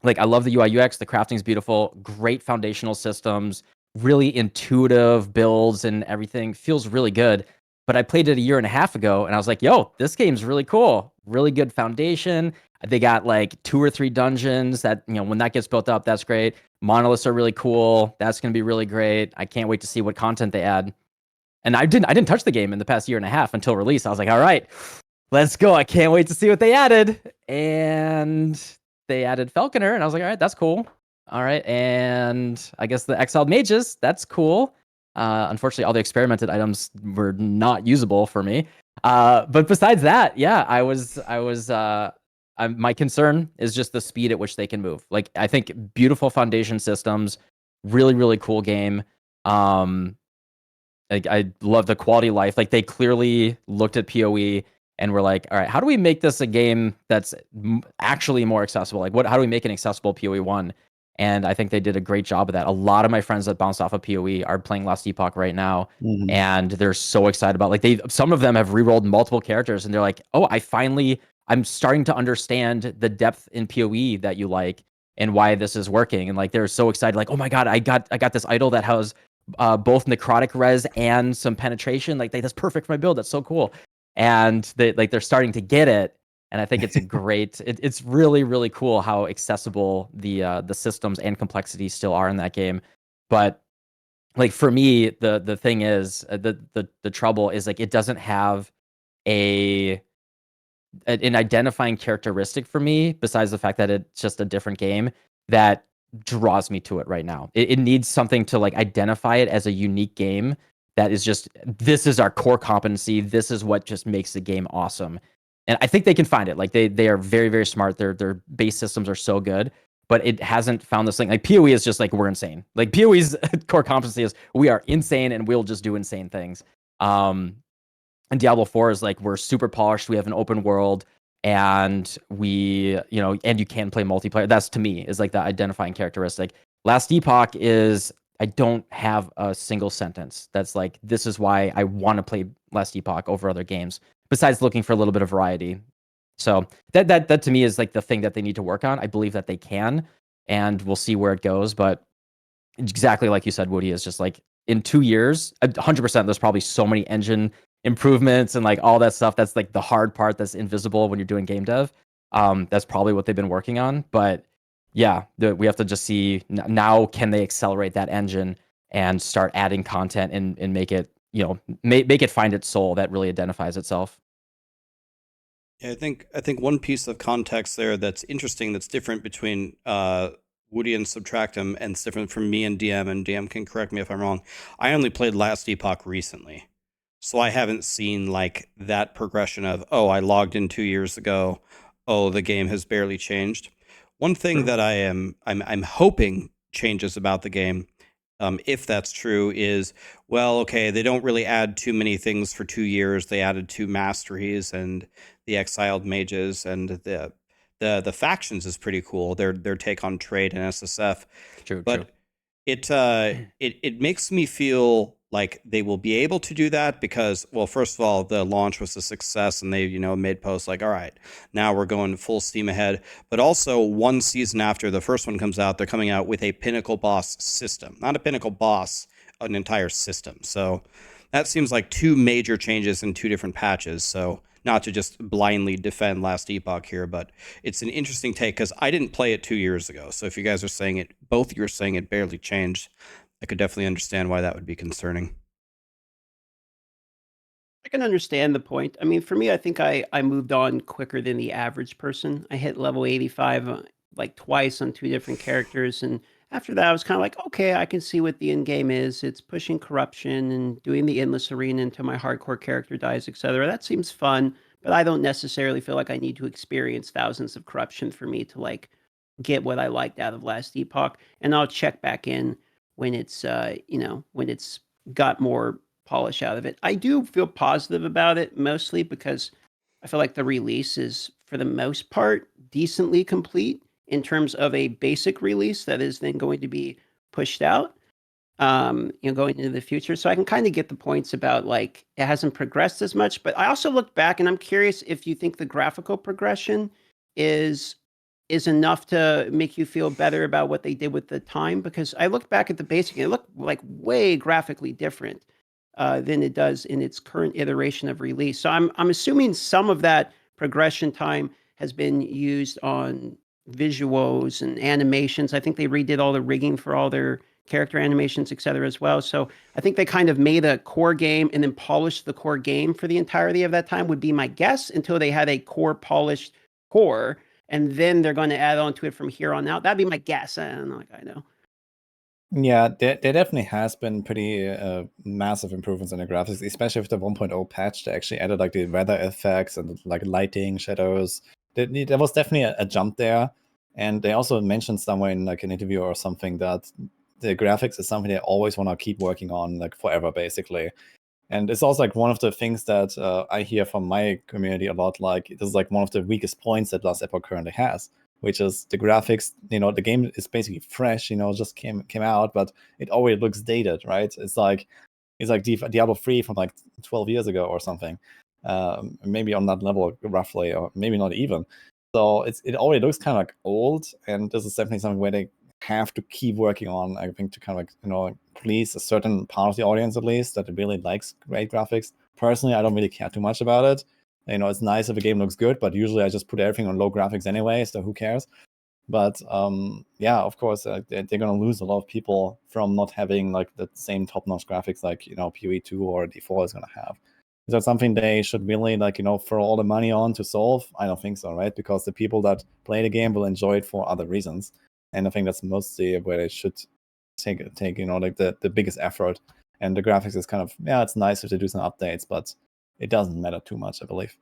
Speaker 4: like I love the UI UX, the crafting's beautiful, great foundational systems, really intuitive builds and everything feels really good. But I played it a year and a half ago and I was like, yo, this game's really cool. Really good foundation. They got like 2 or 3 dungeons that, you know, when that gets built up, that's great. Monoliths are really cool. That's going to be really great. I can't wait to see what content they add. And I didn't touch the game in the past year and a half until release. I was like, all right, let's go. I can't wait to see what they added. And they added Falconer and I was like, all right, that's cool. All right. And I guess the exiled mages, that's cool. Unfortunately, all the experimented items were not usable for me. But besides that, yeah, my concern is just the speed at which they can move. Like, I think beautiful foundation systems, really, really cool game. I love the quality of life. Like, they clearly looked at PoE and were like, all right, how do we make this a game that's actually more accessible? Like, how do we make an accessible PoE 1? And I think they did a great job of that. A lot of my friends that bounced off of PoE are playing Last Epoch right now, and they're so excited about, like, some of them have re-rolled multiple characters, and they're like, oh, I'm starting to understand the depth in PoE that you like and why this is working. And like, they're so excited, like, oh my god, I got this idol that has both necrotic res and some penetration. Like, that's perfect for my build. That's so cool. And they're starting to get it. And I think it's a great. It's really, really cool how accessible the systems and complexity still are in that game. But like, for me, the thing is, the trouble is, like, it doesn't have an identifying characteristic for me besides the fact that it's just a different game that draws me to it right now. It needs something to like identify it as a unique game that is just, this is our core competency. This is what just makes the game awesome. And I think they can find it. Like, they are very, very smart. Their base systems are so good, but it hasn't found this thing. Like, PoE is just like, we're insane. Like, PoE's core competency is we are insane and we'll just do insane things. And Diablo 4 is like, we're super polished. We have an open world and and you can play multiplayer. That's, to me, is like the identifying characteristic. Last Epoch is, I don't have a single sentence that's like, this is why I want to play Last Epoch over other games, besides looking for a little bit of variety. So that to me is like the thing that they need to work on. I believe that they can, and we'll see where it goes. But exactly like you said, Woody, is just like, in 2 years, 100%, there's probably so many engine improvements and like all that stuff. That's like the hard part that's invisible when you're doing game dev. That's probably what they've been working on. But yeah, we have to just see now, can they accelerate that engine and start adding content and make it, make it find its soul that really identifies itself.
Speaker 1: Yeah, I think one piece of context there that's interesting, that's different between Woody and Subtractem, and it's different from me and DM can correct me if I'm wrong. I only played Last Epoch recently. So I haven't seen like that progression of, oh, I logged in 2 years ago. Oh, the game has barely changed. One thing that I'm hoping changes about the game, if that's true, is, well, okay, they don't really add too many things for 2 years. They added 2 masteries and the exiled mages, and the factions is pretty cool. Their take on trade and SSF.
Speaker 4: True.
Speaker 1: But it makes me feel like they will be able to do that because, well, first of all, the launch was a success, and they made posts like, all right, now we're going full steam ahead. But also, one season after the first one comes out, they're coming out with a pinnacle boss system, not a pinnacle boss, an entire system. So that seems like 2 major changes in 2 different patches. So not to just blindly defend Last Epoch here, but it's an interesting take because I didn't play it 2 years ago. So if you guys are saying it, both of you are saying it barely changed, I could definitely understand why that would be concerning.
Speaker 3: I can understand the point. I mean, for me, I think I moved on quicker than the average person. I hit level 85 like twice on 2 different characters, and after that, I was kind of like, okay, I can see what the end game is. It's pushing corruption and doing the endless arena until my hardcore character dies, etc. That seems fun, but I don't necessarily feel like I need to experience thousands of corruption for me to like get what I liked out of Last Epoch. And I'll check back in when it's when it's got more polish out of it. I do feel positive about it, mostly because I feel like the release is, for the most part, decently complete in terms of a basic release that is then going to be pushed out, going into the future. So I can kind of get the points about like it hasn't progressed as much. But I also looked back, and I'm curious if you think the graphical progression is enough to make you feel better about what they did with the time, because I looked back at the basic and it looked like way graphically different than it does in its current iteration of release. So I'm assuming some of that progression time has been used on visuals and animations. I think they redid all the rigging for all their character animations, et cetera, as well. So I think they kind of made a core game and then polished the core game for the entirety of that time, would be my guess, until they had a core polished core. And then they're going to add on to it from here on out. That'd be my guess. I don't know. Like, I know.
Speaker 2: Yeah, there definitely has been pretty massive improvements in the graphics, especially with the 1.0 patch. They actually added like the weather effects and like lighting, shadows. There was definitely a jump there. And they also mentioned somewhere in like an interview or something that the graphics is something they always want to keep working on like forever, basically. And it's also like one of the things that I hear from my community a lot. Like, this is like one of the weakest points that Last Epoch currently has, which is the graphics. The game is basically fresh. Just came out, but it already looks dated, right? It's like Diablo 3 from like 12 years ago or something, maybe on that level roughly, or maybe not even. So it already looks kind of like old, and this is definitely something where they have to keep working on, I think, to kind of like please a certain part of the audience at least that really likes great graphics. Personally, I don't really care too much about it. It's nice if a game looks good, but usually I just put everything on low graphics anyway, so who cares? But yeah, of course, they're gonna lose a lot of people from not having like the same top-notch graphics like PoE 2 or D4 is gonna have. Is that something they should really like throw all the money on to solve? I don't think so, right? Because the people that play the game will enjoy it for other reasons. And I think that's mostly where they should take like the biggest effort. And the graphics is kind of, yeah, it's nice if they do some updates, but it doesn't matter too much, I believe.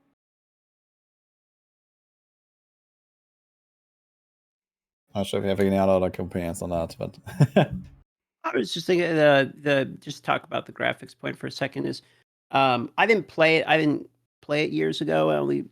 Speaker 2: Not sure if you have any other opinions on that, but
Speaker 3: I was just thinking just talk about the graphics point for a second. Is I didn't play it. I didn't play it years ago. I only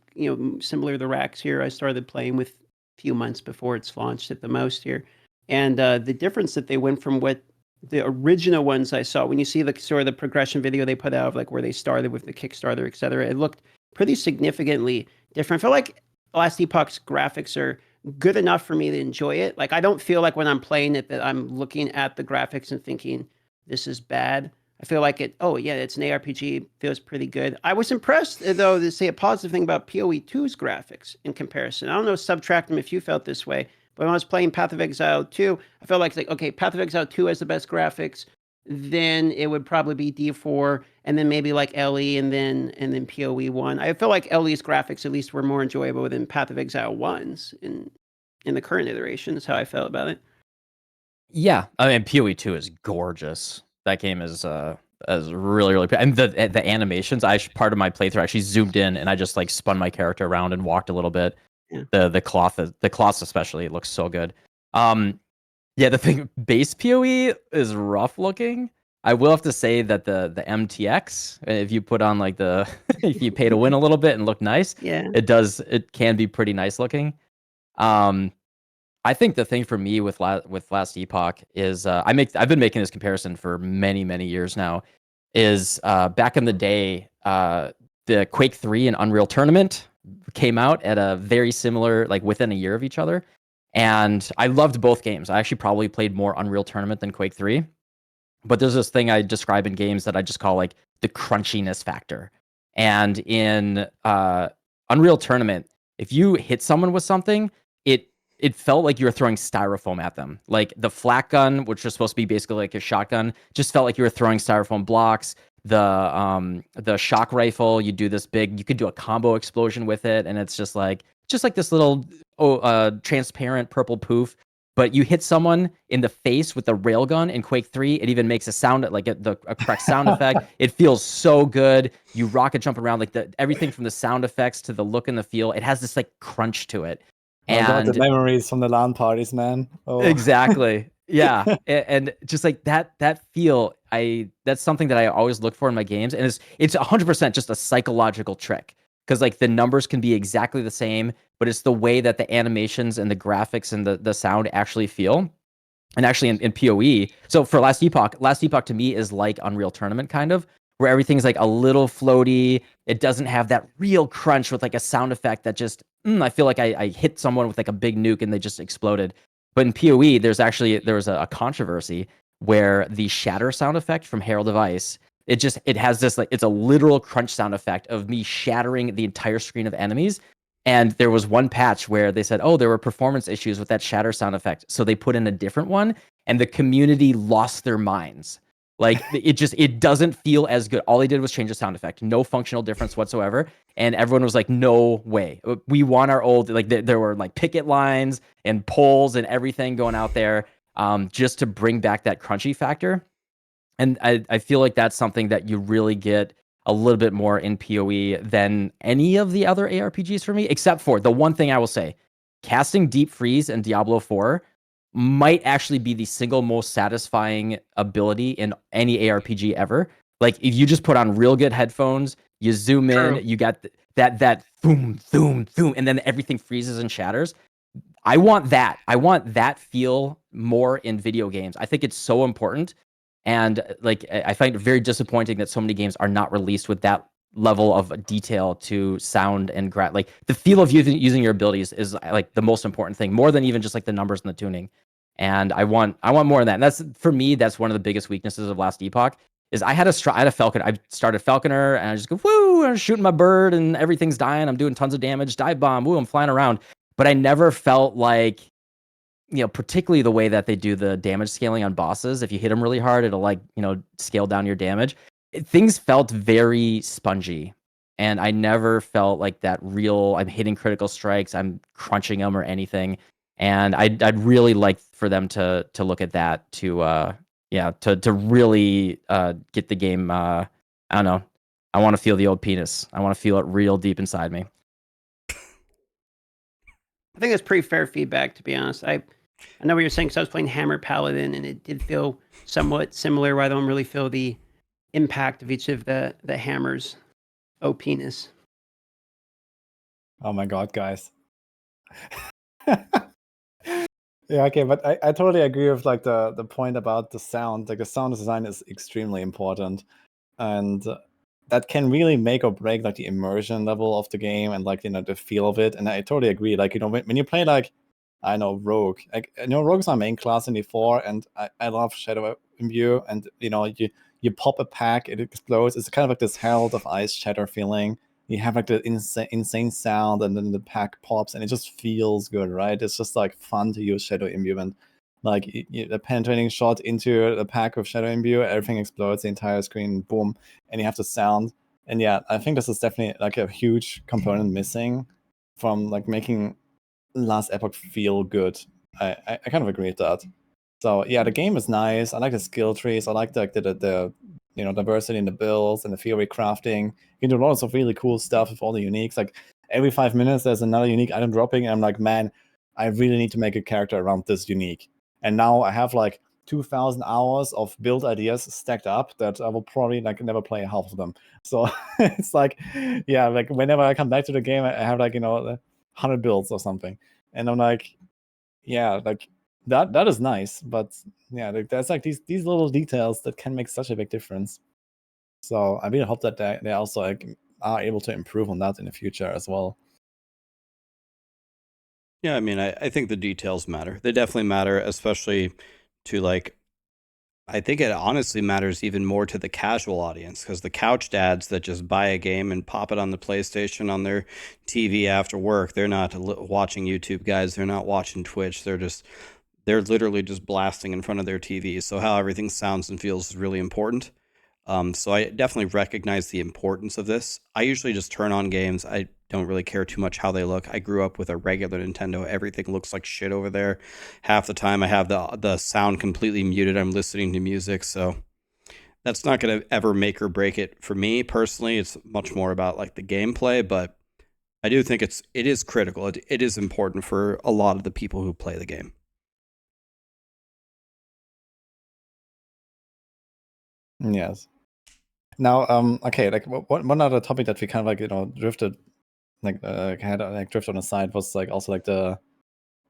Speaker 3: similar to Raxx here. I started playing with a few months before it's launched at the most here, and the difference that they went from what the original ones I saw, when you see the sort of the progression video they put out of like where they started with the Kickstarter, et cetera, it looked pretty significantly different. I feel like Last Epoch's graphics are good enough for me to enjoy it. Like, I don't feel like when I'm playing it that I'm looking at the graphics and thinking this is bad. I feel like oh yeah, it's an ARPG, feels pretty good. I was impressed though to say a positive thing about PoE 2's graphics in comparison. I don't know, Subtractem, if you felt this way, but when I was playing Path of Exile 2, I felt like okay, Path of Exile 2 has the best graphics. Then it would probably be D4, and then maybe like LE, and then PoE 1. I feel like LE's graphics at least were more enjoyable than Path of Exile 1's in the current iteration. Is how I felt about it.
Speaker 4: Yeah, I mean PoE 2 is gorgeous. That game is really really and the animations. Part of my playthrough I actually zoomed in and I just like spun my character around and walked a little bit.
Speaker 3: Yeah.
Speaker 4: The cloths especially looks so good. Yeah, the thing base PoE is rough looking. I will have to say that the MTX, if you put on like the if you pay to win a little bit and look nice,
Speaker 3: Yeah.
Speaker 4: it can be pretty nice looking. I think the thing for me with Last Epoch is I've been making this comparison for many years now. Is back in the day, the Quake 3 and Unreal Tournament came out at a very similar, like within a year of each other, and I loved both games. I actually probably played more Unreal Tournament than Quake 3, but there's this thing I describe in games that I just call like the crunchiness factor. And in Unreal Tournament, if you hit someone with something, it felt like you were throwing styrofoam at them. Like the flak gun, which was supposed to be basically like a shotgun, just felt like you were throwing styrofoam blocks. The shock rifle, you could do a combo explosion with it, and it's just like this little transparent purple poof. But you hit someone in the face with the railgun in Quake 3, it even makes a sound like a correct sound effect. It feels so good. You rocket jump around, like everything from the sound effects to the look and the feel. It has this like crunch to it.
Speaker 2: Oh god, the
Speaker 4: And
Speaker 2: memories from the LAN parties, man. Oh.
Speaker 4: exactly. Yeah. And just like that feel, that's something that I always look for in my games. And it's 100% just a psychological trick. Because like the numbers can be exactly the same, but it's the way that the animations and the graphics and the sound actually feel. And actually in PoE, so for Last Epoch to me is like Unreal Tournament kind of, where everything's like a little floaty. It doesn't have that real crunch with like a sound effect that just, I feel like I hit someone with like a big nuke and they just exploded. But in PoE, there was a controversy where the shatter sound effect from Herald of Ice, it has this like, it's a literal crunch sound effect of me shattering the entire screen of enemies. And there was one patch where they said, oh, there were performance issues with that shatter sound effect. So they put in a different one and the community lost their minds. Like it doesn't feel as good. All they did was change the sound effect. No functional difference whatsoever. And everyone was like, no way. We want our old, like there were like picket lines and poles and everything going out there just to bring back that crunchy factor. And I feel like that's something that you really get a little bit more in PoE than any of the other ARPGs for me, except for the one thing I will say, casting Deep Freeze in Diablo 4 might actually be the single most satisfying ability in any ARPG ever. Like if you just put on real good headphones, you zoom in, you got that boom, boom, boom, and then everything freezes and shatters. I want that. I want that feel more in video games. I think it's so important. And like I find it very disappointing that so many games are not released with that level of detail to sound and like the feel of using your abilities is like the most important thing, more than even just like the numbers and the tuning. And I want more of that. And that's for me, that's one of the biggest weaknesses of Last Epoch is I had a Falcon. I started Falconer and I just go, woo, I'm shooting my bird and everything's dying. I'm doing tons of damage, dive bomb, woo, I'm flying around. But I never felt like, particularly the way that they do the damage scaling on bosses. If you hit them really hard, it'll like, scale down your damage. Things felt very spongy. And I never felt like that real, I'm hitting critical strikes, I'm crunching them or anything. And I'd really like for them to look at that to really get the game, I don't know. I want to feel the old penis. I want to feel it real deep inside me.
Speaker 3: I think that's pretty fair feedback, to be honest. I know what you're saying, because I was playing Hammer Paladin, and it did feel somewhat similar, where I don't really feel the impact of each of the hammers. Oh, penis.
Speaker 2: Oh my god, guys. Yeah, okay, but I totally agree with like the point about the sound. Like the sound design is extremely important. And that can really make or break like the immersion level of the game and like the feel of it. And I totally agree. Like when you play like I know Rogue, like Rogue is my main class in D4, and I love Shadow Imbue. And you pop a pack, it explodes. It's kind of like this Herald of Ice shatter feeling. You have like the insane sound, and then the pack pops, and it just feels good, right? It's just like fun to use Shadow Imbue, and like the penetrating shot into the pack of Shadow Imbue, everything explodes, the entire screen, boom, and you have the sound. And yeah, I think this is definitely like a huge component missing from like making Last Epoch feel good. I kind of agree with that. So yeah, the game is nice. I like the skill trees. I like the diversity in the builds and the theory crafting. You can do lots of really cool stuff with all the uniques. Like every 5 minutes, there's another unique item dropping, and I'm like, man, I really need to make a character around this unique. And now I have like 2,000 hours of build ideas stacked up that I will probably like never play half of them. So it's like, yeah, like whenever I come back to the game, I have like 100 builds or something, and I'm like, yeah, like that is nice, but yeah, like, there's like these little details that can make such a big difference. So I really hope that they also like are able to improve on that in the future as well.
Speaker 1: Yeah, I mean, I think the details matter. They definitely matter, especially to like, I think it honestly matters even more to the casual audience, because the couch dads that just buy a game and pop it on the PlayStation on their TV after work, they're not watching YouTube, guys. They're not watching Twitch. They're literally just blasting in front of their TV. So how everything sounds and feels is really important. So I definitely recognize the importance of this. I usually just turn on games. I don't really care too much how they look. I grew up with a regular Nintendo. Everything looks like shit over there. Half the time I have the sound completely muted. I'm listening to music. So that's not going to ever make or break it for me personally. It's much more about like the gameplay, but I do think it is critical. It is important for a lot of the people who play the game.
Speaker 2: Yes. Now, okay, like one other topic that we kind of like drifted, like had like drift on the side was like also like the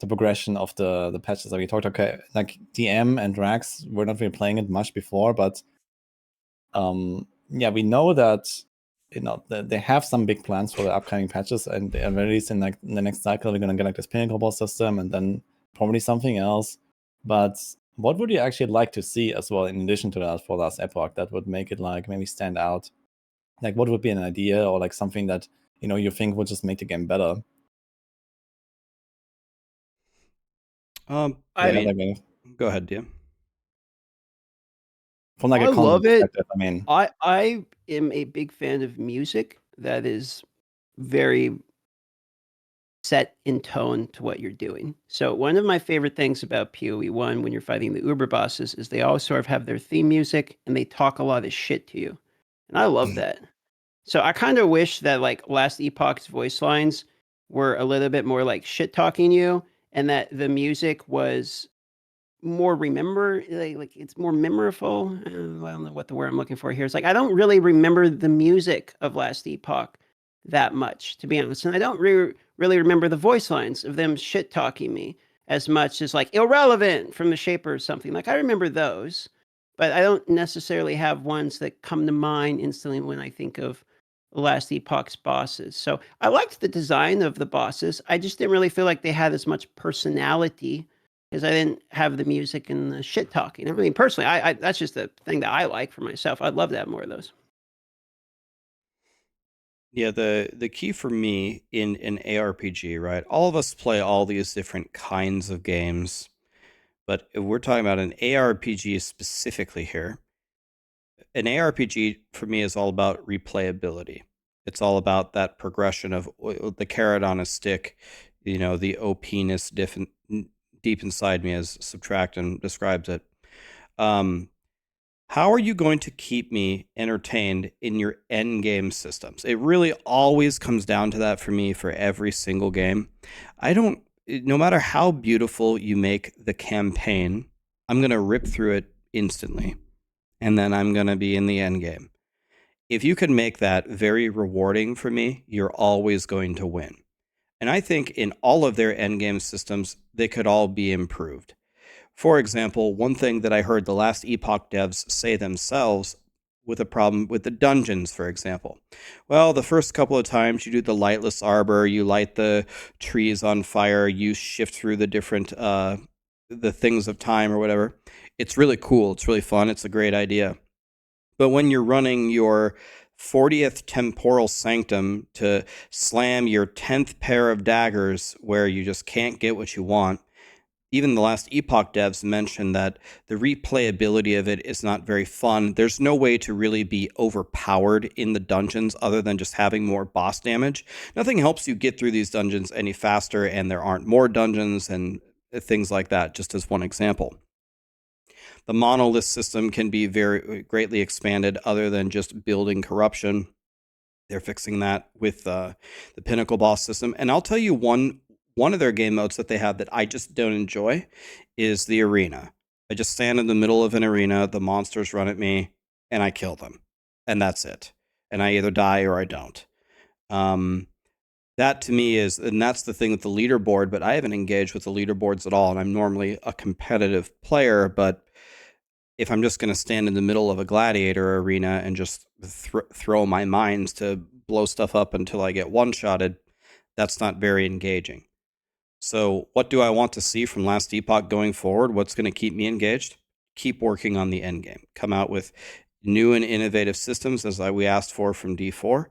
Speaker 2: progression of the patches that we talked. Okay, like DM and Raxx, we're not really playing it much before, but yeah, we know that they have some big plans for the upcoming patches, and at least in like in the next cycle, we're gonna get like this pinnacle boss system, and then probably something else. But what would you actually like to see as well, in addition to that, for last Epoch, that would make it like maybe stand out? Like, what would be an idea or like something that you think would just make the game better?
Speaker 1: I
Speaker 2: Yeah,
Speaker 1: mean,
Speaker 2: like,
Speaker 1: go ahead, DM.
Speaker 2: from like
Speaker 3: I
Speaker 2: a content
Speaker 3: love it.
Speaker 2: perspective, I mean,
Speaker 3: I am a big fan of music that is very set in tone to what you're doing. So one of my favorite things about PoE 1 when you're fighting the Uber bosses is they all sort of have their theme music and they talk a lot of shit to you. And I love that. So I kind of wish that like Last Epoch's voice lines were a little bit more like shit talking you, and that the music was more like it's more memorable. I don't know what the word I'm looking for here. It's like I don't really remember the music of Last Epoch that much, to be honest, and I don't really remember the voice lines of them shit talking me as much as like irrelevant from the Shaper or something. Like I remember those, but I don't necessarily have ones that come to mind instantly when I think of Last Epoch's bosses. So I liked the design of the bosses. I just didn't really feel like they had as much personality because I didn't have the music and the shit talking. I mean, personally, I that's just the thing that I like for myself. I'd love to have more of those.
Speaker 1: Yeah, the key for me in an ARPG, right? All of us play all these different kinds of games, but if we're talking about an ARPG specifically here, an ARPG for me is all about replayability. It's all about that progression of the carrot on a stick, the OP-ness deep inside me, as Subtractem describes it. How are you going to keep me entertained in your end game systems? It really always comes down to that for me for every single game. No matter how beautiful you make the campaign, I'm going to rip through it instantly. And then I'm going to be in the end game. If you can make that very rewarding for me, you're always going to win. And I think in all of their end game systems, they could all be improved. For example, one thing that I heard the Last Epoch devs say themselves with a problem with the dungeons, for example. Well, the first couple of times you do the lightless arbor, you light the trees on fire, you shift through the different the things of time or whatever. It's really cool. It's really fun. It's a great idea. But when you're running your 40th temporal sanctum to slam your 10th pair of daggers where you just can't get what you want, even the Last Epoch devs mentioned that the replayability of it is not very fun. There's no way to really be overpowered in the dungeons other than just having more boss damage. Nothing helps you get through these dungeons any faster, and there aren't more dungeons and things like that, just as one example. The monolith system can be very greatly expanded other than just building corruption. They're fixing that with the pinnacle boss system. And I'll tell you one of their game modes that they have that I just don't enjoy is the arena. I just stand in the middle of an arena, the monsters run at me, and I kill them. And that's it. And I either die or I don't. That to me is, and that's the thing with the leaderboard, but I haven't engaged with the leaderboards at all. And I'm normally a competitive player, but if I'm just going to stand in the middle of a gladiator arena and just throw my mines to blow stuff up until I get one-shotted, that's not very engaging. So what do I want to see from Last Epoch going forward? What's going to keep me engaged? Keep working on the end game. Come out with new and innovative systems as we asked for from D4,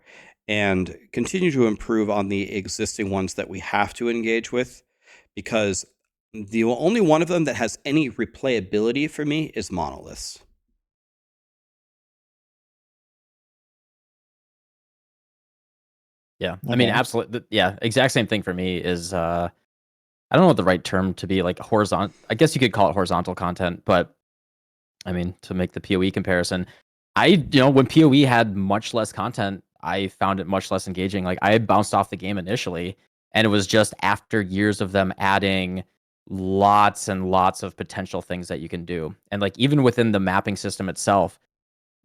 Speaker 1: and continue to improve on the existing ones that we have to engage with, because the only one of them that has any replayability for me is monoliths.
Speaker 4: Yeah, I mean, absolutely. Yeah, exact same thing for me is, I don't know what the right term to be, like horizontal. I guess you could call it horizontal content, but I mean, to make the PoE comparison, when PoE had much less content, I found it much less engaging. Like I bounced off the game initially, and it was just after years of them adding lots and lots of potential things that you can do. And like even within the mapping system itself,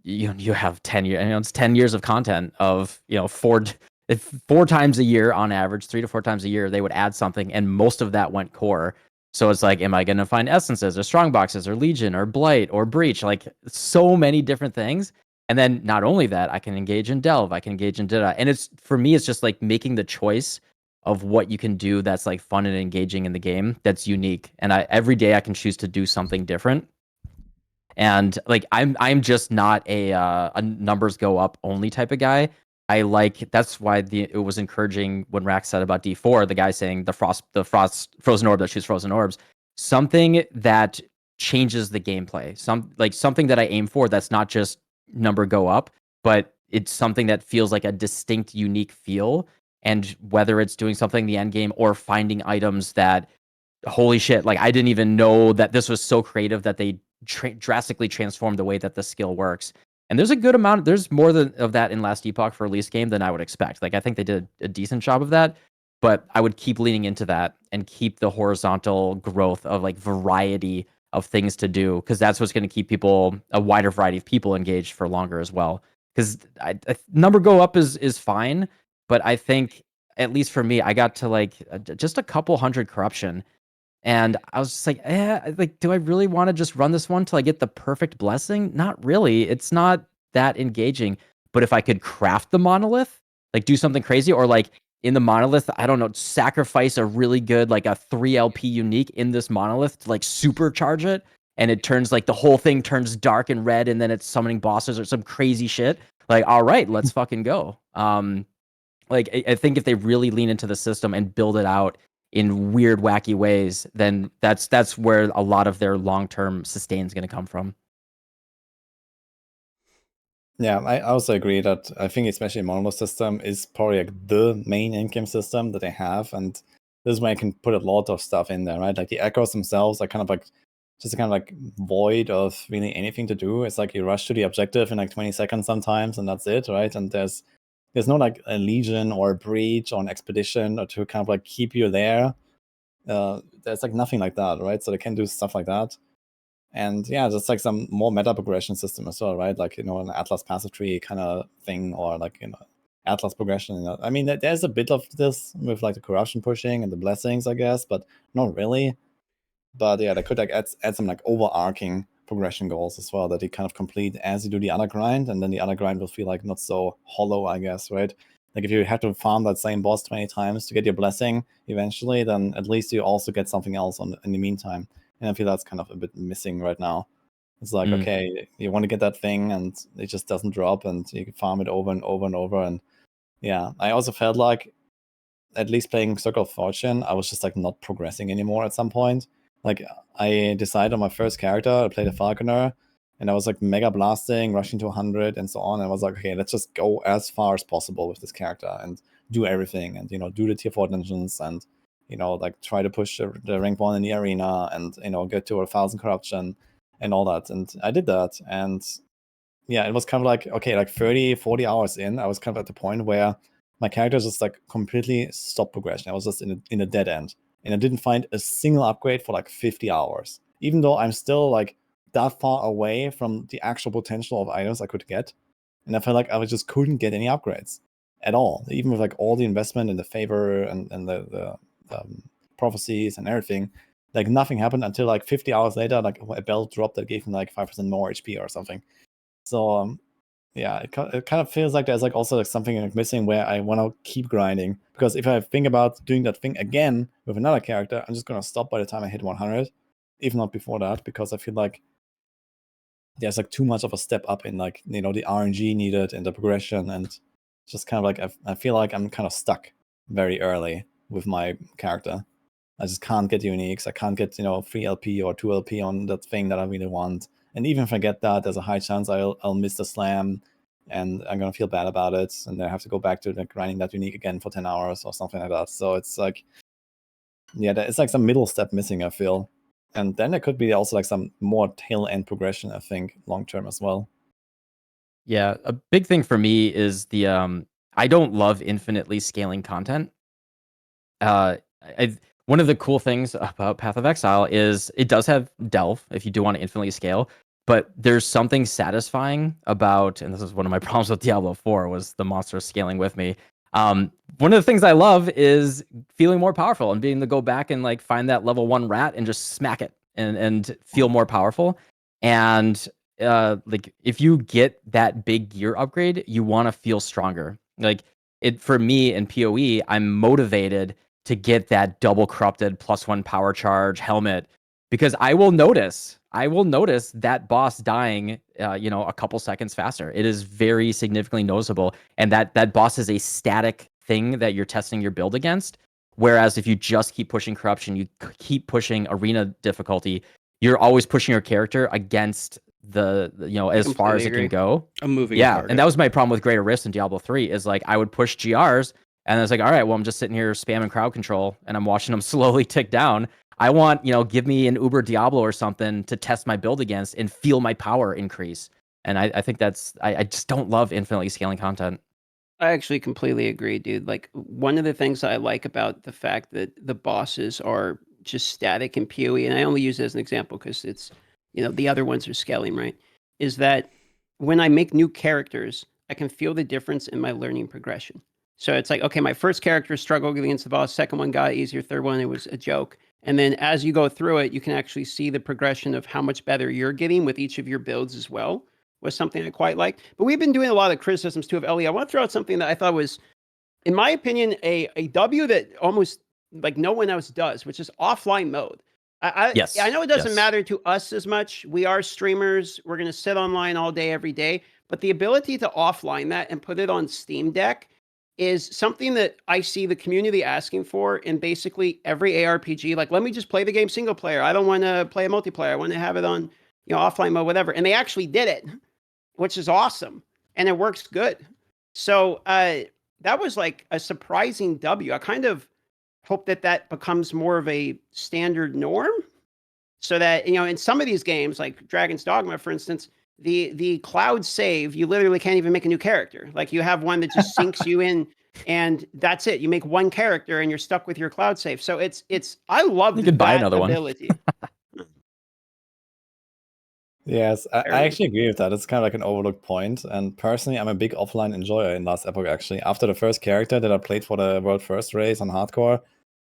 Speaker 4: you have 10 years, it's 10 years of content of, four times a year on average, 3 to 4 times a year, they would add something, and most of that went core. So it's like, am I going to find essences or strong boxes or legion or blight or breach? Like so many different things. And then not only that, I can engage in delve, I can engage in data. And it's, for me, it's just like making the choice of what you can do that's like fun and engaging in the game, that's unique. And every day I can choose to do something different. And like I'm just not a numbers go up only type of guy. That's why it was encouraging when Raxx said about D4, the guy saying the frozen orb that shoots frozen orbs, something that changes the gameplay. Something that I aim for that's not just number go up, but it's something that feels like a distinct, unique feel. And whether it's doing something in the end game or finding items that, holy shit, like I didn't even know that this was so creative that they drastically transformed the way that the skill works. And there's a good amount, there's more of that in Last Epoch for release game than I would expect. Like I think they did a decent job of that, but I would keep leaning into that and keep the horizontal growth of like variety of things to do, because that's what's going to keep a wider variety of people engaged for longer as well. Because number go up is fine, but I think, at least for me, I got to like just a couple hundred corruption, and I was just like, do I really want to just run this one till I get the perfect blessing? Not really. It's not that engaging. But if I could craft the monolith, like do something crazy, or like in the monolith, I don't know, sacrifice a really good, like a 3 LP unique in this monolith to like supercharge it, and it turns like the whole thing turns dark and red, and then it's summoning bosses or some crazy shit. Like, all right, let's fucking go. Like I think if they really lean into the system and build it out in weird, wacky ways, then that's where a lot of their long-term sustain is going to come from.
Speaker 2: Yeah, I also agree that I think especially monolith system is probably like the main in-game system that they have, and this is where I can put a lot of stuff in there, right? Like the echoes themselves are kind of like just kind of like void of really anything to do. It's like you rush to the objective in like 20 seconds sometimes, and that's it, right? And there's no like a legion or a breach or an expedition or to kind of like keep you there. There's like nothing like that, right? So they can do stuff like that. And yeah, just like some more meta progression system as well, right? Like, an Atlas passive tree kind of thing, or like, Atlas progression. I mean, there's a bit of this with like the corruption pushing and the blessings, I guess, but not really. But yeah, they could like add some like overarching progression goals as well that you kind of complete as you do the other grind, and then the other grind will feel like not so hollow, I guess, right? Like if you have to farm that same boss 20 times to get your blessing eventually, then at least you also get something else in the meantime. And I feel that's kind of a bit missing right now. It's like, okay, you want to get that thing and it just doesn't drop, and you can farm it over and over and over. And yeah, I also felt like, at least playing Circle of Fortune, I was just like not progressing anymore at some point. Like I decided on my first character, I played a Falconer, and I was like mega blasting, rushing to 100 and so on. And I was like, okay, let's just go as far as possible with this character and do everything, and do the tier 4 dungeons, and like try to push the rank 1 in the arena, and get to 1,000 corruption. and all that. And I did that, and yeah, it was kind of like, okay, like 30, 40 hours in, I was kind of at the point where my character just like completely stopped progression. I was just in a dead end, and I didn't find a single upgrade for like 50 hours, even though I'm still like that far away from the actual potential of items I could get. And I felt like I just couldn't get any upgrades at all, even with like all the investment in the favor and the prophecies and everything. Like nothing happened until like 50 hours later, like a bell dropped that gave me like 5% more HP or something. So yeah, it kind of feels like there's like also like something like missing where I want to keep grinding, because if I think about doing that thing again with another character, I'm just gonna stop by the time I hit 100, if not before that, because I feel like there's like too much of a step up in like, you know, the RNG needed and the progression, and just kind of like I feel like I'm kind of stuck very early with my character. I just can't get uniques. I can't get, you know, 3 LP or 2 LP on that thing that I really want. And even if I get that, there's a high chance I'll miss the slam, and I'm gonna feel bad about it, and I have to go back to like grinding that unique again for 10 hours or something like that. So it's like, yeah, it's like some middle step missing, I feel. And then there could be also like some more tail end progression, I think, long term as well.
Speaker 4: Yeah, a big thing for me is the I don't love infinitely scaling content. One of the cool things about Path of Exile is it does have delve if you do want to infinitely scale, but there's something satisfying about, and this is one of my problems with Diablo 4 was the monster scaling with me. One of the things I love is feeling more powerful and being able to go back and like find that level 1 rat and just smack it and feel more powerful. And like if you get that big gear upgrade, you want to feel stronger. Like it for me in PoE, I'm motivated to get that double corrupted +1 power charge helmet, because I will notice that boss dying a couple seconds faster. It is very significantly noticeable, and that boss is a static thing that you're testing your build against. Whereas if you just keep pushing corruption, you keep pushing arena difficulty, you're always pushing your character against the as far as it can go.
Speaker 1: A moving
Speaker 4: Yeah,
Speaker 1: target.
Speaker 4: and that was my problem with Greater Rifts in Diablo 3 is like I would push GRs, and it's like, all right, well, I'm just sitting here spamming crowd control, and I'm watching them slowly tick down. I want, give me an Uber Diablo or something to test my build against and feel my power increase. And I think I just don't love infinitely scaling content.
Speaker 3: I actually completely agree, dude. Like one of the things I like about the fact that the bosses are just static in PoE, and I only use it as an example because it's, the other ones are scaling, right? Is that when I make new characters, I can feel the difference in my learning progression. So it's like, okay, my first character struggled against the boss, second one got easier, third one, it was a joke. And then as you go through it, you can actually see the progression of how much better you're getting with each of your builds as well. Was something I quite like. But we've been doing a lot of criticisms too of Ellie. I want to throw out something that I thought was, in my opinion, a W that almost like no one else does, which is offline mode.
Speaker 4: Yes.
Speaker 3: I know it doesn't
Speaker 4: Yes.
Speaker 3: matter to us as much. We are streamers. We're going to sit online all day, every day. But the ability to offline that and put it on Steam Deck is something that I see the community asking for in basically every ARPG. Like, let me just play the game single player. I don't want to play a multiplayer. I want to have it on, offline mode, whatever. And they actually did it, which is awesome. And it works good. So that was like a surprising W. I kind of hope that becomes more of a standard norm, so that, in some of these games, like Dragon's Dogma, for instance, the cloud save, you literally can't even make a new character. Like you have one that just sinks you in, and that's it. You make one character and you're stuck with your cloud save. So I love
Speaker 4: You could buy another
Speaker 3: ability.
Speaker 2: Yes, I actually agree with that. It's kind of like an overlooked point. And personally, I'm a big offline enjoyer in last Epoch, actually. After the first character that I played for the World First race on hardcore,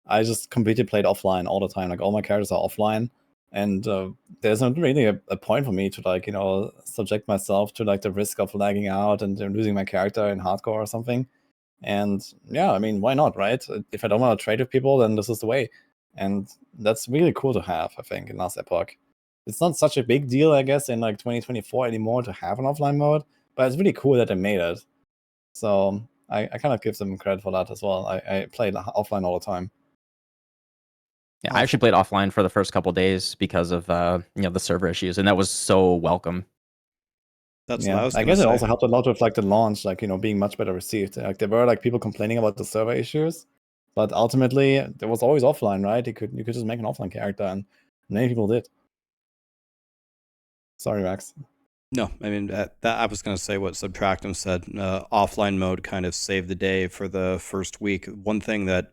Speaker 2: I just completely played offline all the time. Like all my characters are offline. And there's not really a point for me to like, subject myself to like the risk of lagging out and losing my character in hardcore or something. And yeah, I mean, why not, right? If I don't want to trade with people, then this is the way. And that's really cool to have, I think, in last Epoch. It's not such a big deal, I guess, in like 2024 anymore to have an offline mode, but it's really cool that they made it. So I kind of give them credit for that as well. I played offline all the time.
Speaker 4: Yeah, I actually played offline for the first couple of days because of the server issues, and that was so welcome.
Speaker 1: That's what I was
Speaker 2: I
Speaker 1: gonna
Speaker 2: guess it
Speaker 1: say.
Speaker 2: also helped a lot with like the launch, like being much better received. Like there were like people complaining about the server issues, but ultimately there was always offline, right? You could just make an offline character, and many people did. Sorry, Raxx.
Speaker 1: No, I mean that I was going to say what Subtractem said. Offline mode kind of saved the day for the first week. One thing that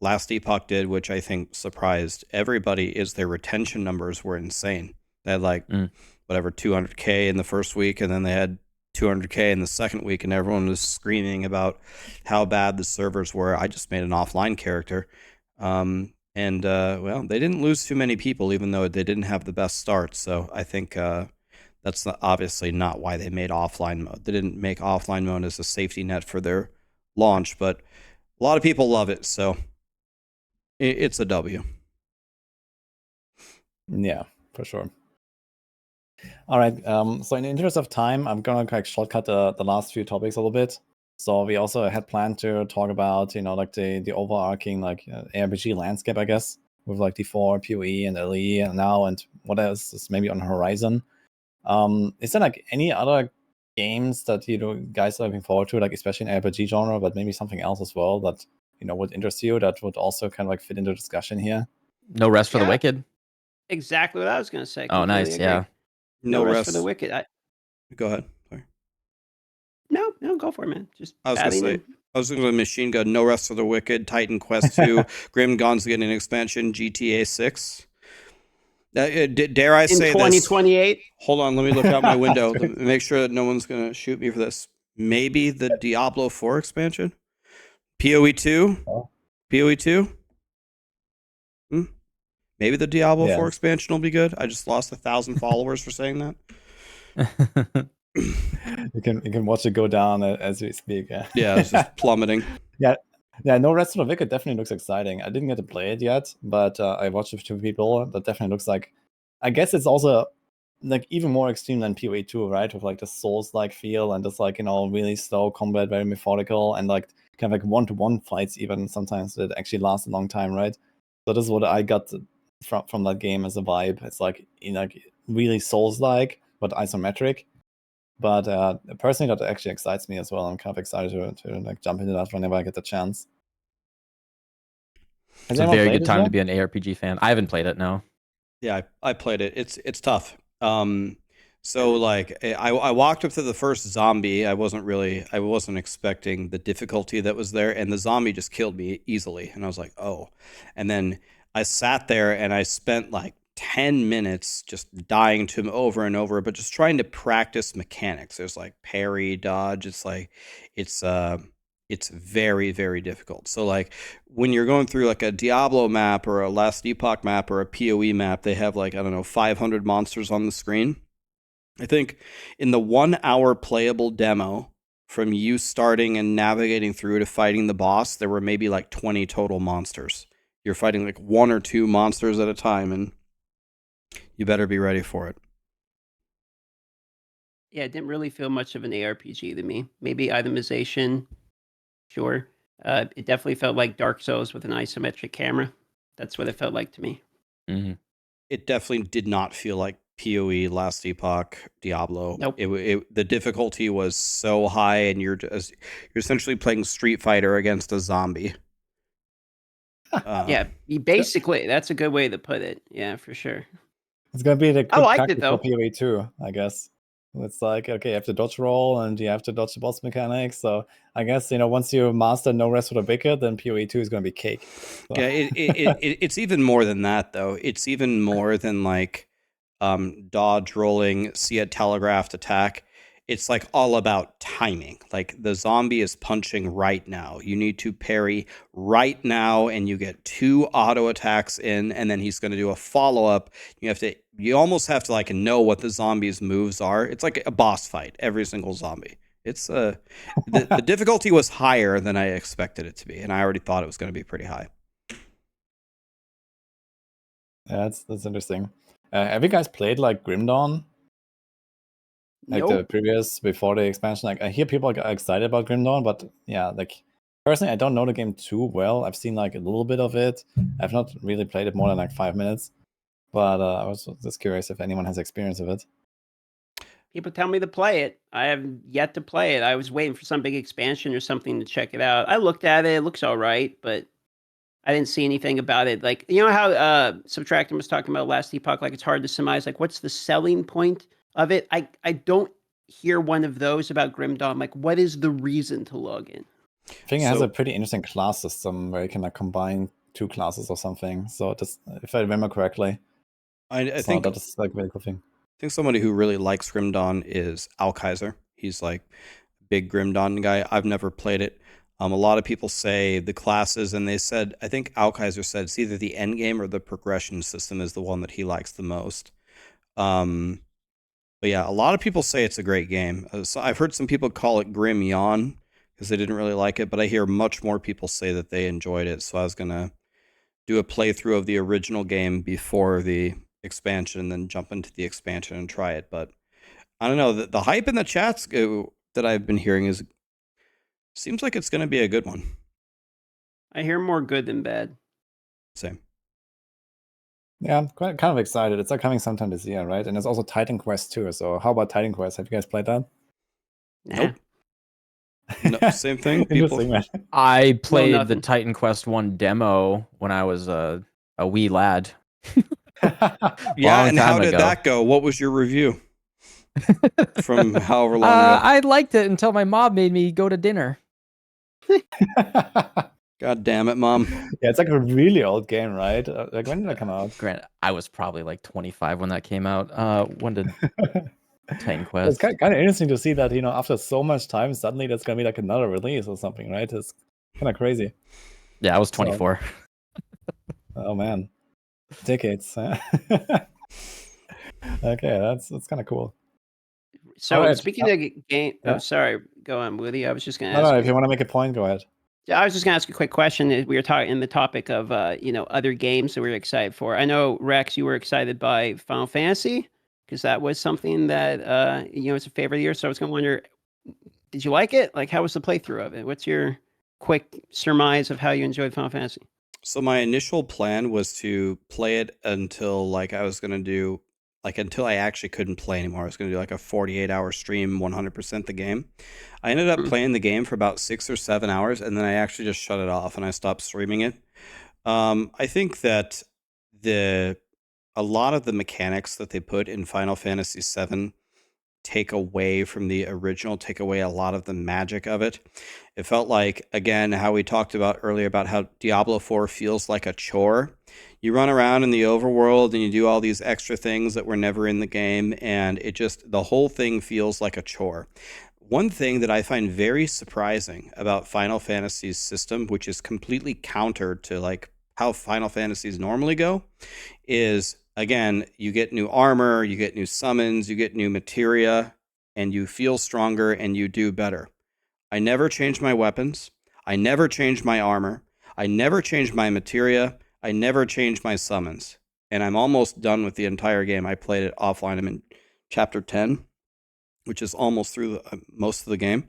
Speaker 1: Last Epoch did, which I think surprised everybody, is their retention numbers were insane. They had like whatever 200K in the first week, and then they had 200K in the second week, and everyone was screaming about how bad the servers were. I just made an offline character, well, they didn't lose too many people, even though they didn't have the best start. So I think that's obviously not why they made offline mode. They didn't make offline mode as a safety net for their launch, but a lot of people love it, so it's a W.
Speaker 2: Yeah, for sure. All right. So in the interest of time, I'm gonna like shortcut the last few topics a little bit. So we also had planned to talk about like the overarching like ARPG landscape, I guess, with like D4, PoE, and LE, and now, and what else is maybe on the horizon. Is there like any other games that guys are looking forward to, like especially in RPG genre, but maybe something else as well that would interest you, that would also kind of like fit into the discussion here?
Speaker 4: No Rest for the
Speaker 3: Yeah.
Speaker 4: Wicked.
Speaker 3: Exactly what I was going to say.
Speaker 4: Oh,
Speaker 3: Completely
Speaker 4: nice.
Speaker 3: agree.
Speaker 4: Yeah.
Speaker 3: No Rest for the Wicked.
Speaker 1: Go ahead. Sorry.
Speaker 3: No, go for it, man. Just
Speaker 1: I was going to say Machine Gun, No Rest for the Wicked, Titan Quest 2, Grim Dawn's getting an expansion, GTA 6. Dare I say
Speaker 3: in 2028?
Speaker 1: this? Hold on, let me look out my window. Make sure that no one's going to shoot me for this. Maybe the Diablo 4 expansion? PoE 2?
Speaker 2: Oh.
Speaker 1: PoE 2? Maybe the Diablo 4
Speaker 2: Yes.
Speaker 1: expansion will be good. I just lost 1,000 followers for saying that.
Speaker 2: You can watch it go down as we speak.
Speaker 1: Yeah, it's just plummeting.
Speaker 2: Yeah, No Rest for the Wicked definitely looks exciting. I didn't get to play it yet, but I watched it with 2 people. That definitely looks like, I guess it's also like even more extreme than PoE 2, right? With like the Souls-like feel and just like really slow combat, very methodical, and like kind of like one-to-one fights even sometimes that actually last a long time, right? So this is what I got from that game as a vibe. It's like really Souls-like but isometric. But personally, that actually excites me as well. I'm kind of excited to like jump into that whenever I get the chance.
Speaker 4: It's a very good time to be an ARPG fan. I haven't played it, no.
Speaker 1: Yeah, I played it. It's tough. So like I walked up to the first zombie. I wasn't expecting the difficulty that was there, and the zombie just killed me easily. And I was like, oh. And then I sat there and I spent like 10 minutes just dying to him over and over, but just trying to practice mechanics. There's like parry, dodge. It's like it's very, very difficult. So like when you're going through like a Diablo map or a Last Epoch map or a PoE map, they have like, I don't know, 500 monsters on the screen. I think in the 1 hour playable demo, from you starting and navigating through to fighting the boss, there were maybe like 20 total monsters. You're fighting like 1 or 2 monsters at a time, and you better be ready for it.
Speaker 3: Yeah, it didn't really feel much of an ARPG to me. Maybe itemization, sure. It definitely felt like Dark Souls with an isometric camera. That's what it felt like to me.
Speaker 4: Mm-hmm.
Speaker 1: It definitely did not feel like PoE, Last Epoch, Diablo.
Speaker 3: Nope.
Speaker 1: The difficulty was so high, and you're essentially playing Street Fighter against a zombie.
Speaker 3: Yeah, basically, that's a good way to put it. Yeah, for sure.
Speaker 2: It's gonna be the
Speaker 3: I
Speaker 2: good
Speaker 3: liked
Speaker 2: tactic
Speaker 3: it, though.
Speaker 2: for PoE 2, I guess. It's like, okay, you have to dodge roll and you have to dodge the boss mechanics. So I guess once you master No Rest for the Wicked, then PoE 2 is gonna be cake. So.
Speaker 1: Yeah, it's even more than that, though. It's even more than like dodge rolling, see a telegraphed attack. It's like all about timing. Like the zombie is punching right now. You need to parry right now, and you get 2 auto attacks in, and then he's going to do a follow up. You almost have to like know what the zombie's moves are. It's like a boss fight. Every single zombie. It's the difficulty was higher than I expected it to be, and I already thought it was going to be pretty high.
Speaker 2: Yeah, that's interesting. Have you guys played like Grim Dawn? Like the previous, before the expansion? Like I hear people are excited about Grim Dawn, but yeah, like personally, I don't know the game too well. I've seen like a little bit of it. I've not really played it more than like 5 minutes, but I was just curious if anyone has experience of it.
Speaker 3: People tell me to play it. I have yet to play it. I was waiting for some big expansion or something to check it out. I looked at it. It looks all right, but I didn't see anything about it. Like, you know how Subtractem was talking about Last Epoch? Like, it's hard to surmise. Like, what's the selling point of it. I don't hear one of those about Grim Dawn. Like, what is the reason to log in?
Speaker 2: I think it has
Speaker 1: So-
Speaker 2: a pretty interesting class system where you can like combine 2 classes or something. So just, if I remember correctly,
Speaker 1: I
Speaker 2: so
Speaker 1: think
Speaker 2: that is like a very cool thing.
Speaker 1: I think somebody who really likes Grim Dawn is Al Kaiser. He's like a big Grim Dawn guy. I've never played it. A lot of people say the classes, and they said, I think Al Kaiser said it's either the end game or the progression system is the one that he likes the most. But yeah, a lot of people say it's a great game. So I've heard some people call it Grim Yawn because they didn't really like it, but I hear much more people say that they enjoyed it. So I was gonna do a playthrough of the original game before the expansion, and then jump into the expansion and try it. But I don't know. The hype in the chats that I've been hearing seems like it's going to be a good one.
Speaker 3: I hear more good than bad.
Speaker 1: Same.
Speaker 2: Yeah, I'm kind of excited. It's like coming sometime this year, right? And there's also Titan Quest too. So how about Titan Quest? Have you guys played that?
Speaker 3: Nah.
Speaker 1: Nope. No, same thing. People.
Speaker 2: Interesting, man.
Speaker 4: I played the
Speaker 3: nothing.
Speaker 4: Titan Quest 1 demo when I was a wee lad.
Speaker 1: Yeah,
Speaker 4: Long
Speaker 1: and how
Speaker 4: time
Speaker 1: did
Speaker 4: ago.
Speaker 1: that go? What was your review from however long ago?
Speaker 4: I liked it until my mom made me go to dinner.
Speaker 1: God damn it, Mom.
Speaker 2: Yeah, it's like a really old game, right? Like, when did that come out?
Speaker 4: Grant, I was probably like 25 when that came out. When did Titan
Speaker 2: It's
Speaker 4: Quest?
Speaker 2: kind of interesting to see that, after so much time, suddenly there's gonna be like another release or something, right? It's kind of crazy.
Speaker 4: Yeah, I was 24.
Speaker 2: Oh man, decades. Okay, that's kind of cool.
Speaker 3: So
Speaker 2: Alright,
Speaker 3: speaking of game,
Speaker 2: yeah.
Speaker 3: oh, sorry, go on, Woody. I was just going to
Speaker 2: No,
Speaker 3: ask.
Speaker 2: no, if you want to make a point, go ahead.
Speaker 3: I was just going to ask a quick question. We were talking in the topic of other games that we were excited for. I know, Raxx, you were excited by Final Fantasy because that was something that it's a favorite of yours. So I was going to wonder, did you like it? Like, how was the playthrough of it? What's your quick surmise of how you enjoyed Final Fantasy?
Speaker 1: So my initial plan was to play it until until I actually couldn't play anymore. I was going to do like a 48-hour stream, 100% the game. I ended up playing the game for about 6 or 7 hours, and then I actually just shut it off and I stopped streaming it. I think that a lot of the mechanics that they put in Final Fantasy VII take away from the original, take away a lot of the magic of it. It felt like, again, how we talked about earlier about how Diablo 4 feels like a chore. You run around in the overworld and you do all these extra things that were never in the game, and the whole thing feels like a chore. One thing that I find very surprising about Final Fantasy's system, which is completely counter to like how Final Fantasies normally go, is, again, you get new armor, you get new summons, you get new materia, and you feel stronger and you do better. I never changed my weapons. I never changed my armor. I never changed my materia. I never changed my summons. And I'm almost done with the entire game. I played it offline. I'm in chapter 10, which is almost through most of the game.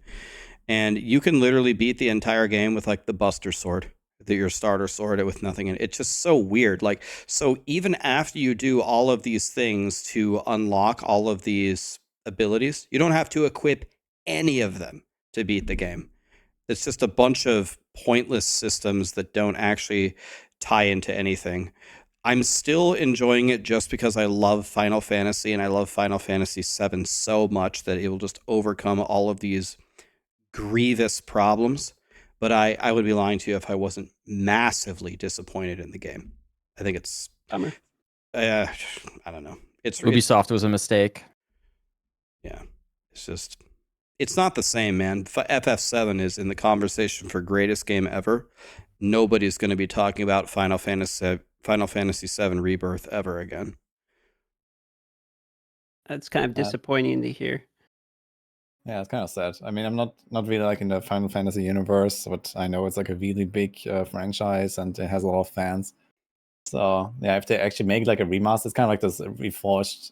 Speaker 1: And you can literally beat the entire game with like the Buster Sword, your starter sword, with nothing in it. It's just so weird. Like, so even after you do all of these things to unlock all of these abilities, you don't have to equip any of them to beat the game. It's just a bunch of pointless systems that don't actually tie into anything. I'm still enjoying it just because I love Final Fantasy and I love Final Fantasy VII so much that it will just overcome all of these grievous problems. But I would be lying to you if I wasn't massively disappointed in the game. I think it's...
Speaker 3: Bummer.
Speaker 1: I don't know.
Speaker 4: Ubisoft was a mistake.
Speaker 1: Yeah. It's not the same, man. FF7 is in the conversation for greatest game ever. Nobody's going to be talking about Final Fantasy VII Rebirth ever again.
Speaker 3: That's kind of disappointing to hear.
Speaker 2: Yeah, it's kind of sad. I mean, I'm not really like in the Final Fantasy universe, but I know it's like a really big franchise and it has a lot of fans. So yeah, if they actually make like a remaster, it's kind of like this reforged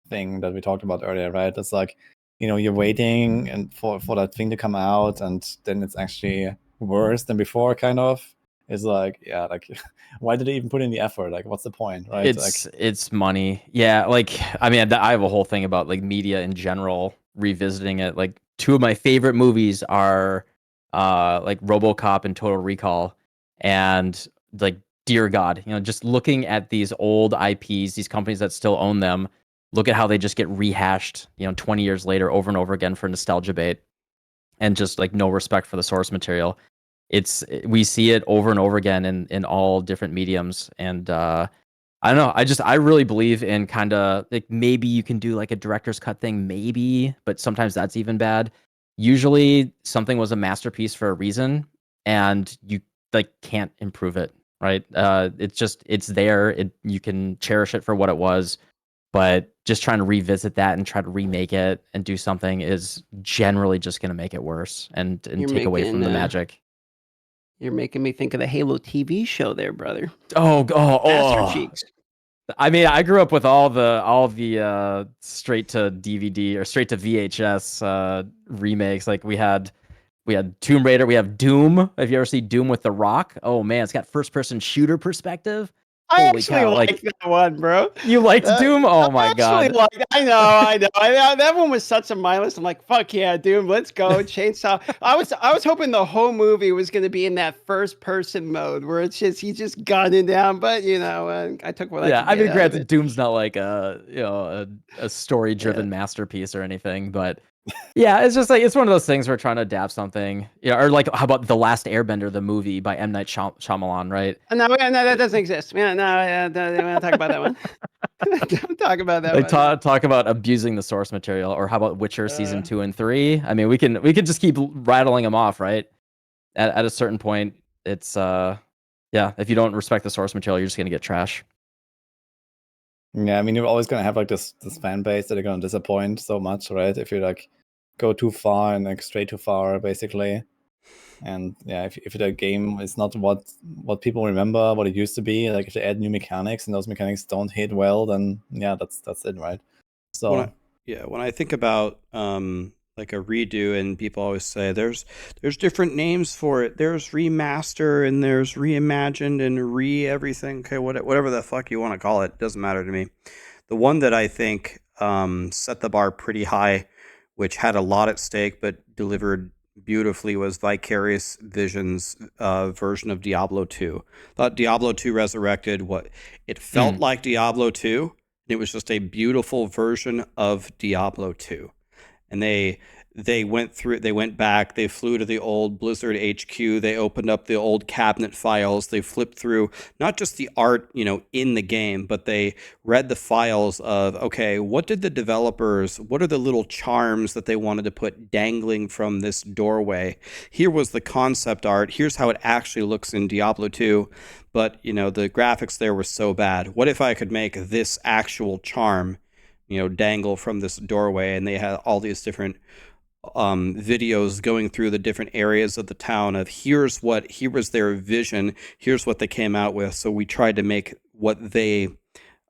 Speaker 2: thing that we talked about earlier, right? It's like, you're waiting and for that thing to come out, and then it's actually worse than before, kind of. It's like, yeah, like, why did they even put in the effort? Like, what's the point, right?
Speaker 4: It's money. Yeah, like, I mean, I have a whole thing about like media in general, revisiting it. Like, two of my favorite movies are like RoboCop and Total Recall, and like, dear God, just looking at these old IPs, these companies that still own them, look at how they just get rehashed, 20 years later over and over again for nostalgia bait, and just like no respect for the source material. We see it over and over again in all different mediums, and I don't know. I really believe in kind of like maybe you can do like a director's cut thing, maybe, but sometimes that's even bad. Usually something was a masterpiece for a reason, and you like can't improve it, right? It's there. You can cherish it for what it was, but just trying to revisit that and try to remake it and do something is generally just going to make it worse and take away from the magic.
Speaker 3: You're making me think of the Halo TV show there, brother.
Speaker 4: Oh.
Speaker 3: Cheeks.
Speaker 4: I mean, I grew up with all the straight to DVD or straight to VHS remakes. Like we had Tomb Raider, we have Doom. Have you ever seen Doom with The Rock? Oh man, it's got first person shooter perspective.
Speaker 3: I actually like that one, bro.
Speaker 4: You liked Doom? Oh my god!
Speaker 3: I know. That one was such a mindless. I'm like, fuck yeah, Doom, let's go, chainsaw. I was hoping the whole movie was going to be in that first person mode where it's just he's just gunning down. But I took what I could get.
Speaker 4: I mean, granted, Doom's not like a story driven masterpiece or anything, but. Yeah, it's just like it's one of those things we're trying to adapt something, or like how about The Last Airbender, the movie by M. Night Shyamalan, right?
Speaker 3: No, that doesn't exist. We don't talk about that one. Don't talk about that.
Speaker 4: Like talk about abusing the source material, or how about Witcher season 2 and 3? I mean, we can just keep rattling them off, right? At a certain point, it's if you don't respect the source material, you're just gonna get trash.
Speaker 2: Yeah, I mean, you're always gonna have like this fan base that are gonna disappoint so much, right? If you like go too far and like stray too far, basically. And yeah, if the game is not what people remember, what it used to be, like if they add new mechanics and those mechanics don't hit well, then yeah, that's it, right? So
Speaker 1: when I think about like a redo, and people always say there's different names for it. There's remaster and there's reimagined and everything. Okay, whatever the fuck you want to call it, doesn't matter to me. The one that I think set the bar pretty high, which had a lot at stake but delivered beautifully, was Vicarious Visions' version of Diablo 2. Thought Diablo 2 resurrected what it felt like Diablo 2. It was just a beautiful version of Diablo 2. And they went back, they flew to the old Blizzard HQ, they opened up the old cabinet files, they flipped through not just the art, in the game, but they read the files of, okay, what are the little charms that they wanted to put dangling from this doorway? Here was the concept art, here's how it actually looks in Diablo 2, but, the graphics there were so bad. What if I could make this actual charm, dangle from this doorway? And they had all these different videos going through the different areas of the town of here was their vision, here's what they came out with. So we tried to make what they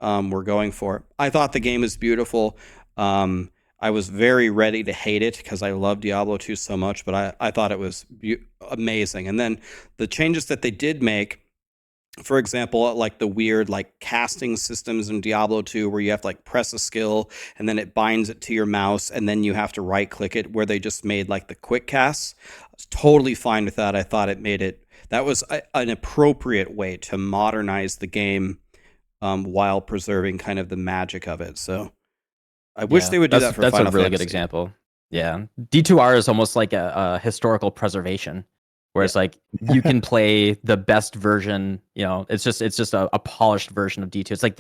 Speaker 1: were going for. I thought the game is beautiful. I was very ready to hate it because I love Diablo 2 so much, but I thought it was amazing. And then the changes that they did make, for example, like the weird casting systems in Diablo 2 where you have to press a skill and then it binds it to your mouse and then you have to right click it, where they just made the quick casts. I was totally fine with that. I thought that was an appropriate way to modernize the game while preserving kind of the magic of it. So I wish they would do that for Final Fantasy.
Speaker 4: That's a really good example. Yeah. D2R is almost like a historical preservation. Where it's you can play the best version, it's just a polished version of D2. It's like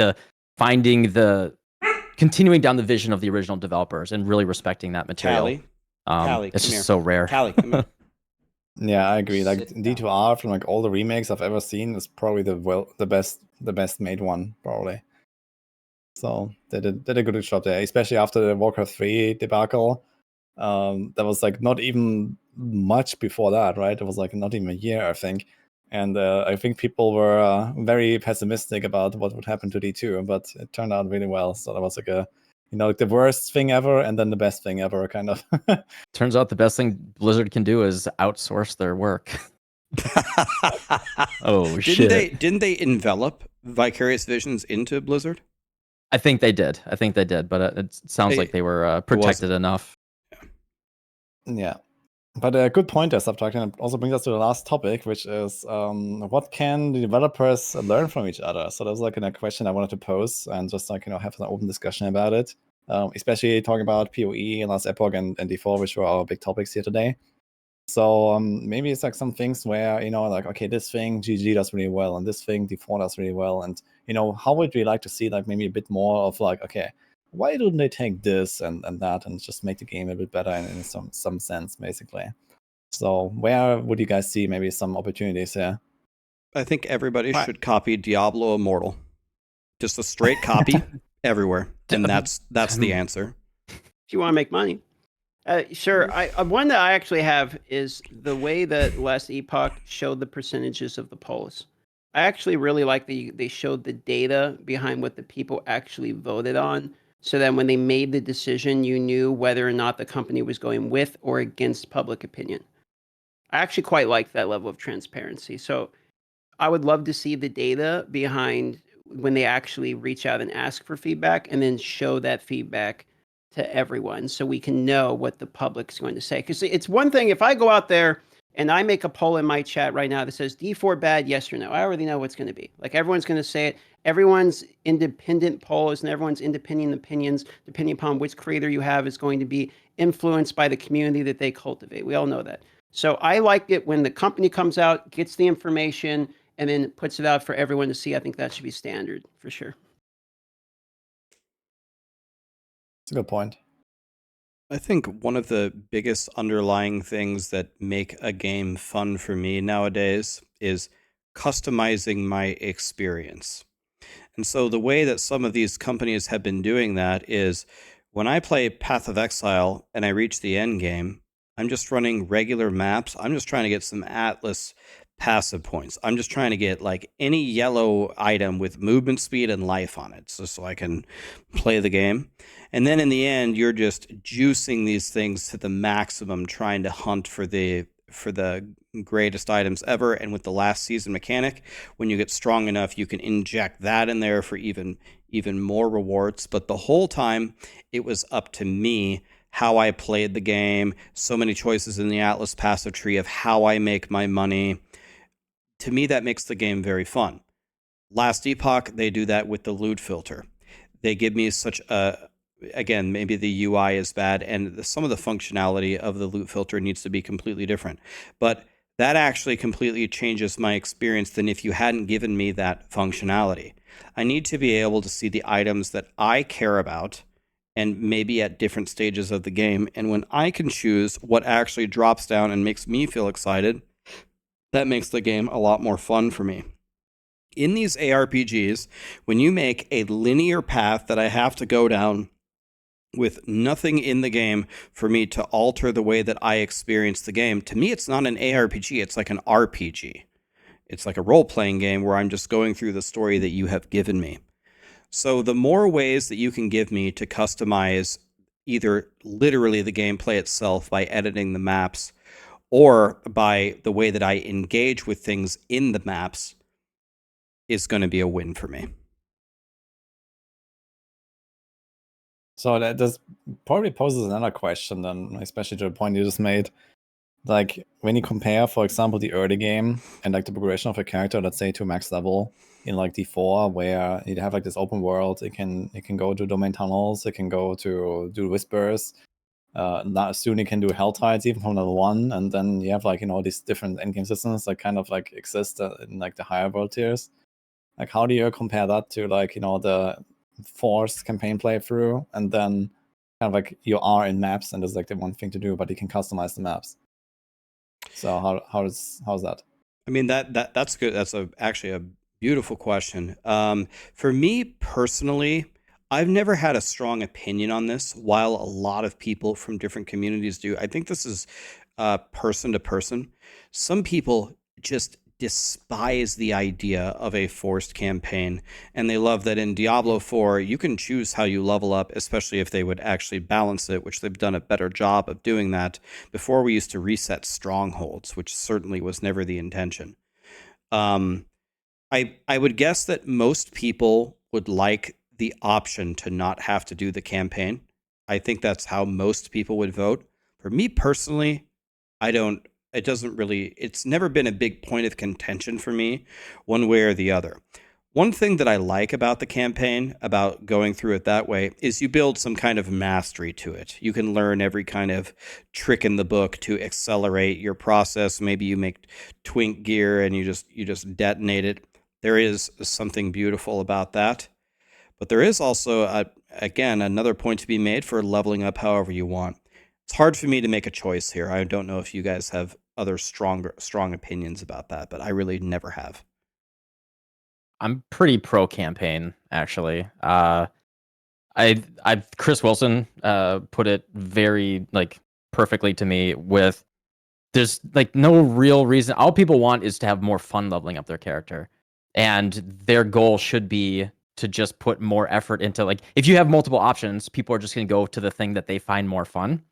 Speaker 4: continuing down the vision of the original developers and really respecting that material.
Speaker 1: Callie,
Speaker 4: it's just so rare.
Speaker 1: Callie, come here.
Speaker 2: Yeah, I agree. D2R from all the remakes I've ever seen is probably the best made one, probably. So they did a good job there, especially after the Warcraft 3 debacle. That was not even much before that, right? It was not even a year, I think. And I think people were very pessimistic about what would happen to D2, but it turned out really well. So that was the worst thing ever and then the best thing ever, kind of.
Speaker 4: Turns out the best thing Blizzard can do is outsource their work. Oh, shit.
Speaker 1: Didn't they envelop Vicarious Visions into Blizzard?
Speaker 4: I think they did, but it sounds like they were protected enough.
Speaker 2: Yeah. But a good point there, Subtractem. It also brings us to the last topic, which is what can the developers learn from each other? So that's like a question I wanted to pose and just like, have an open discussion about it. Especially talking about PoE and last Epoch and D4, which were our big topics here today. So maybe it's like some things where, like, okay, this thing GG does really well and this thing D4 does really well. And, how would we like to see like maybe a bit more of like, okay, why don't they take this and that and just make the game a bit better in some sense, basically? So where would you guys see maybe some opportunities here?
Speaker 1: I think everybody should copy Diablo Immortal. Just a straight copy everywhere. And that's the answer.
Speaker 3: If you want to make money. Sure. One that I actually have is the way that last Epoch showed the percentages of the polls. I actually really like they showed the data behind what the people actually voted on. So that when they made the decision, you knew whether or not the company was going with or against public opinion. I actually quite like that level of transparency. So I would love to see the data behind when they actually reach out and ask for feedback and then show that feedback to everyone so we can know what the public's going to say. Because it's one thing if I go out there and I make a poll in my chat right now that says D4 bad, yes or no. I already know what's going to be. Like everyone's going to say it. Everyone's independent polls and everyone's independent opinions, depending upon which creator you have, is going to be influenced by the community that they cultivate. We all know that. So I like it when the company comes out, gets the information, and then puts it out for everyone to see. I think that should be standard for sure.
Speaker 2: That's a good point.
Speaker 1: I think one of the biggest underlying things that make a game fun for me nowadays is customizing my experience. And so the way that some of these companies have been doing that is when I play Path of Exile and I reach the end game, I'm just running regular maps. I'm just trying to get some Atlas passive points. I'm just trying to get like any yellow item with movement speed and life on it so I can play the game. And then in the end, you're just juicing these things to the maximum, trying to hunt for the greatest items ever. And with the last season mechanic, when you get strong enough, you can inject that in there for even more rewards. But the whole time, it was up to me how I played the game. So many choices in the Atlas passive tree of how I make my money. To me, that makes the game very fun. Last Epoch, they do that with the loot filter. They give me such a, again, maybe the UI is bad and some of the functionality of the loot filter needs to be completely different. But that actually completely changes my experience than if you hadn't given me that functionality. I need to be able to see the items that I care about and maybe at different stages of the game. And when I can choose what actually drops down and makes me feel excited, that makes the game a lot more fun for me. In these ARPGs, when you make a linear path that I have to go down with nothing in the game for me to alter the way that I experience the game, to me, it's not an ARPG, it's like an RPG. It's like a role-playing game where I'm just going through the story that you have given me. So the more ways that you can give me to customize either literally the gameplay itself by editing the maps or by the way that I engage with things in the maps is going to be a win for me.
Speaker 2: So that this probably poses another question then, especially to the point you just made. Like when you compare, for example, the early game and like the progression of a character, let's say to max level in like D4, where you have like this open world, it can go to domain tunnels, it can go to do whispers. Soon you can do hell tides even from level 1, and then you have like these different endgame systems that kind of like exist in like the higher world tiers. Like how do you compare that to like the forced campaign playthrough, and then kind of like you are in maps and there's like the one thing to do, but you can customize the maps. So how's that?
Speaker 1: I mean that's good. That's actually a beautiful question. For me personally, I've never had a strong opinion on this, while a lot of people from different communities do. I think this is person to person. Some people just despise the idea of a forced campaign, and they love that in Diablo 4 you can choose how you level up, especially if they would actually balance it, which they've done a better job of doing that. Before, we used to reset strongholds, which certainly was never the intention. I would guess that most people would like the option to not have to do the campaign. I think that's how most people would vote. For me personally, it doesn't really, it's never been a big point of contention for me one way or the other. One thing that I like about the campaign, about going through it that way, is you build some kind of mastery to it. You can learn every kind of trick in the book to accelerate your process. Maybe you make twink gear and you just detonate it. There is something beautiful about that. But there is also, again, another point to be made for leveling up however you want. It's hard for me to make a choice here. I don't know if you guys have other strong opinions about that, but I really never have.
Speaker 4: I'm pretty pro campaign, actually. Chris Wilson put it very like perfectly to me with there's like no real reason. All people want is to have more fun leveling up their character, and their goal should be to just put more effort into, like, if you have multiple options, people are just going to go to the thing that they find more fun.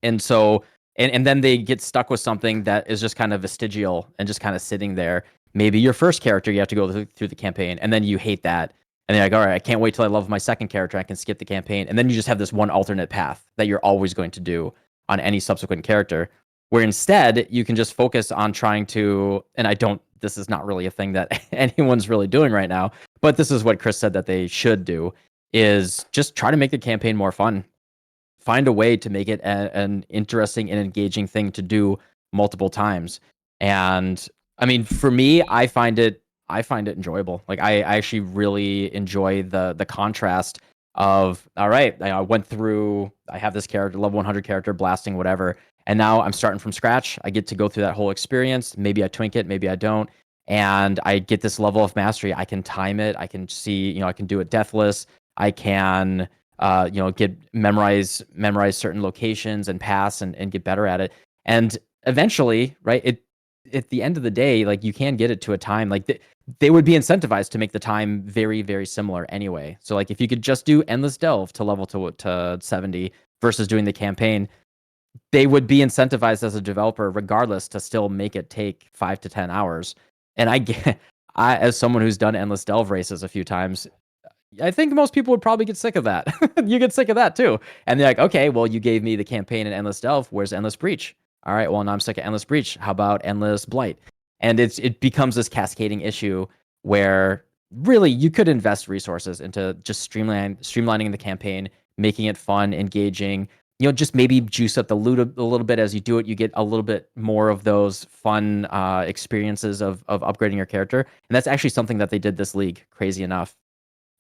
Speaker 4: And so and then they get stuck with something that is just kind of vestigial and just kind of sitting there. Maybe your first character, you have to go through the campaign, and then you hate that. And you're like, all right, I can't wait till I level my second character. I can skip the campaign. And then you just have this one alternate path that you're always going to do on any subsequent character. Where instead, you can just focus on trying to, and this is not really a thing that anyone's really doing right now, but this is what Chris said that they should do, is just try to make the campaign more fun. Find a way to make it an interesting and engaging thing to do multiple times. And I mean, for me, I find it enjoyable. Like, I actually really enjoy the contrast of, all right, I have this character, level 100 character, blasting whatever, and now I'm starting from scratch. I get to go through that whole experience. Maybe I twink it, maybe I don't, and I get this level of mastery. I can time it. I can see, I can do it deathless. I can get memorize certain locations and pass and get better at it. And eventually, right, at the end of the day, like, you can get it to a time, like, they would be incentivized to make the time very, very similar anyway. So, like, if you could just do endless delve to level to 70 versus doing the campaign, they would be incentivized as a developer regardless to still make it take 5 to 10 hours. And I, as someone who's done endless delve races a few times, I think most people would probably get sick of that. You get sick of that too. And they're like, okay, well, you gave me the campaign and Endless Delve. Where's Endless Breach? All right, well, now I'm sick of Endless Breach. How about Endless Blight? And it becomes this cascading issue where really you could invest resources into just streamlining the campaign, making it fun, engaging, just maybe juice up the loot a little bit as you do it. You get a little bit more of those fun experiences of upgrading your character. And that's actually something that they did this league, crazy enough.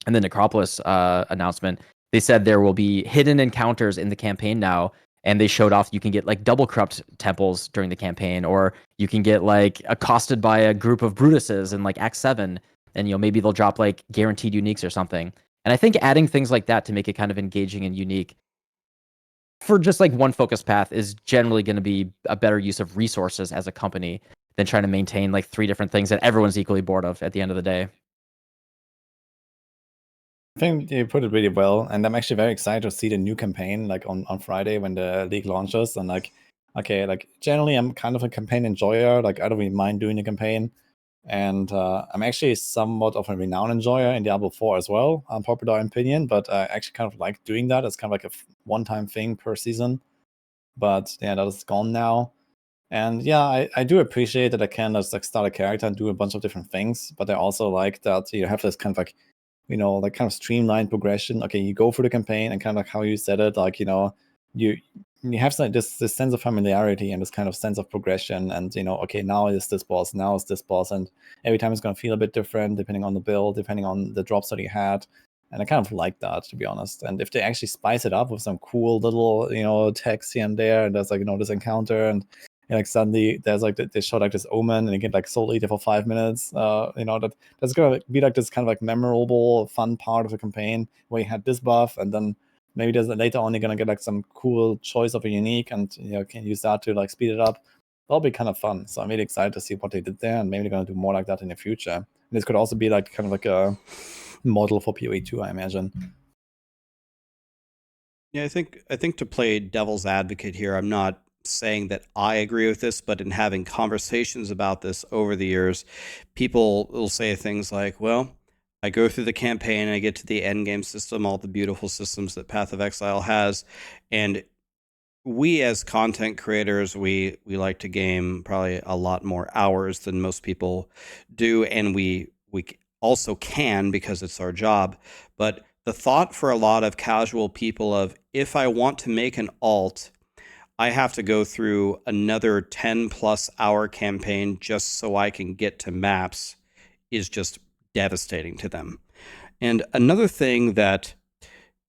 Speaker 4: And the Necropolis announcement, they said there will be hidden encounters in the campaign now, and they showed off you can get like double corrupt temples during the campaign, or you can get like accosted by a group of Brutuses in like Act 7, and maybe they'll drop like guaranteed uniques or something. And I think adding things like that to make it kind of engaging and unique for just like one focus path is generally going to be a better use of resources as a company than trying to maintain like 3 different things that everyone's equally bored of at the end of the day.
Speaker 2: I think you put it really well, and I'm actually very excited to see the new campaign like on Friday when the league launches. And like, okay, like generally I'm kind of a campaign enjoyer. Like, I don't really mind doing a campaign, and I'm actually somewhat of a renowned enjoyer in Diablo 4 as well, unpopular opinion. But I actually kind of like doing that. It's kind of like a one-time thing per season. But yeah, that is gone now. And yeah, I do appreciate that I can just like start a character and do a bunch of different things. But I also like that you have this kind of like, like kind of streamlined progression. Okay, you go through the campaign and kind of like how you said it, like, you have this sense of familiarity and this kind of sense of progression. And, okay, now it's this boss, now it's this boss. And every time it's going to feel a bit different depending on the build, depending on the drops that you had. And I kind of like that, to be honest. And if they actually spice it up with some cool little, text here and there, and there's like, this encounter, and like suddenly there's like they show like this omen and you get like Soul Eater for 5 minutes, that's gonna be like this kind of like memorable fun part of the campaign where you had this buff, and then maybe there's later on you're gonna get like some cool choice of a unique, and can use that to like speed it up. That'll be kind of fun. So I'm really excited to see what they did there, and maybe they're gonna do more like that in the future. And this could also be like kind of like a model for PoE 2, I imagine.
Speaker 1: Yeah, I think to play devil's advocate here, I'm not saying that I agree with this, but in having conversations about this over the years, people will say things like, well, I go through the campaign and I get to the end game system, all the beautiful systems that Path of Exile has, and we as content creators, we like to game probably a lot more hours than most people do, and we also can because it's our job. But the thought for a lot of casual people of, if I want to make an alt, I have to go through another 10 plus hour campaign just so I can get to maps, is just devastating to them. And another thing that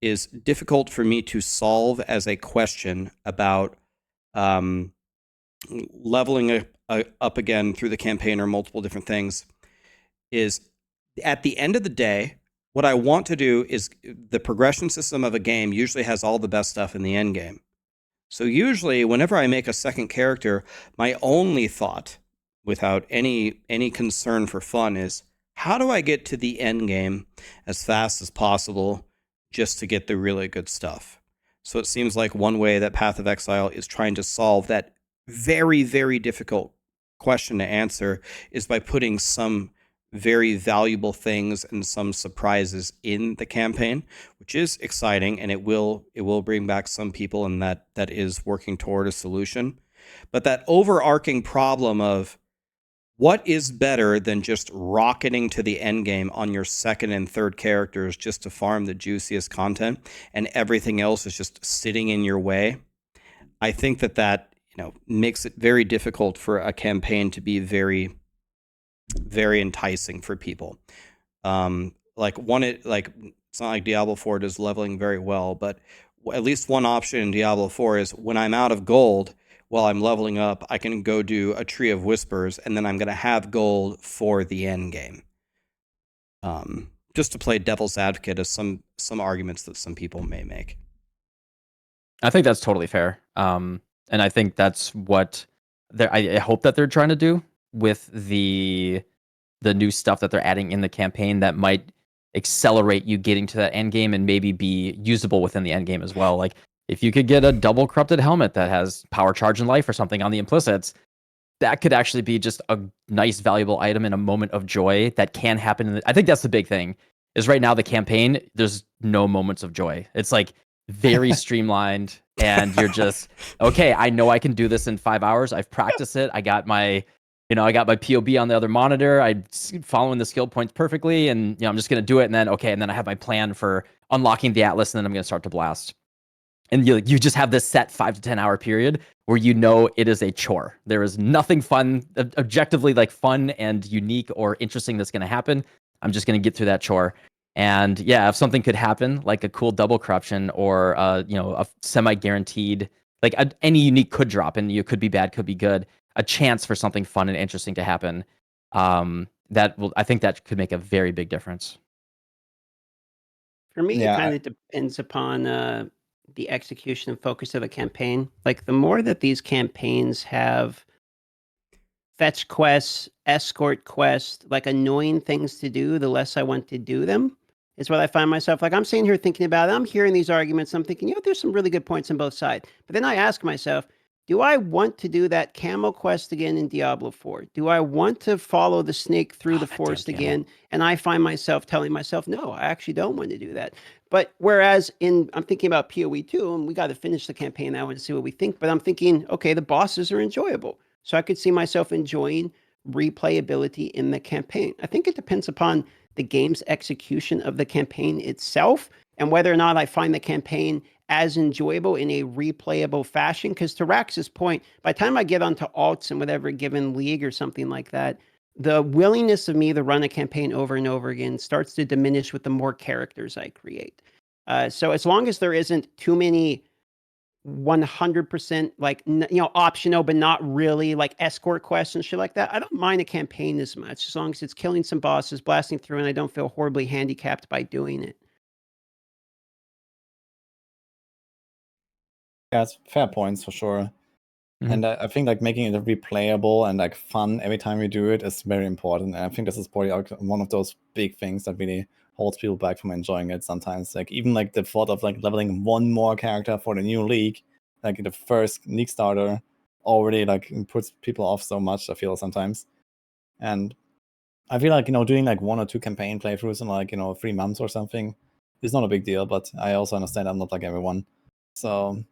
Speaker 1: is difficult for me to solve as a question about leveling up again through the campaign or multiple different things is, at the end of the day, what I want to do is, the progression system of a game usually has all the best stuff in the end game. So usually whenever I make a second character, my only thought, without any concern for fun, is how do I get to the end game as fast as possible just to get the really good stuff? So it seems like one way that Path of Exile is trying to solve that very, very difficult question to answer is by putting some very valuable things and some surprises in the campaign, which is exciting, and it will bring back some people, and that is working toward a solution. But that overarching problem of, what is better than just rocketing to the end game on your second and third characters just to farm the juiciest content, and everything else is just sitting in your way? I think that makes it very difficult for a campaign to be very, very enticing for people. It's not like Diablo 4 does leveling very well, but at least one option in Diablo 4 is, when I'm out of gold while I'm leveling up, I can go do a Tree of Whispers, and then I'm going to have gold for the end game. Just to play devil's advocate of some arguments that some people may make.
Speaker 4: I think that's totally fair. And I think that's what I hope that they're trying to do with the new stuff that they're adding in the campaign, that might accelerate you getting to that end game and maybe be usable within the end game as well. Like, if you could get a double corrupted helmet that has power, charge, and life or something on the implicits, that could actually be just a nice, valuable item in a moment of joy that can happen. I think that's the big thing, is right now the campaign, there's no moments of joy. It's like very streamlined, and you're just, okay, I know I can do this in 5 hours. I've practiced it. I got my POB on the other monitor. I'm following the skill points perfectly, and I'm just going to do it. And then, and then I have my plan for unlocking the Atlas, and then I'm going to start to blast. And you just have this set 5 to 10 hour period where it is a chore. There is nothing fun, objectively fun and unique or interesting that's going to happen. I'm just going to get through that chore. And yeah, if something could happen, like a cool double corruption, or a semi-guaranteed, any unique could drop, and you could be bad, could be good, a chance for something fun and interesting to happen, I think that could make a very big difference.
Speaker 3: For me, it kind of depends upon the execution and focus of a campaign. Like, the more that these campaigns have fetch quests, escort quests, annoying things to do, the less I want to do them. Is what I find myself, I'm sitting here thinking about it. I'm hearing these arguments. I'm thinking, there's some really good points on both sides. But then I ask myself, do I want to do that camel quest again in Diablo 4? Do I want to follow the snake through the forest again? And I find myself telling myself, no, I actually don't want to do that. But whereas I'm thinking about PoE 2, and we got to finish the campaign now and see what we think. But I'm thinking, okay, the bosses are enjoyable. So I could see myself enjoying replayability in the campaign. I think it depends upon the game's execution of the campaign itself, and whether or not I find the campaign as enjoyable in a replayable fashion. Because to Raxx's point, by the time I get onto alts in whatever given league or something like that, the willingness of me to run a campaign over and over again starts to diminish with the more characters I create. So as long as there isn't too many 100% optional but not really, escort quests and shit like that, I don't mind a campaign as much, as long as it's killing some bosses, blasting through, and I don't feel horribly handicapped by doing it.
Speaker 2: Yeah, it's fair points for sure. Mm-hmm. And I think making it replayable and fun every time you do it is very important. And I think this is probably one of those big things that really holds people back from enjoying it sometimes. Even the thought of leveling one more character for the new league, the first league starter, already puts people off so much, I feel sometimes. And I feel doing 1 or 2 campaign playthroughs in 3 months or something is not a big deal, but I also understand I'm not like everyone. So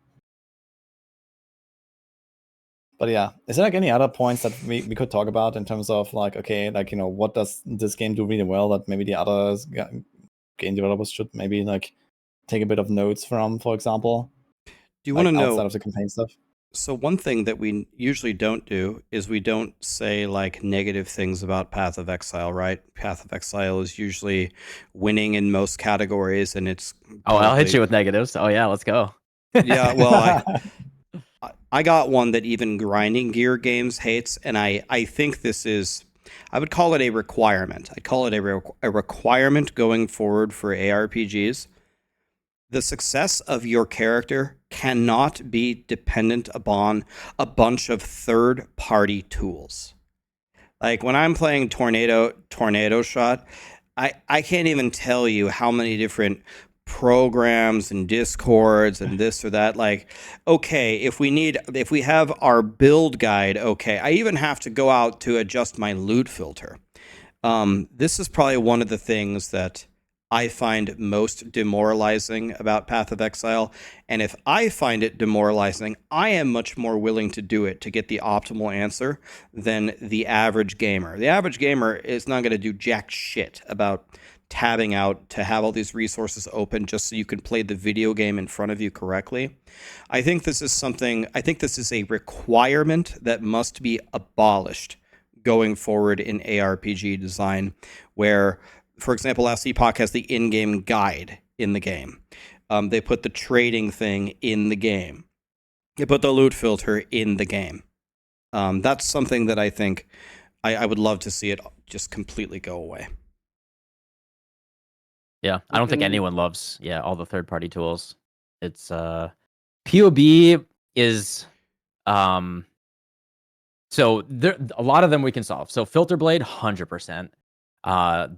Speaker 2: But yeah, is there like any other points that we could talk about in terms of like, okay, like, you know, what does this game do really well that maybe the other game developers should maybe like take a bit of notes from, for example?
Speaker 1: Do you
Speaker 2: like
Speaker 1: want to
Speaker 2: outside
Speaker 1: know?
Speaker 2: of the campaign stuff?
Speaker 1: So one thing that we usually don't do is we don't say like negative things about Path of Exile, right? Path of Exile is usually winning in most categories, and it's
Speaker 4: Oh, I'll hit
Speaker 1: probably-
Speaker 4: you with negatives. Oh yeah, let's go.
Speaker 1: Yeah, well, I got one that even Grinding Gear Games hates, and I think this is, I would call it a requirement. I'd call it a requirement going forward for ARPGs. The success of your character cannot be dependent upon a bunch of third-party tools. Like when I'm playing Tornado Shot, I can't even tell you how many different programs and discords and this or that. Like, okay, if we have our build guide, okay, I even have to go out to adjust my loot filter. This is probably one of the things that I find most demoralizing about Path of Exile. And if I find it demoralizing, I am much more willing to do it to get the optimal answer than the average gamer. The average gamer is not going to do jack shit about tabbing out to have all these resources open just so you can play the video game in front of you correctly. I think this is a requirement that must be abolished going forward in ARPG design, where, for example, last Epoch has the in-game guide in the game. They put the trading thing in the game. They put the loot filter in the game. That's something that I think I would love to see it just completely go away.
Speaker 4: Yeah, I don't think anyone loves all the third-party tools. It's POB is so there a lot of them we can solve. So Filter Blade 100%.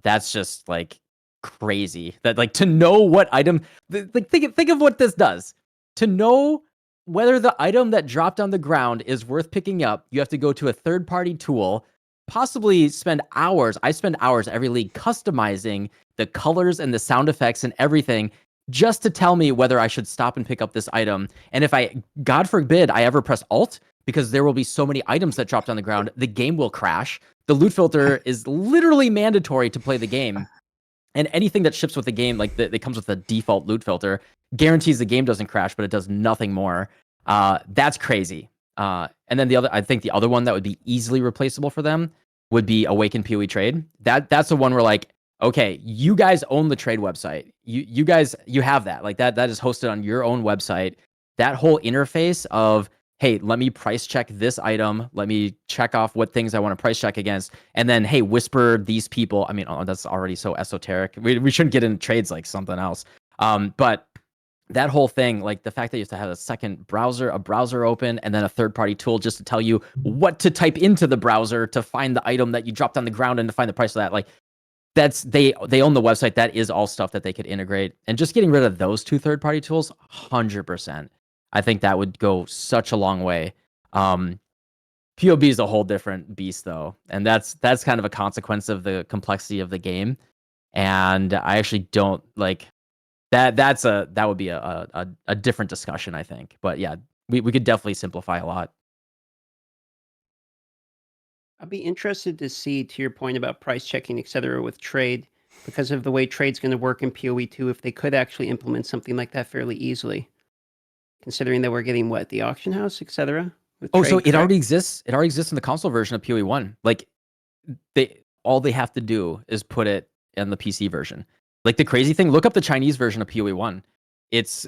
Speaker 4: That's just like crazy. That like to know what item like think of what this does. To know whether the item that dropped on the ground is worth picking up, you have to go to a third-party tool, possibly spend hours. I spend hours every league customizing the colors and the sound effects and everything just to tell me whether I should stop and pick up this item. And if I, God forbid, I ever press Alt, because there will be so many items that dropped on the ground, the game will crash. The loot filter is literally mandatory to play the game. And anything that ships with the game, like it comes with a default loot filter, guarantees the game doesn't crash, but it does nothing more. That's crazy. And then I think the other one that would be easily replaceable for them would be Awaken PoE Trade. That's the one where like, okay, you guys own the trade website. You guys, you have that. Like that is hosted on your own website. That whole interface of, hey, let me price check this item. Let me check off what things I want to price check against. And then, hey, whisper these people. I mean, that's already so esoteric. We shouldn't get into trades like something else. But that whole thing, like the fact that you have to have a browser open, and then a third-party tool just to tell you what to type into the browser to find the item that you dropped on the ground and to find the price of that. Like that's they own the website. That is all stuff that they could integrate. And just getting rid of those two third-party tools, 100%. I think that would go such a long way. POB is a whole different beast though. And that's kind of a consequence of the complexity of the game. And I actually don't like that. That would be a different discussion, I think. But yeah, we could definitely simplify a lot.
Speaker 3: I'd be interested to see, to your point about price checking, et cetera, with trade, because of the way trade's going to work in PoE2, if they could actually implement something like that fairly easily, considering that we're getting the auction house, et cetera.
Speaker 4: So it already exists. It already exists in the console version of PoE1. Like all they have to do is put it in the PC version. Like the crazy thing, look up the Chinese version of PoE1. It's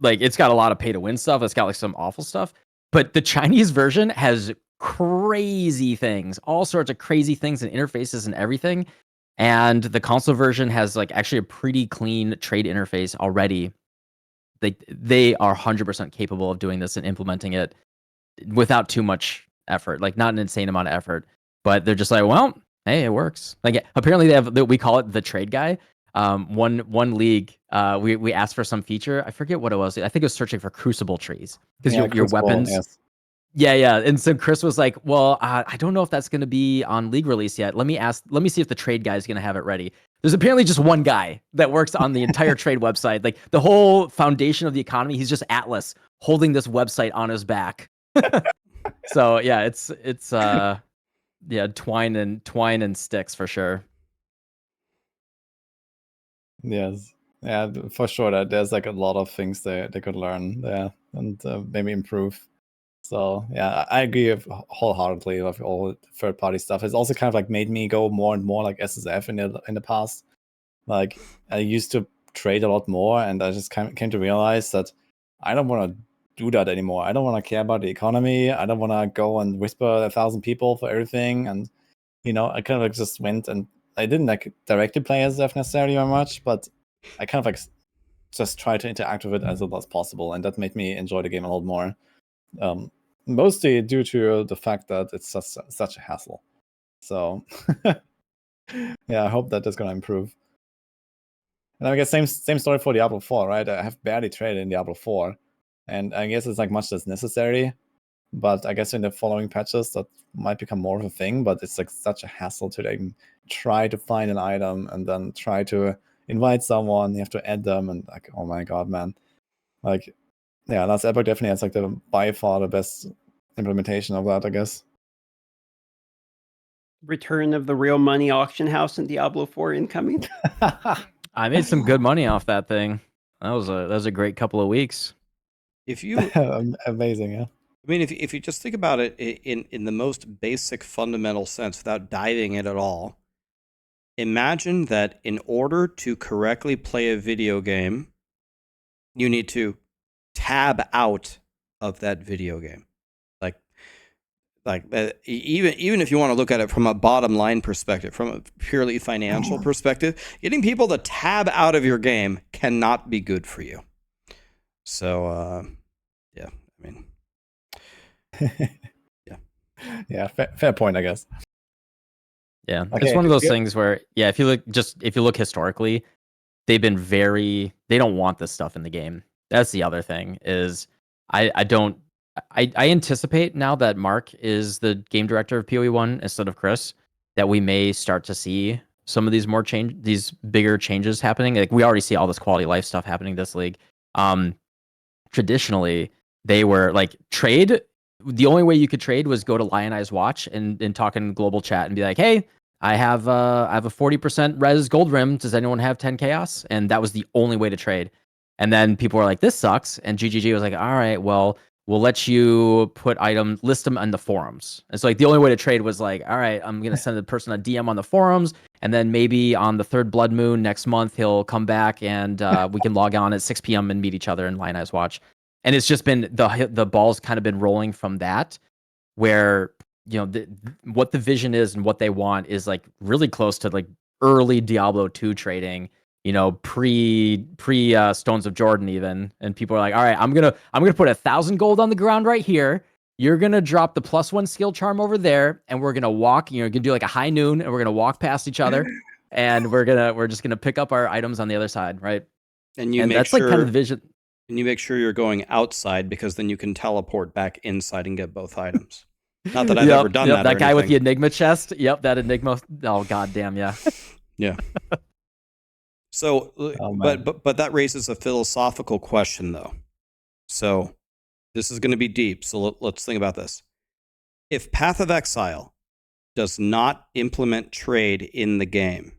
Speaker 4: got a lot of pay to win stuff. It's got like some awful stuff, but the Chinese version has crazy things, all sorts of crazy things and interfaces and everything. And the console version has like actually a pretty clean trade interface already. They are 100% capable of doing this and implementing it without too much effort, like not an insane amount of effort, but they're just like, well, hey, it works. Like apparently we call it the trade guy. One league, we asked for some feature. I forget what it was. I think it was searching for crucible trees because your weapons. Yes. Yeah. And so Chris was like, well, I don't know if that's going to be on league release yet. Let me see if the trade guy is going to have it ready. There's apparently just one guy that works on the entire trade website. Like the whole foundation of the economy, he's just Atlas holding this website on his back. So yeah, it's yeah, twine and sticks for sure.
Speaker 2: Yes. Yeah, for sure. That there's like a lot of things they could learn there and maybe improve. So yeah, I agree wholeheartedly with all third party stuff. It's also kind of like made me go more and more like SSF in the past. Like I used to trade a lot more, and I just came to realize that I don't want to do that anymore. I don't want to care about the economy. I don't want to go and whisper 1,000 people for everything. And I kind of like just went, and I didn't like directly play SSF necessarily very much, but I kind of like just try to interact with it as little as possible, and that made me enjoy the game a lot more. Mostly due to the fact that it's such a hassle. So yeah, I hope that is going to improve. And I guess same story for Diablo 4, right? I have barely traded in Diablo 4, and I guess it's like much less necessary. But I guess in the following patches that might become more of a thing. But it's like such a hassle to like try to find an item and then try to invite someone. You have to add them, and like, oh my god, man! Like, yeah, last Epoch definitely has like the by far the best implementation of that, I guess.
Speaker 3: Return of the real money auction house in Diablo 4 incoming.
Speaker 4: I made some good money off that thing. That was a great couple of weeks.
Speaker 1: If you,
Speaker 2: Amazing, yeah.
Speaker 1: I mean, if you just think about it in the most basic fundamental sense, without diving in at all, imagine that in order to correctly play a video game, you need to tab out of that video game. Like even if you want to look at it from a bottom line perspective, from a purely financial perspective, getting people to tab out of your game cannot be good for you. So, yeah, I mean,
Speaker 2: yeah, fair point, I guess.
Speaker 4: Yeah,
Speaker 2: Okay,
Speaker 4: it's one of those things where, yeah, if you look historically, they don't want this stuff in the game. That's the other thing is I anticipate now that Mark is the game director of PoE1 instead of Chris, that we may start to see some of these bigger changes happening. Like we already see all this quality of life stuff happening this league. Traditionally, they were like trade. The only way you could trade was go to Lionize Watch and talk in global chat and be like, hey, I have a 40% res gold rim. Does anyone have 10 chaos? And that was the only way to trade. And then people were like, this sucks. And GGG was like, all right, well, we'll let you list them on the forums. And so like the only way to trade was like, all right, I'm going to send the person a DM on the forums. And then maybe on the third blood moon next month, he'll come back and we can log on at 6 p.m. and meet each other in Lionize Watch. And it's just been the ball's kind of been rolling from that, where what the vision is and what they want is like really close to like early Diablo 2 trading, pre Stones of Jordan even. And people are like, all right, I'm gonna put 1,000 gold on the ground right here. You're gonna drop the +1 skill charm over there, and we're gonna walk. You're gonna do like a high noon, and we're gonna walk past each other, and we're just gonna pick up our items on the other side, right?
Speaker 1: and
Speaker 4: That's like kind of the vision.
Speaker 1: And you make sure you're going outside, because then you can teleport back inside and get both items. Not that I've ever done that.
Speaker 4: That guy with the Enigma chest. Yep, that Enigma. Oh goddamn, yeah.
Speaker 1: Yeah. So, but that raises a philosophical question, though. So, this is going to be deep. So let's think about this. If Path of Exile does not implement trade in the game,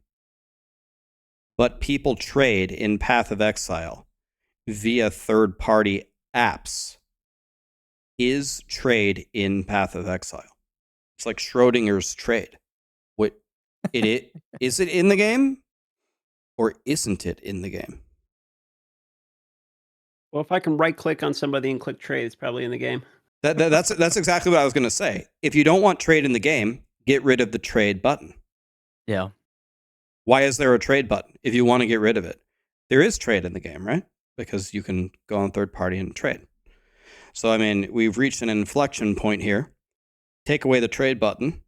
Speaker 1: but people trade in Path of Exile via third-party apps, is trade in Path of Exile? It's like Schrodinger's trade. Is it in the game, or isn't it in the game?
Speaker 3: Well, if I can right-click on somebody and click trade, it's probably in the game.
Speaker 1: That's exactly what I was going to say. If you don't want trade in the game, get rid of the trade button.
Speaker 4: Yeah.
Speaker 1: Why is there a trade button if you want to get rid of it? There is trade in the game, right? Because you can go on third party and trade. So, I mean, we've reached an inflection point here. Take away the trade button,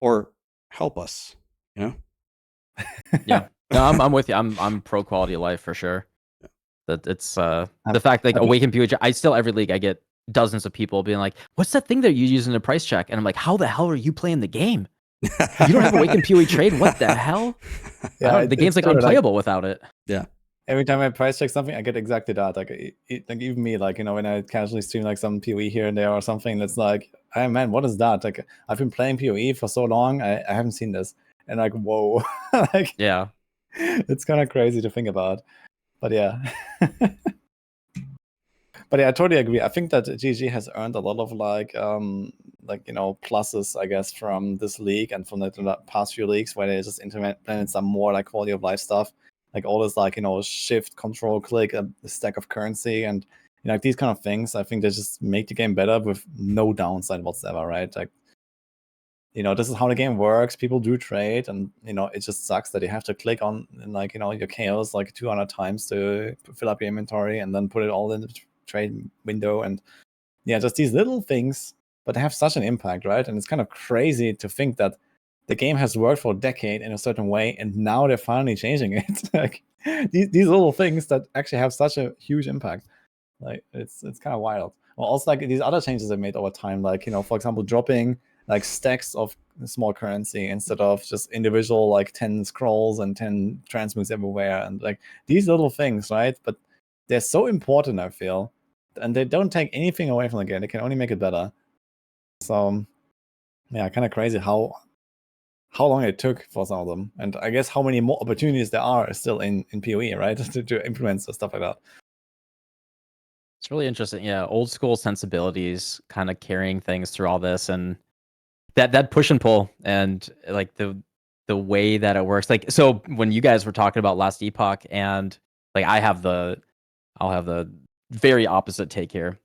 Speaker 1: or help us,
Speaker 4: Yeah. No, I'm with you. I'm pro quality of life for sure. That it's the fact like Awaken PoE. I still every league I get dozens of people being like, "What's that thing that you use in a price check?" And I'm like, "How the hell are you playing the game? You don't have Awaken PoE trade? What the hell?"
Speaker 2: Yeah,
Speaker 4: the game's like unplayable without it.
Speaker 1: Yeah.
Speaker 2: every time I price check something, I get exactly that. Like, like even me, like, when I casually stream like some PoE here and there or something, that's like, hey man, what is that? Like, I've been playing PoE for so long, I haven't seen this, and like, whoa, like,
Speaker 4: Yeah.
Speaker 2: it's kind of crazy to think about. But yeah. But yeah, I totally agree. I think that GG has earned a lot of pluses, I guess, from this league and from the past few leagues where they just implemented some more like quality of life stuff, like all this shift, control, click, a stack of currency, and like these kind of things. I think they just make the game better with no downside whatsoever, right? Like, this is how the game works. People do trade, and it just sucks that you have to click on your chaos like 200 times to fill up your inventory and then put it all in the trade window. And yeah, just these little things, but they have such an impact, right? And it's kind of crazy to think that the game has worked for a decade in a certain way, and now they're finally changing it. Like these little things that actually have such a huge impact. Like it's kind of wild. Well, also like these other changes they made over time, like for example, dropping like stacks of small currency instead of just individual like 10 scrolls and 10 transmutes everywhere, and like these little things, right? But they're so important, I feel, and they don't take anything away from the game. They can only make it better. So yeah, kind of crazy how long it took for some of them, and I guess how many more opportunities there are still in PoE, right? to implement stuff like that.
Speaker 4: It's really interesting. Yeah, old school sensibilities kind of carrying things through all this, and that push and pull, and like the way that it works. Like, so when you guys were talking about last Epoch, and like I'll have the very opposite take here.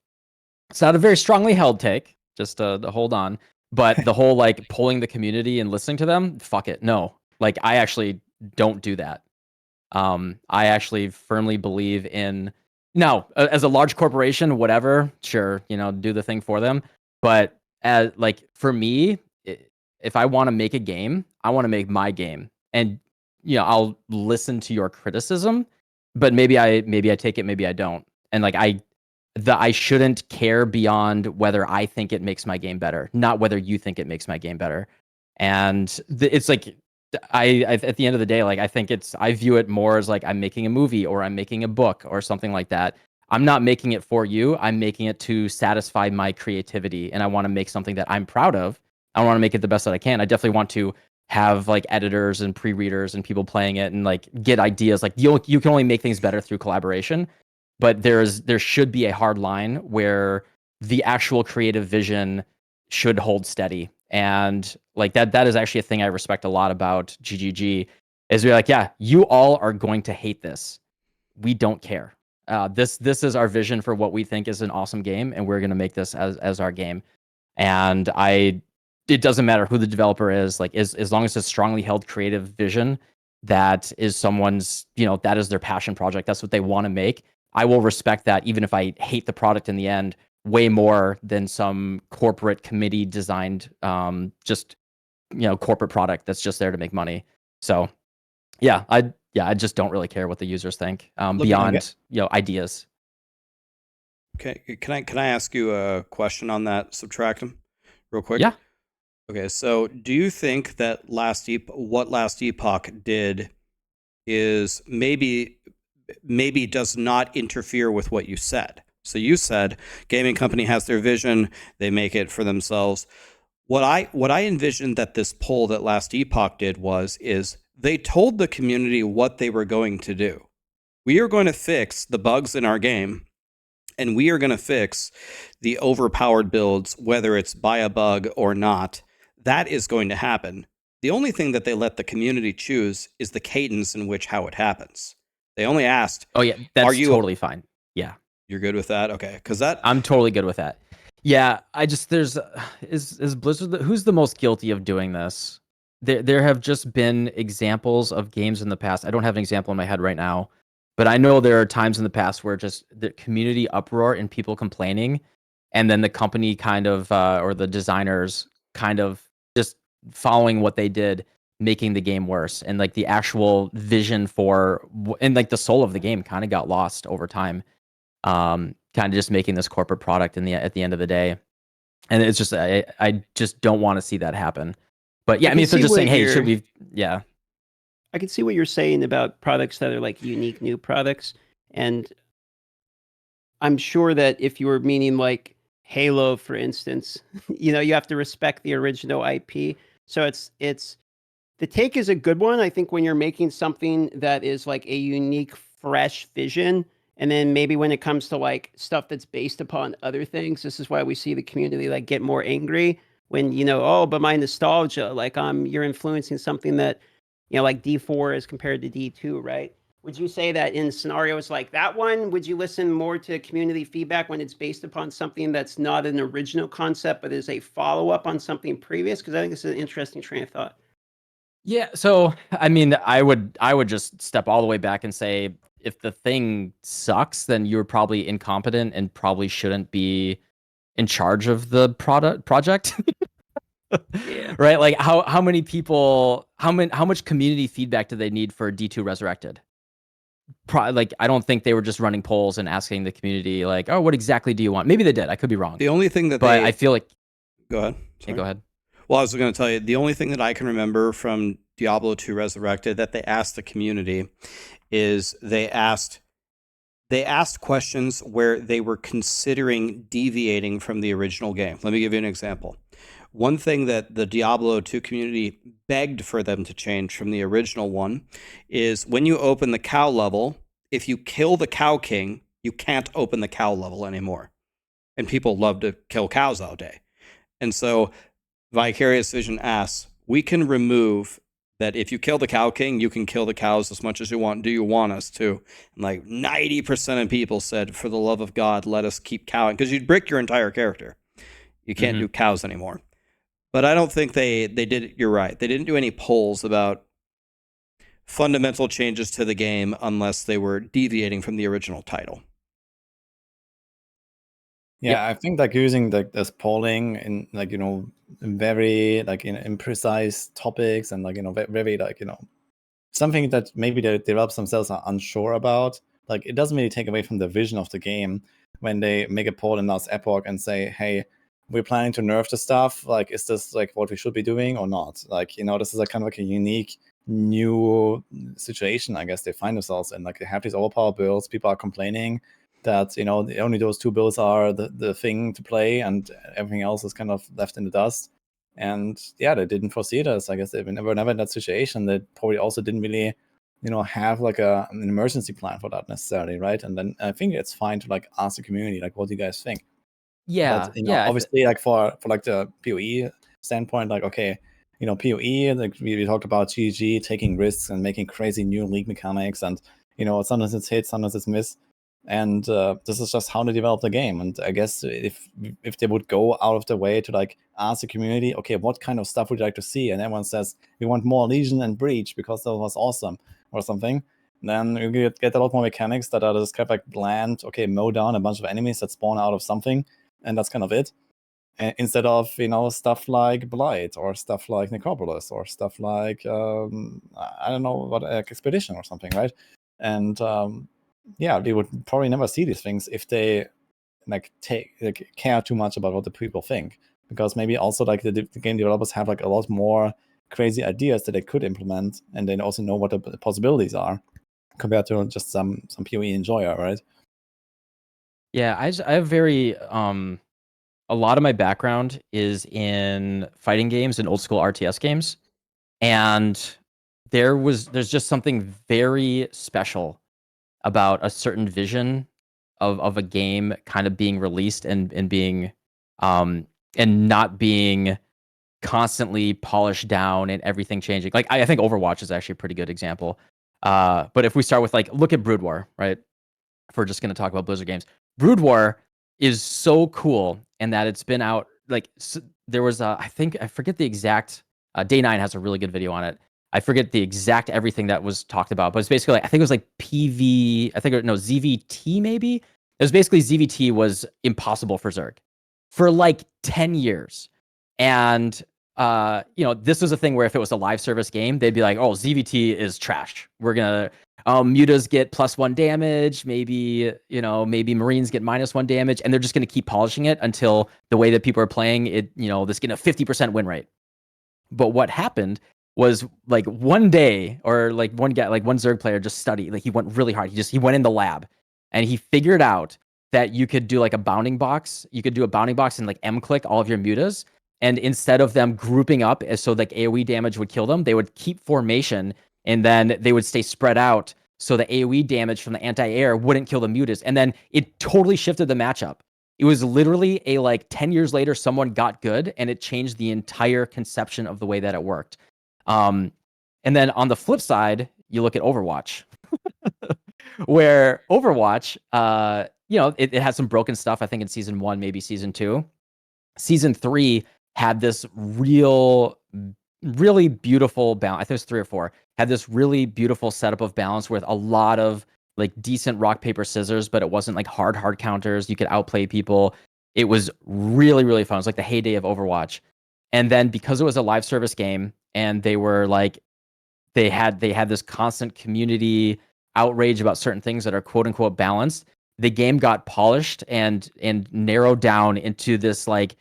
Speaker 4: It's not a very strongly held take, just to hold on. But the whole like pulling the community and listening to them, fuck it. No, like I actually don't do that. I actually firmly believe in, now as a large corporation, whatever, sure, do the thing for them. But as like for me, if I want to make a game, I want to make my game, and I'll listen to your criticism, but maybe I take it, maybe I don't, and like I shouldn't care beyond whether I think it makes my game better, not whether you think it makes my game better. And it's like I at the end of the day, like I view it more as like I'm making a movie or I'm making a book or something like that. I'm not making it for you. I'm making it to satisfy my creativity, and I want to make something that I'm proud of. I want to make it the best that I can. I definitely want to have like editors and pre-readers and people playing it and like get ideas. Like you can only make things better through collaboration, but there should be a hard line where the actual creative vision should hold steady. And like that is actually a thing I respect a lot about GGG, is we're like, yeah, you all are going to hate this. We don't care. This is our vision for what we think is an awesome game, and we're going to make this as our game. And it doesn't matter who the developer is, like as long as it's a strongly held creative vision that is someone's, that is their passion project, that's what they want to make, I will respect that, even if I hate the product in the end way more than some corporate committee designed just corporate product that's just there to make money. So yeah, I just don't really care what the users think beyond ideas.
Speaker 1: Okay, can I ask you a question on that Subtractem real quick?
Speaker 4: Yeah.
Speaker 1: Okay, so do you think that what last Epoch did is maybe does not interfere with what you said? So you said gaming company has their vision, they make it for themselves. What I envisioned that this poll that last Epoch did is they told the community what they were going to do. We are going to fix the bugs in our game, and we are going to fix the overpowered builds, whether it's by a bug or not. That is going to happen. The only thing that they let the community choose is the cadence in which how it happens. They only asked,
Speaker 4: "Oh yeah, that's totally fine." Yeah,
Speaker 1: you're good with that, okay? Because
Speaker 4: I'm totally good with that. Yeah, I just is Blizzard who's the most guilty of doing this? There have just been examples of games in the past. I don't have an example in my head right now, but I know there are times in the past where just the community uproar and people complaining, and then the company kind of or the designers kind of just following what they did, making the game worse, and like the actual vision for and like the soul of the game kind of got lost over time. Kind of just making this corporate product at the end of the day, and it's just I just don't want to see that happen. But yeah, I mean, if they're just saying, hey, should we? Yeah.
Speaker 3: I can see what you're saying about products that are like unique new products, and I'm sure that if you were meaning like Halo, for instance, you have to respect the original IP. So it's the take is a good one. I think when you're making something that is like a unique, fresh vision, and then maybe when it comes to like stuff that's based upon other things, this is why we see the community like get more angry when oh, but my nostalgia, like you're influencing something that like D4 as compared to D2, right? Would you say that in scenarios like that one, would you listen more to community feedback when it's based upon something that's not an original concept, but is a follow-up on something previous? Because I think this is an interesting train of thought.
Speaker 4: Yeah, so I mean, I would just step all the way back and say if the thing sucks, then you're probably incompetent and probably shouldn't be in charge of the project.
Speaker 3: Yeah.
Speaker 4: Right? Like how many people how much community feedback do they need for D2 Resurrected? Like I don't think they were just running polls and asking the community like, "Oh, what exactly do you want?" Maybe they did. I could be wrong.
Speaker 1: The only thing that
Speaker 4: but I feel like
Speaker 1: go ahead.
Speaker 4: Yeah,
Speaker 1: Sorry.
Speaker 4: go ahead.
Speaker 1: Well, I was going to tell you, the only thing that I can remember from Diablo 2 Resurrected that they asked the community is they asked questions where they were considering deviating from the original game. Let me give you an example. One thing that the Diablo 2 community begged for them to change from the original one is when you open the cow level, if you kill the cow king, you can't open the cow level anymore. And people love to kill cows all day. And so Vicarious Vision asks, we can remove that if you kill the cow king, you can kill the cows as much as you want. Do you want us to? And like 90% of people said, for the love of God, let us keep cowing. Because you'd brick your entire character. You can't do cows anymore. But I don't think they did it. You're right. They didn't do any polls about fundamental changes to the game unless they were deviating from the original title.
Speaker 2: Yeah, I think like using this polling in like very like in imprecise topics and like very like something that maybe the developers themselves are unsure about. Like it doesn't really take away from the vision of the game when they make a poll and ask Epoch and say, hey, we're planning to nerf the stuff. Like, is this like what we should be doing or not? Like, this is a kind of like a unique new situation, I guess they find themselves in. Like they have these overpowered builds. People are complaining that only those two builds are the thing to play, and everything else is kind of left in the dust. And yeah, they didn't foresee this. I guess they were never in that situation. They probably also didn't really have like an emergency plan for that necessarily, right? And then I think it's fine to like ask the community like, what do you guys think?
Speaker 4: Yeah,
Speaker 2: But obviously like for like the PoE standpoint, like okay, PoE, like we talked about GG taking risks and making crazy new league mechanics, and sometimes it's hit, sometimes it's miss. And this is just how they develop the game. And I guess if they would go out of the way to like ask the community, okay, what kind of stuff would you like to see? And everyone says we want more Legion and Breach because that was awesome or something. Then you get a lot more mechanics that are just kind of like bland. Okay, mow down a bunch of enemies that spawn out of something, and that's kind of it. Instead of stuff like Blight or stuff like Necropolis or stuff like I don't know what Expedition or something, right? And yeah, they would probably never see these things if they care too much about what the people think, because maybe also like the game developers have like a lot more crazy ideas that they could implement, and they also know what the possibilities are compared to just some PoE enjoyer, right?
Speaker 4: Yeah, I have very a lot of my background is in fighting games and old school RTS games, and there's just something very special about a certain vision of a game kind of being released and being and not being constantly polished down and everything changing. Like I think Overwatch is actually a pretty good example. But if we start with like look at Brood War, right? If we're just going to talk about Blizzard games, Brood War is so cool in that it's been out like there was I think I forget the exact Day 9 has a really good video on it. I forget the exact everything that was talked about, but it's basically like, I think it was like ZVT maybe. It was basically ZVT was impossible for Zerg for like 10 years. And this was a thing where if it was a live service game, they'd be like, oh, ZVT is trash. We're gonna mutas get +1 damage, maybe Marines get -1 damage, and they're just gonna keep polishing it until the way that people are playing it, this getting a 50% win rate. But what happened was like one day, or like one guy, like one Zerg player just studied, like he went really hard. He went in the lab and he figured out that you could do like a bounding box. You could do a bounding box and like M-click all of your mutas. And instead of them grouping up as so like AoE damage would kill them, they would keep formation and then they would stay spread out so the AoE damage from the anti-air wouldn't kill the mutas. And then it totally shifted the matchup. It was literally a like 10 years later, someone got good and it changed the entire conception of the way that it worked. And then on the flip side, you look at Overwatch, where Overwatch, it had some broken stuff, I think in season 1, maybe season 2. Season 3 had this really beautiful balance. I think it was 3 or 4. Had this really beautiful setup of balance with a lot of like decent rock, paper, scissors, but it wasn't like hard counters. You could outplay people. It was really, really fun. It was like the heyday of Overwatch. And then because it was a live service game and they were like, they had this constant community outrage about certain things that are quote unquote balanced, the game got polished and narrowed down into this like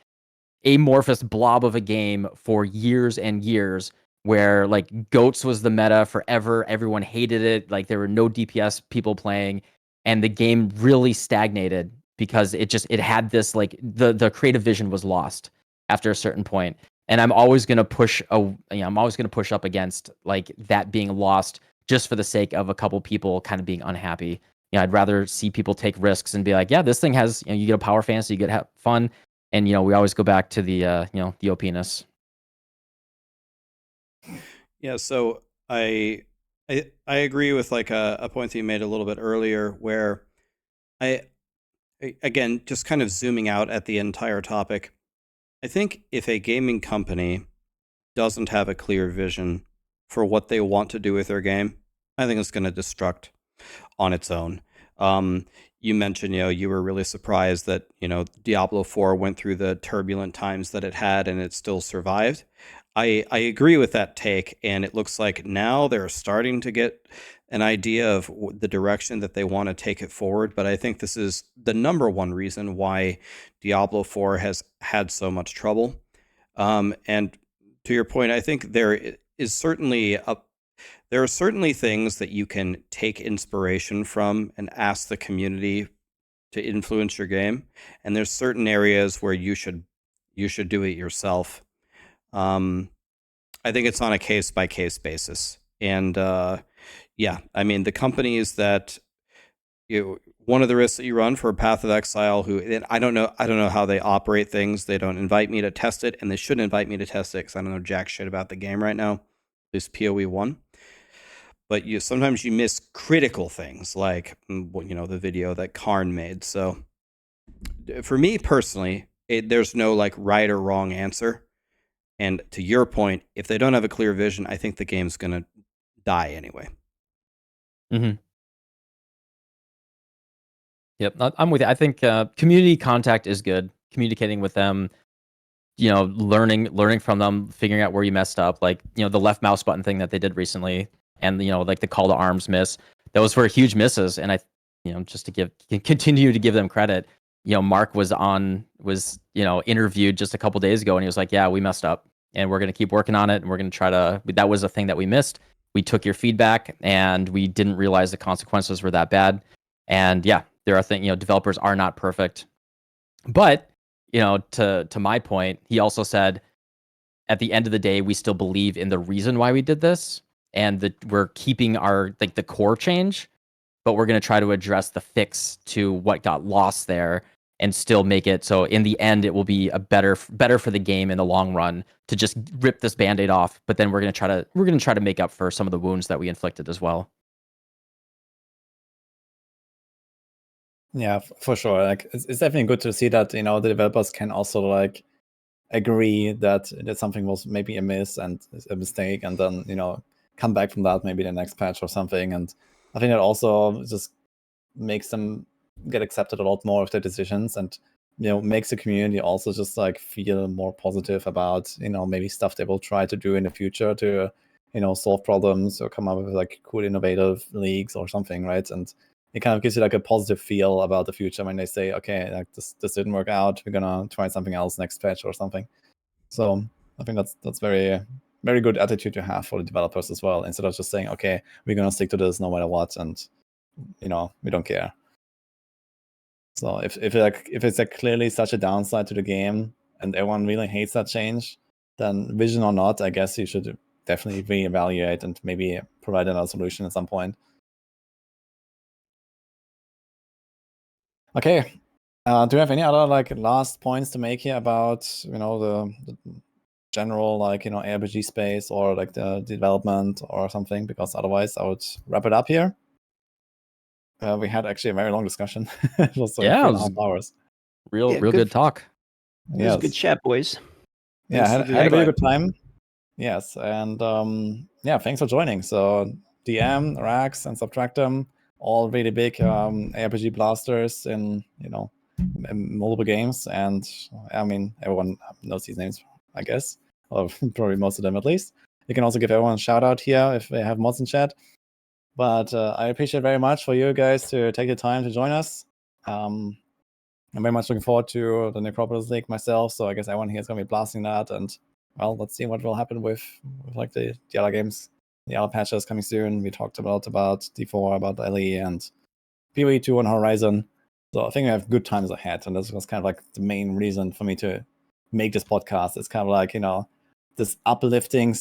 Speaker 4: amorphous blob of a game for years and years, where like goats was the meta forever. Everyone hated it. Like there were no DPS people playing, and the game really stagnated because it had this like the creative vision was lost after a certain point. And I'm always gonna push up against like that being lost just for the sake of a couple people kind of being unhappy. I'd rather see people take risks and be like, yeah, this thing has, you get a power fantasy, you get have fun. And we always go back to the the OP-ness.
Speaker 1: Yeah, so I agree with like a point that you made a little bit earlier, where again, just kind of zooming out at the entire topic, I think if a gaming company doesn't have a clear vision for what they want to do with their game, I think it's going to destruct on its own. You mentioned, you were really surprised that, Diablo 4 went through the turbulent times that it had and it still survived. I agree with that take, and it looks like now they're starting to get an idea of the direction that they want to take it forward. But I think this is the number one reason why Diablo 4 has had so much trouble. And to your point, I think there are certainly things that you can take inspiration from and ask the community to influence your game, and there's certain areas where you should do it yourself. I think it's on a case by case basis, and yeah, I mean the companies that one of the risks that you run for Path of Exile, and I don't know how they operate things. They don't invite me to test it, and they shouldn't invite me to test it because I don't know jack shit about the game right now. At least PoE 1. But sometimes you miss critical things like, the video that Karn made. So for me personally, there's no like right or wrong answer. And to your point, if they don't have a clear vision, I think the game's going to die anyway.
Speaker 4: Mm-hmm. Yep, I'm with you. I think community contact is good. Communicating with them, learning from them, figuring out where you messed up. Like, the left mouse button thing that they did recently, and like the call to arms miss. Those were huge misses, and I, just to continue to give them credit. Mark was interviewed just a couple days ago, and he was like, "Yeah, we messed up, and we're gonna keep working on it, and we're gonna try to." That was a thing that we missed. We took your feedback, and we didn't realize the consequences were that bad. And yeah, there are things. Developers are not perfect, but to my point, he also said, at the end of the day, we still believe in the reason why we did this, and that we're keeping our the core change, but we're going to try to address the fix to what got lost there and still make it so in the end it will be a better for the game in the long run to just rip this band-aid off. But then we're going to try to make up for some of the wounds that we inflicted as well.
Speaker 2: Yeah, for sure. Like it's definitely good to see that the developers can also like agree that something was maybe amiss and a mistake, and then come back from that maybe the next patch or something. And I think that also just makes them get accepted a lot more of their decisions, and makes the community also just like feel more positive about maybe stuff they will try to do in the future to solve problems or come up with like cool innovative leagues or something, right? And it kind of gives you like a positive feel about the future when they say, okay, like this didn't work out, we're gonna try something else next patch or something. So I think that's very very good attitude to have for the developers as well, instead of just saying, okay, we're gonna stick to this no matter what, and we don't care. So if it's like clearly such a downside to the game and everyone really hates that change, then vision or not, I guess you should definitely reevaluate and maybe provide another solution at some point. Okay. Do you have any other like last points to make here about the general ARPG space or like the development or something? Because otherwise I would wrap it up here. We had actually a very long discussion. It was like 3.5 hours.
Speaker 4: Real good talk.
Speaker 3: It was a good chat, boys.
Speaker 2: Yeah, I had a very good time. Yes, and thanks for joining. So DM, Raxx, and Subtractem, all really big ARPG blasters in multiple games, and I mean everyone knows these names, I guess, or probably most of them at least. You can also give everyone a shout out here if they have mods in chat. But I appreciate very much for you guys to take the time to join us. I'm very much looking forward to the Necropolis League myself, so I guess everyone here is going to be blasting that, and well, let's see what will happen with like the other games, the other patches coming soon. We talked about D4, about LE, and PoE 2 on Horizon. So I think we have good times ahead, and this was kind of like the main reason for me to make this podcast. It's kind of like this uplifting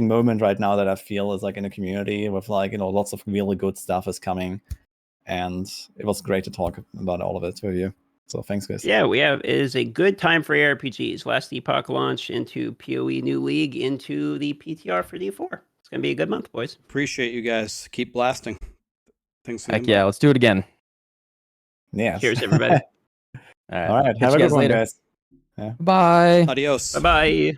Speaker 2: moment right now that I feel is like in the community with like lots of really good stuff is coming, and it was great to talk about all of it with you. So thanks, guys.
Speaker 3: Yeah, it is a good time for ARPGs. Last Epoch launch into PoE New League into the PTR for D4. It's gonna be a good month, boys.
Speaker 1: Appreciate you guys. Keep blasting. Thanks.
Speaker 4: Heck yeah, let's do it again.
Speaker 2: Yeah.
Speaker 3: Cheers, everybody.
Speaker 2: All right. Have a good one, guys.
Speaker 4: Yeah. Bye.
Speaker 1: Adios.
Speaker 3: Bye-bye.